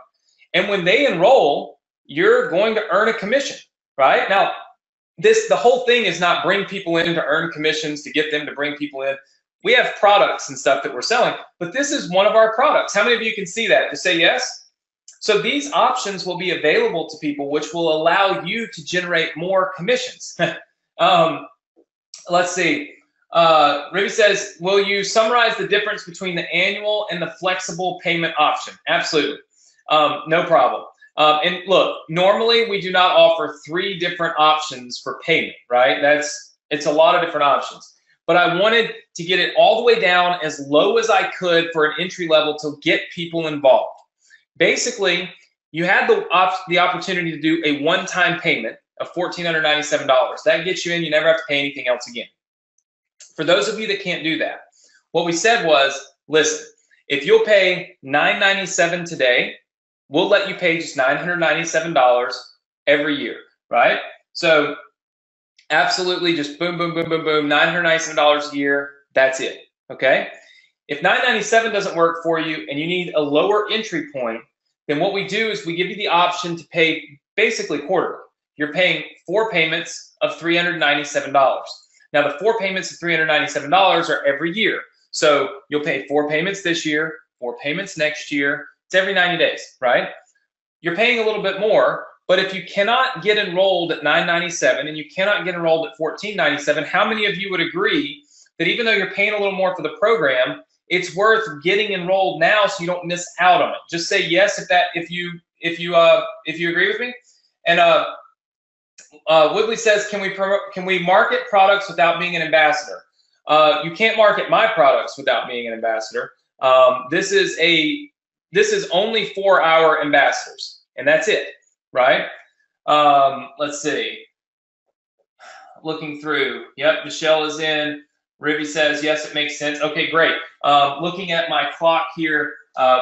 And when they enroll, you're going to earn a commission, right? Now, the whole thing is not bring people in to earn commissions to get them to bring people in. We have products and stuff that we're selling, but this is one of our products. How many of you can see that? Just say yes. So these options will be available to people, which will allow you to generate more commissions. Let's see. Ruby says, will you summarize the difference between the annual and the flexible payment option? Absolutely. No problem. And look, normally we do not offer 3 different options for payment, right? It's a lot of different options. But I wanted to get it all the way down as low as I could for an entry level to get people involved. Basically, you had the opportunity to do a one-time payment of $1,497. That gets you in. You never have to pay anything else again. For those of you that can't do that, what we said was, listen, if you'll pay $997 today, we'll let you pay just $997 every year, right? So absolutely just boom, boom, boom, boom, boom, $997 a year, that's it, okay? If $997 doesn't work for you and you need a lower entry point, then what we do is we give you the option to pay basically quarterly. You're paying 4 payments of $397. Now, the 4 payments of $397 are every year. So you'll pay 4 payments this year, 4 payments next year. It's every 90 days, right? You're paying a little bit more, but if you cannot get enrolled at $997 and you cannot get enrolled at $1,497, how many of you would agree that even though you're paying a little more for the program, it's worth getting enrolled now so you don't miss out on it? Just say yes if you agree with me. And Woodley says, can we market products without being an ambassador? You can't market my products without being an ambassador. This is only for our ambassadors, and that's it, right? Let's see. Looking through. Yep, Michelle is in. Rivy says, yes, it makes sense. Okay, great. Looking at my clock here,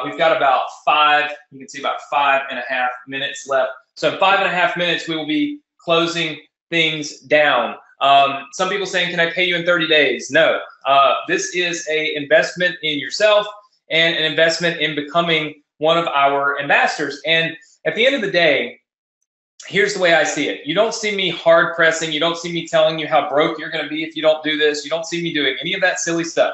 we've got about 5, you can see about 5.5 minutes left. So in 5.5 minutes, we will be closing things down. Some people saying, can I pay you in 30 days? No. This is an investment in yourself and an investment in becoming one of our ambassadors. And at the end of the day, here's the way I see it. You don't see me hard pressing. You don't see me telling you how broke you're going to be if you don't do this. You don't see me doing any of that silly stuff.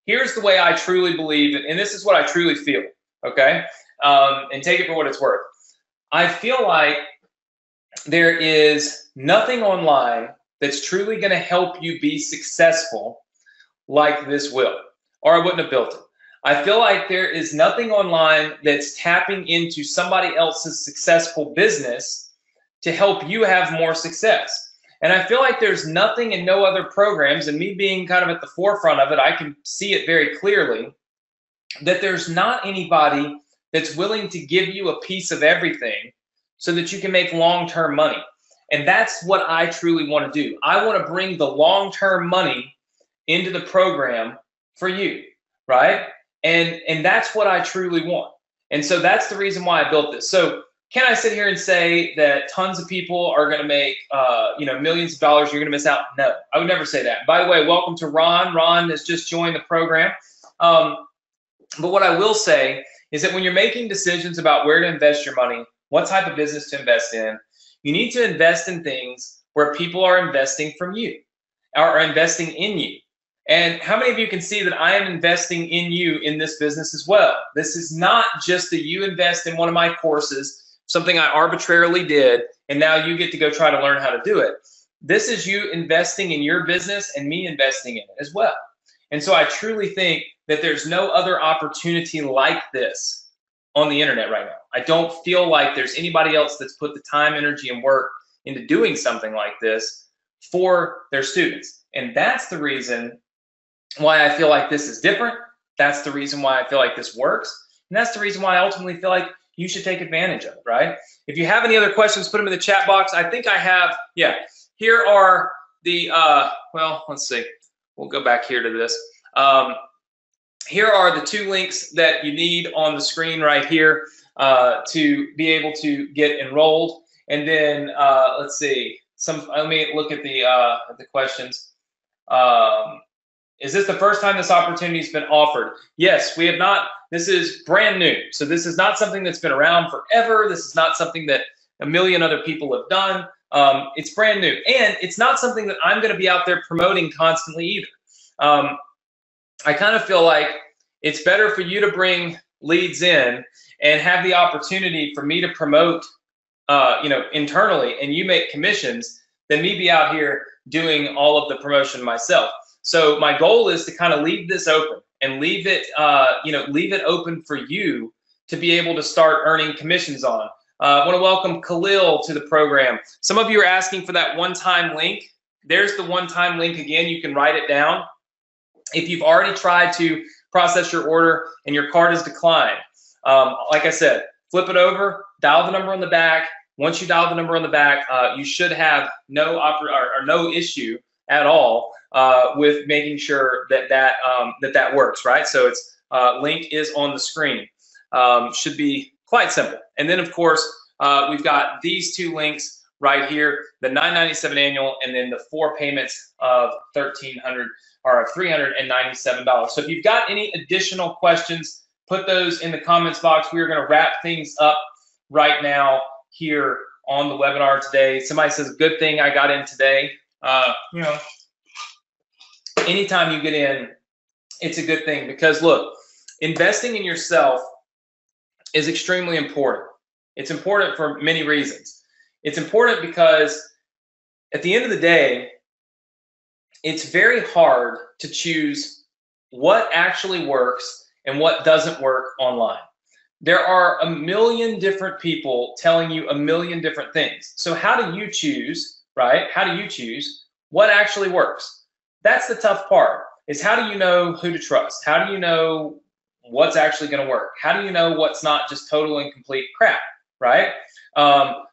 Here's the way I truly believe, and this is what I truly feel, okay? And take it for what it's worth. I feel like there is nothing online that's truly going to help you be successful like this will, or I wouldn't have built it. I feel like there is nothing online that's tapping into somebody else's successful business to help you have more success. And I feel like there's nothing and no other programs, and me being kind of at the forefront of it, I can see it very clearly, that there's not anybody that's willing to give you a piece of everything so that you can make long-term money. And that's what I truly want to do. I want to bring the long-term money into the program for you, right? And that's what I truly want. And so that's the reason why I built this. So can I sit here and say that tons of people are going to make millions of dollars, you're going to miss out? No, I would never say that. By the way, welcome to Ron. Ron has just joined the program. But what I will say is that when you're making decisions about where to invest your money, what type of business to invest in, you need to invest in things where people are investing from you, or investing in you. And how many of you can see that I am investing in you in this business as well? This is not just that you invest in one of my courses, something I arbitrarily did, and now you get to go try to learn how to do it. This is you investing in your business and me investing in it as well. And so I truly think that there's no other opportunity like this on the internet right now. I don't feel like there's anybody else that's put the time, energy, and work into doing something like this for their students. And that's the reason why I feel like this is different. That's the reason why I feel like this works. And that's the reason why I ultimately feel like you should take advantage of it, right? If you have any other questions, put them in the chat box. I think I have, yeah. Here are the, well, let's see. We'll go back here to this. Here are the 2 links that you need on the screen right here to be able to get enrolled. And then let's see. Let me look at the questions. Is this the first time this opportunity has been offered? Yes, we have not. This is brand new. So this is not something that's been around forever. This is not something that a million other people have done. It's brand new. And it's not something that I'm going to be out there promoting constantly either. I kind of feel like it's better for you to bring leads in and have the opportunity for me to promote internally, and you make commissions, than me be out here doing all of the promotion myself. So my goal is to kind of leave this open and leave it, leave it open for you to be able to start earning commissions on. I want to welcome Khalil to the program. Some of you are asking for that one-time link. There's the one-time link again. You can write it down. If you've already tried to process your order and your card is declined, like I said, flip it over, dial the number on the back. Once you dial the number on the back, you should have no issue at all with making sure that works, right? So it's link is on the screen. Should be quite simple. And then of course, we've got these two links right here, the $997 annual, and then the 4 payments of $1,300 or $397. So if you've got any additional questions, put those in the comments box. We are going to wrap things up right now here on the webinar today. Somebody says, good thing I got in today. Anytime you get in, it's a good thing, because look, investing in yourself is extremely important. It's important for many reasons. It's important because at the end of the day, it's very hard to choose what actually works and what doesn't work online. There are a million different people telling you a million different things. So how do you choose, right? How do you choose what actually works? That's the tough part, is how do you know who to trust? How do you know what's actually going to work? How do you know what's not just total and complete crap, right?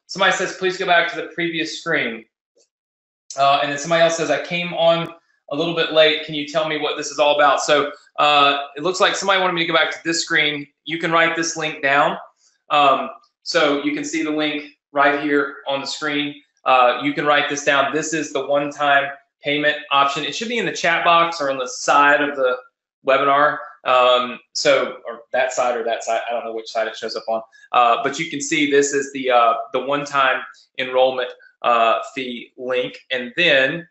Somebody says, please go back to the previous screen. And then somebody else says, I came on a little bit late. Can you tell me what this is all about? So it looks like somebody wanted me to go back to this screen. You can write this link down. So you can see the link right here on the screen. You can write this down. This is the one-time payment option. It should be in the chat box or on the side of the webinar. Or that side, I don't know which side it shows up on. But you can see this is the one-time enrollment fee link. And then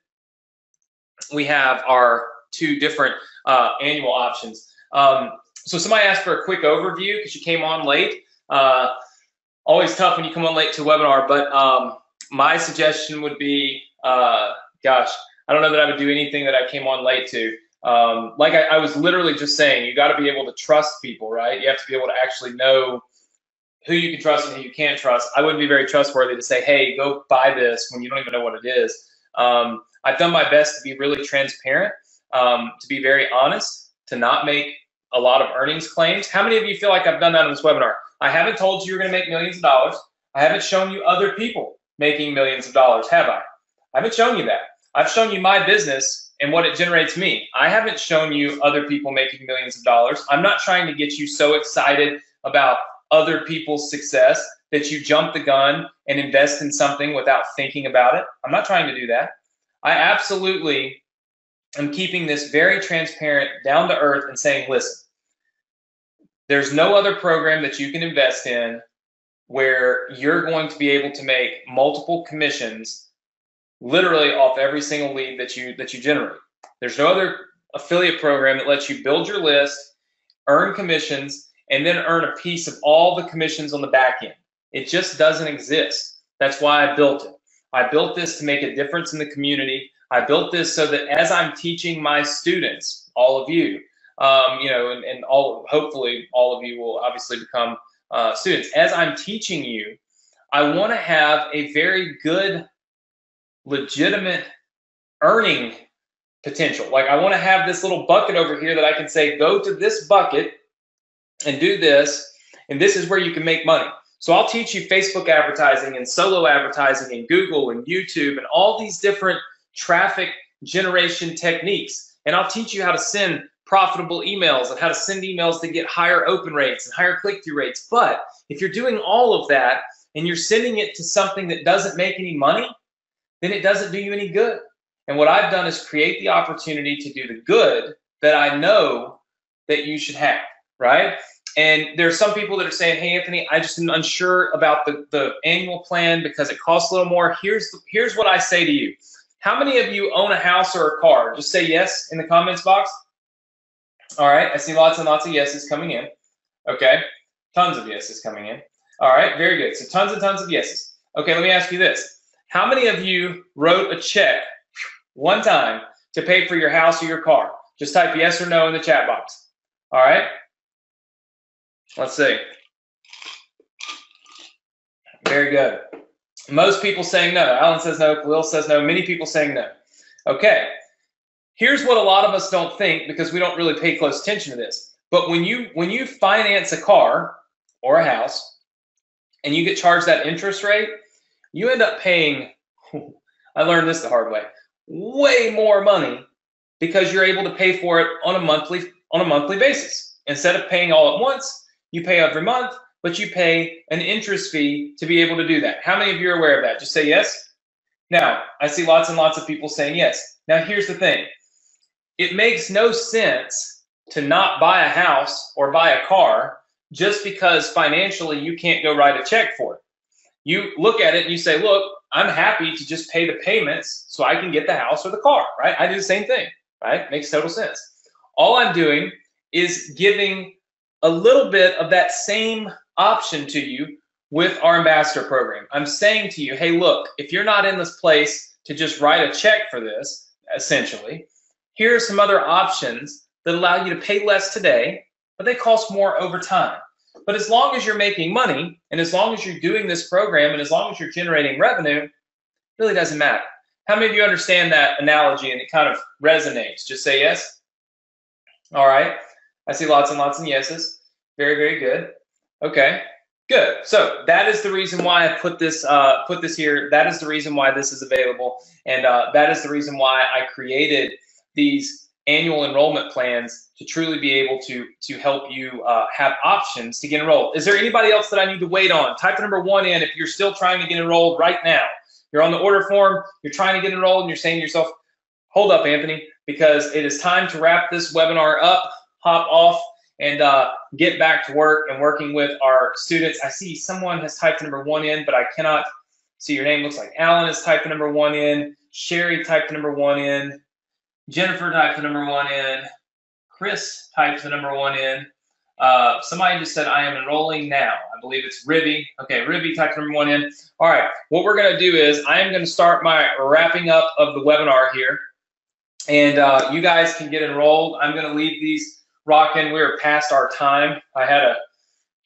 we have our 2 different annual options. So somebody asked for a quick overview because you came on late. Always tough when you come on late to a webinar, but my suggestion would be, gosh, I don't know that I would do anything that I came on late to. Like I was literally just saying, you got to be able to trust people, right? You have to be able to actually know who you can trust and who you can't trust. I wouldn't be very trustworthy to say, hey, go buy this when you don't even know what it is. I've done my best to be really transparent, to be very honest, to not make a lot of earnings claims. How many of you feel like I've done that on this webinar? I haven't told you you're going to make millions of dollars. I haven't shown you other people making millions of dollars, have I? I haven't shown you that. I've shown you my business and what it generates me. I haven't shown you other people making millions of dollars. I'm not trying to get you so excited about other people's success that you jump the gun and invest in something without thinking about it. I'm not trying to do that. I absolutely am keeping this very transparent, down to earth, and saying, listen, there's no other program that you can invest in where you're going to be able to make multiple commissions literally off every single lead that you generate. There's no other affiliate program that lets you build your list, earn commissions, and then earn a piece of all the commissions on the back end. It just doesn't exist. That's why I built it. I built this to make a difference in the community. I built this so that as I'm teaching my students, all of you, hopefully all of you will obviously become students. As I'm teaching you, I want to have a very good, legitimate earning potential. Like I want to have this little bucket over here that I can say, go to this bucket and do this, and this is where you can make money. So I'll teach you Facebook advertising and solo advertising and Google and YouTube and all these different traffic generation techniques. And I'll teach you how to send profitable emails and how to send emails to get higher open rates and higher click-through rates. But if you're doing all of that and you're sending it to something that doesn't make any money, then it doesn't do you any good. And what I've done is create the opportunity to do the good that I know that you should have, right? And there are some people that are saying, hey, Anthony, I just am unsure about the annual plan because it costs a little more. Here's what I say to you. How many of you own a house or a car? Just say yes in the comments box. All right, I see lots and lots of yeses coming in. Okay, tons of yeses coming in. All right, very good. So tons and tons of yeses. Okay, let me ask you this. How many of you wrote a check one time to pay for your house or your car? Just type yes or no in the chat box. All right. Let's see. Very good. Most people saying no. Alan says no. Khalil says no. Many people saying no. Okay. Here's what a lot of us don't think, because we don't really pay close attention to this. But when you finance a car or a house and you get charged that interest rate, you end up paying, I learned this the hard way more money, because you're able to pay for it on a monthly basis. Instead of paying all at once, you pay every month, but you pay an interest fee to be able to do that. How many of you are aware of that? Just say yes. Now, I see lots and lots of people saying yes. Now, here's the thing. It makes no sense to not buy a house or buy a car just because financially you can't go write a check for it. You look at it and you say, look, I'm happy to just pay the payments so I can get the house or the car, right? I do the same thing, right? Makes total sense. All I'm doing is giving a little bit of that same option to you with our ambassador program. I'm saying to you, hey, look, if you're not in this place to just write a check for this, essentially, here are some other options that allow you to pay less today, but they cost more over time. But as long as you're making money, and as long as you're doing this program, and as long as you're generating revenue, it really doesn't matter. How many of you understand that analogy and it kind of resonates? Just say yes. All right. I see lots and lots of yeses. Very, very good. Okay. Good. So that is the reason why I put this here. That is the reason why this is available, and that is the reason why I created these annual enrollment plans, to truly be able to help you have options to get enrolled. Is there anybody else that I need to wait on? Type the number 1 in if you're still trying to get enrolled right now. You're on the order form, you're trying to get enrolled, and you're saying to yourself, hold up, Anthony, because it is time to wrap this webinar up, hop off, and get back to work and working with our students. I see someone has typed the number 1 in, but I cannot see your name. Looks like Alan has typed the number 1 in. Sherry typed the number 1 in. Jennifer typed the number 1 in. Chris types the number 1 in. Somebody just said, I am enrolling now. I believe it's Ribby. Okay, Ribby typed the number 1 in. All right, what we're going to do is I am going to start my wrapping up of the webinar here. And you guys can get enrolled. I'm going to leave these rocking. We're past our time. I had a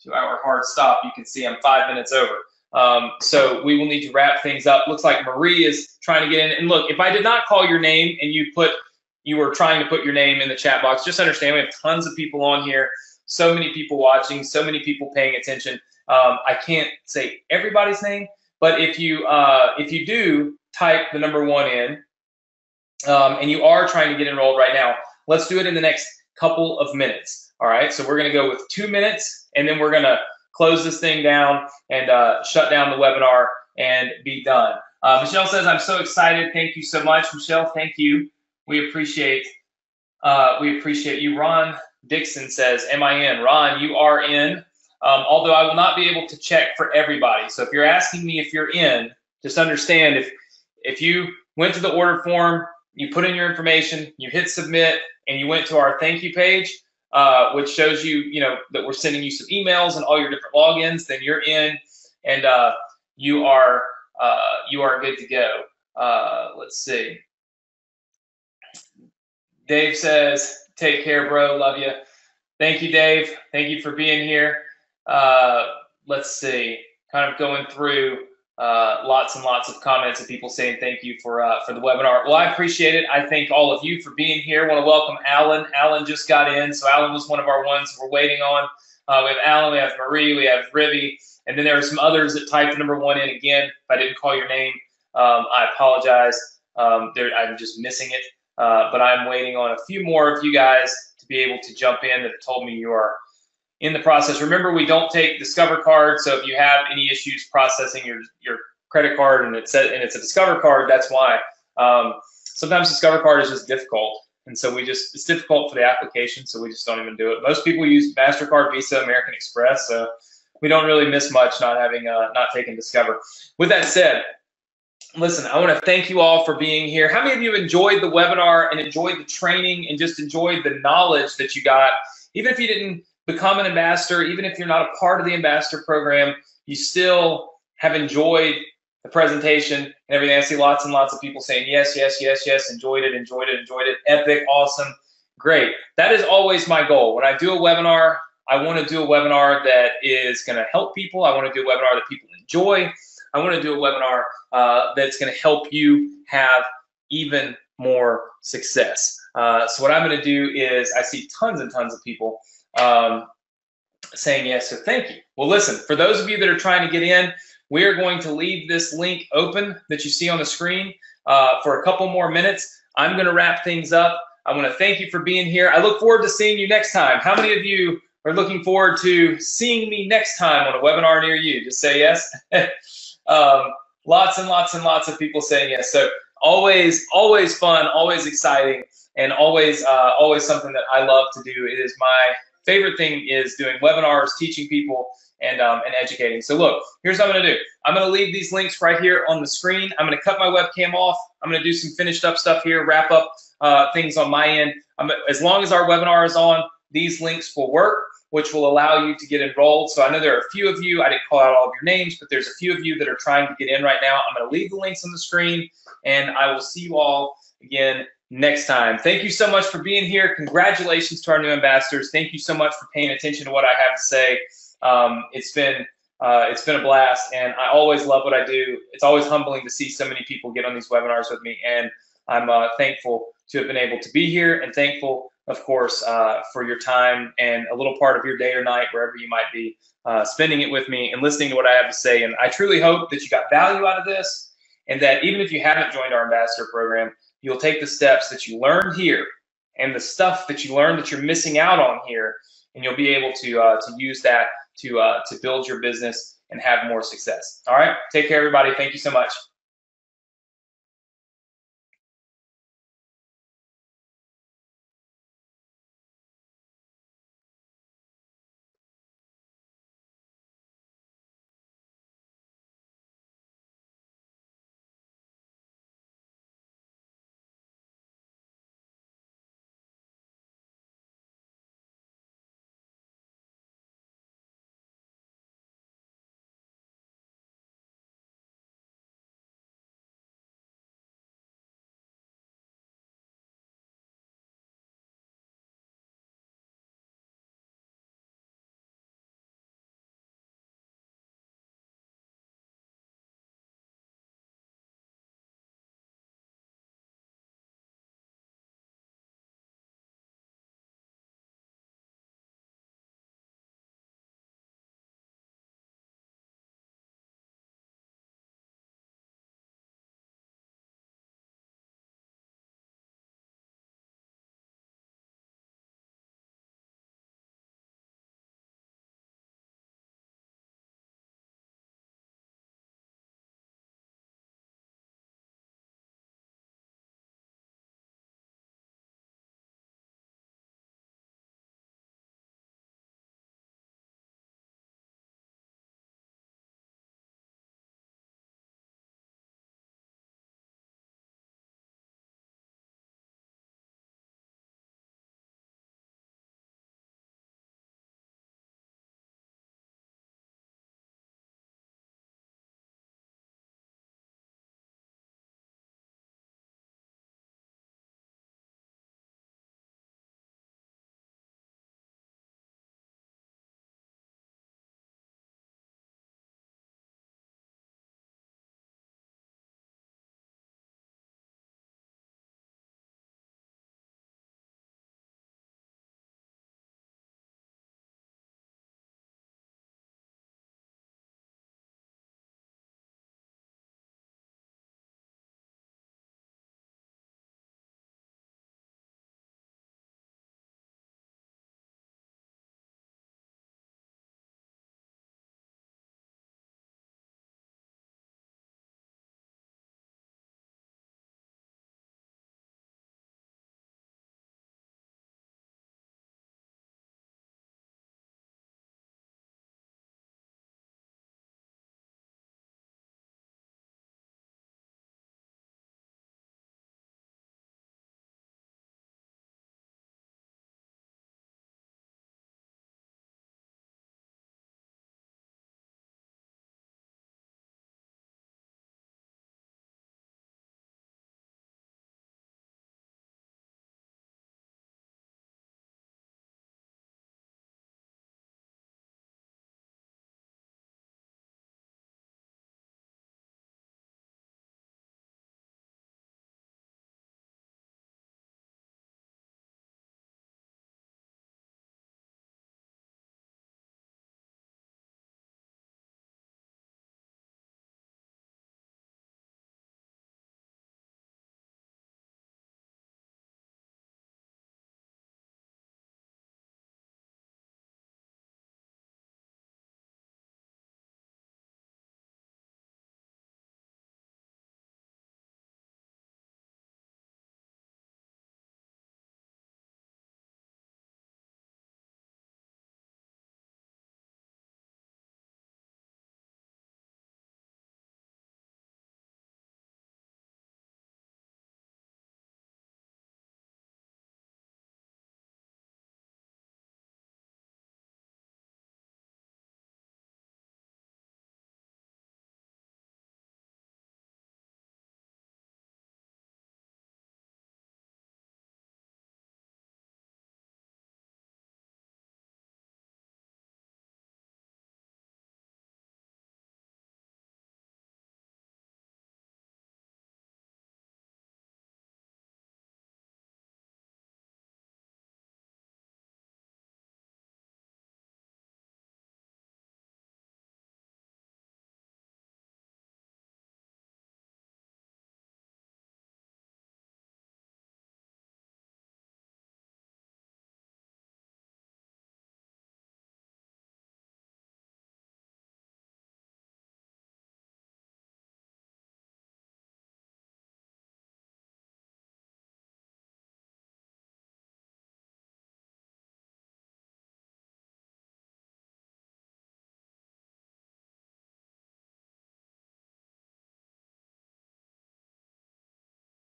2-hour hard stop. You can see I'm 5 minutes over. So we will need to wrap things up. Looks like Marie is trying to get in. And look, if I did not call your name and you were trying to put your name in the chat box, just understand we have tons of people on here, so many people watching, so many people paying attention. I can't say everybody's name, but if you do type the number 1 in, and you are trying to get enrolled right now, let's do it in the next couple of minutes. All right, so we're going to go with 2 minutes, and then we're going to close this thing down and shut down the webinar and be done. Michelle says, I'm so excited. Thank you so much, Michelle. Thank you. We appreciate you. Ron Dixon says, am I in? Ron, you are in, although I will not be able to check for everybody. So if you're asking me if you're in, just understand if you went to the order form, you put in your information, you hit submit, and you went to our thank you page, which shows you, that we're sending you some emails and all your different logins, then you're in, and you are good to go. Let's see. Dave says, take care, bro. Love you. Thank you, Dave. Thank you for being here. Let's see. Kind of going through lots and lots of comments of people saying thank you for the webinar. Well, I appreciate it. I thank all of you for being here. I want to welcome Alan. Alan just got in, so Alan was one of our ones we're waiting on. We have Alan, we have Marie, we have Ribby, and then there are some others that typed the number 1 in. Again, if I didn't call your name, I apologize. I'm just missing it. But I'm waiting on a few more of you guys to be able to jump in that have told me you are in the process. Remember, we don't take Discover card, so if you have any issues processing your credit card and it's a Discover card, that's why. Sometimes Discover card is just difficult, and so it's difficult for the application, so we just don't even do it. Most people use MasterCard, Visa, American Express, so we don't really miss much not taking Discover. With that said, listen, I want to thank you all for being here. How many of you enjoyed the webinar and enjoyed the training and just enjoyed the knowledge that you got? Even if you didn't become an ambassador, even if you're not a part of the ambassador program, you still have enjoyed the presentation and everything. I see lots and lots of people saying yes, yes, yes, yes, enjoyed it, enjoyed it, enjoyed it, epic, awesome, great. That is always my goal. When I do a webinar, I want to do a webinar that is going to help people. I want to do a webinar that people enjoy. I want to do a webinar that's going to help you have even more success. So what I'm going to do is, I see tons and tons of people saying yes, so thank you. Well, listen, for those of you that are trying to get in, we are going to leave this link open that you see on the screen for a couple more minutes. I'm going to wrap things up. I want to thank you for being here. I look forward to seeing you next time. How many of you are looking forward to seeing me next time on a webinar near you? Just say yes. Lots and lots and lots of people saying yes. So always fun, always exciting, and always something that I love to do. It is my favorite thing, is doing webinars, teaching people, and educating. So look, here's what I'm going to do. I'm going to leave these links right here on the screen. I'm going to cut my webcam off. I'm going to do some finished up stuff here, wrap up things on my end. As long as our webinar is on, these links will work, which will allow you to get enrolled. So I know there are a few of you, I didn't call out all of your names, but there's a few of you that are trying to get in right now. I'm going to leave the links on the screen, and I will see you all again next time. Thank you so much for being here. Congratulations to our new ambassadors. Thank you so much for paying attention to what I have to say. It's been a blast, and I always love what I do. It's always humbling to see so many people get on these webinars with me, and I'm thankful to have been able to be here, and thankful, of course, for your time and a little part of your day or night, wherever you might be, spending it with me and listening to what I have to say. And I truly hope that you got value out of this, and that even if you haven't joined our ambassador program, you'll take the steps that you learned here and the stuff that you learned that you're missing out on here, and you'll be able to use that to build your business and have more success. All right, take care, everybody. Thank you so much.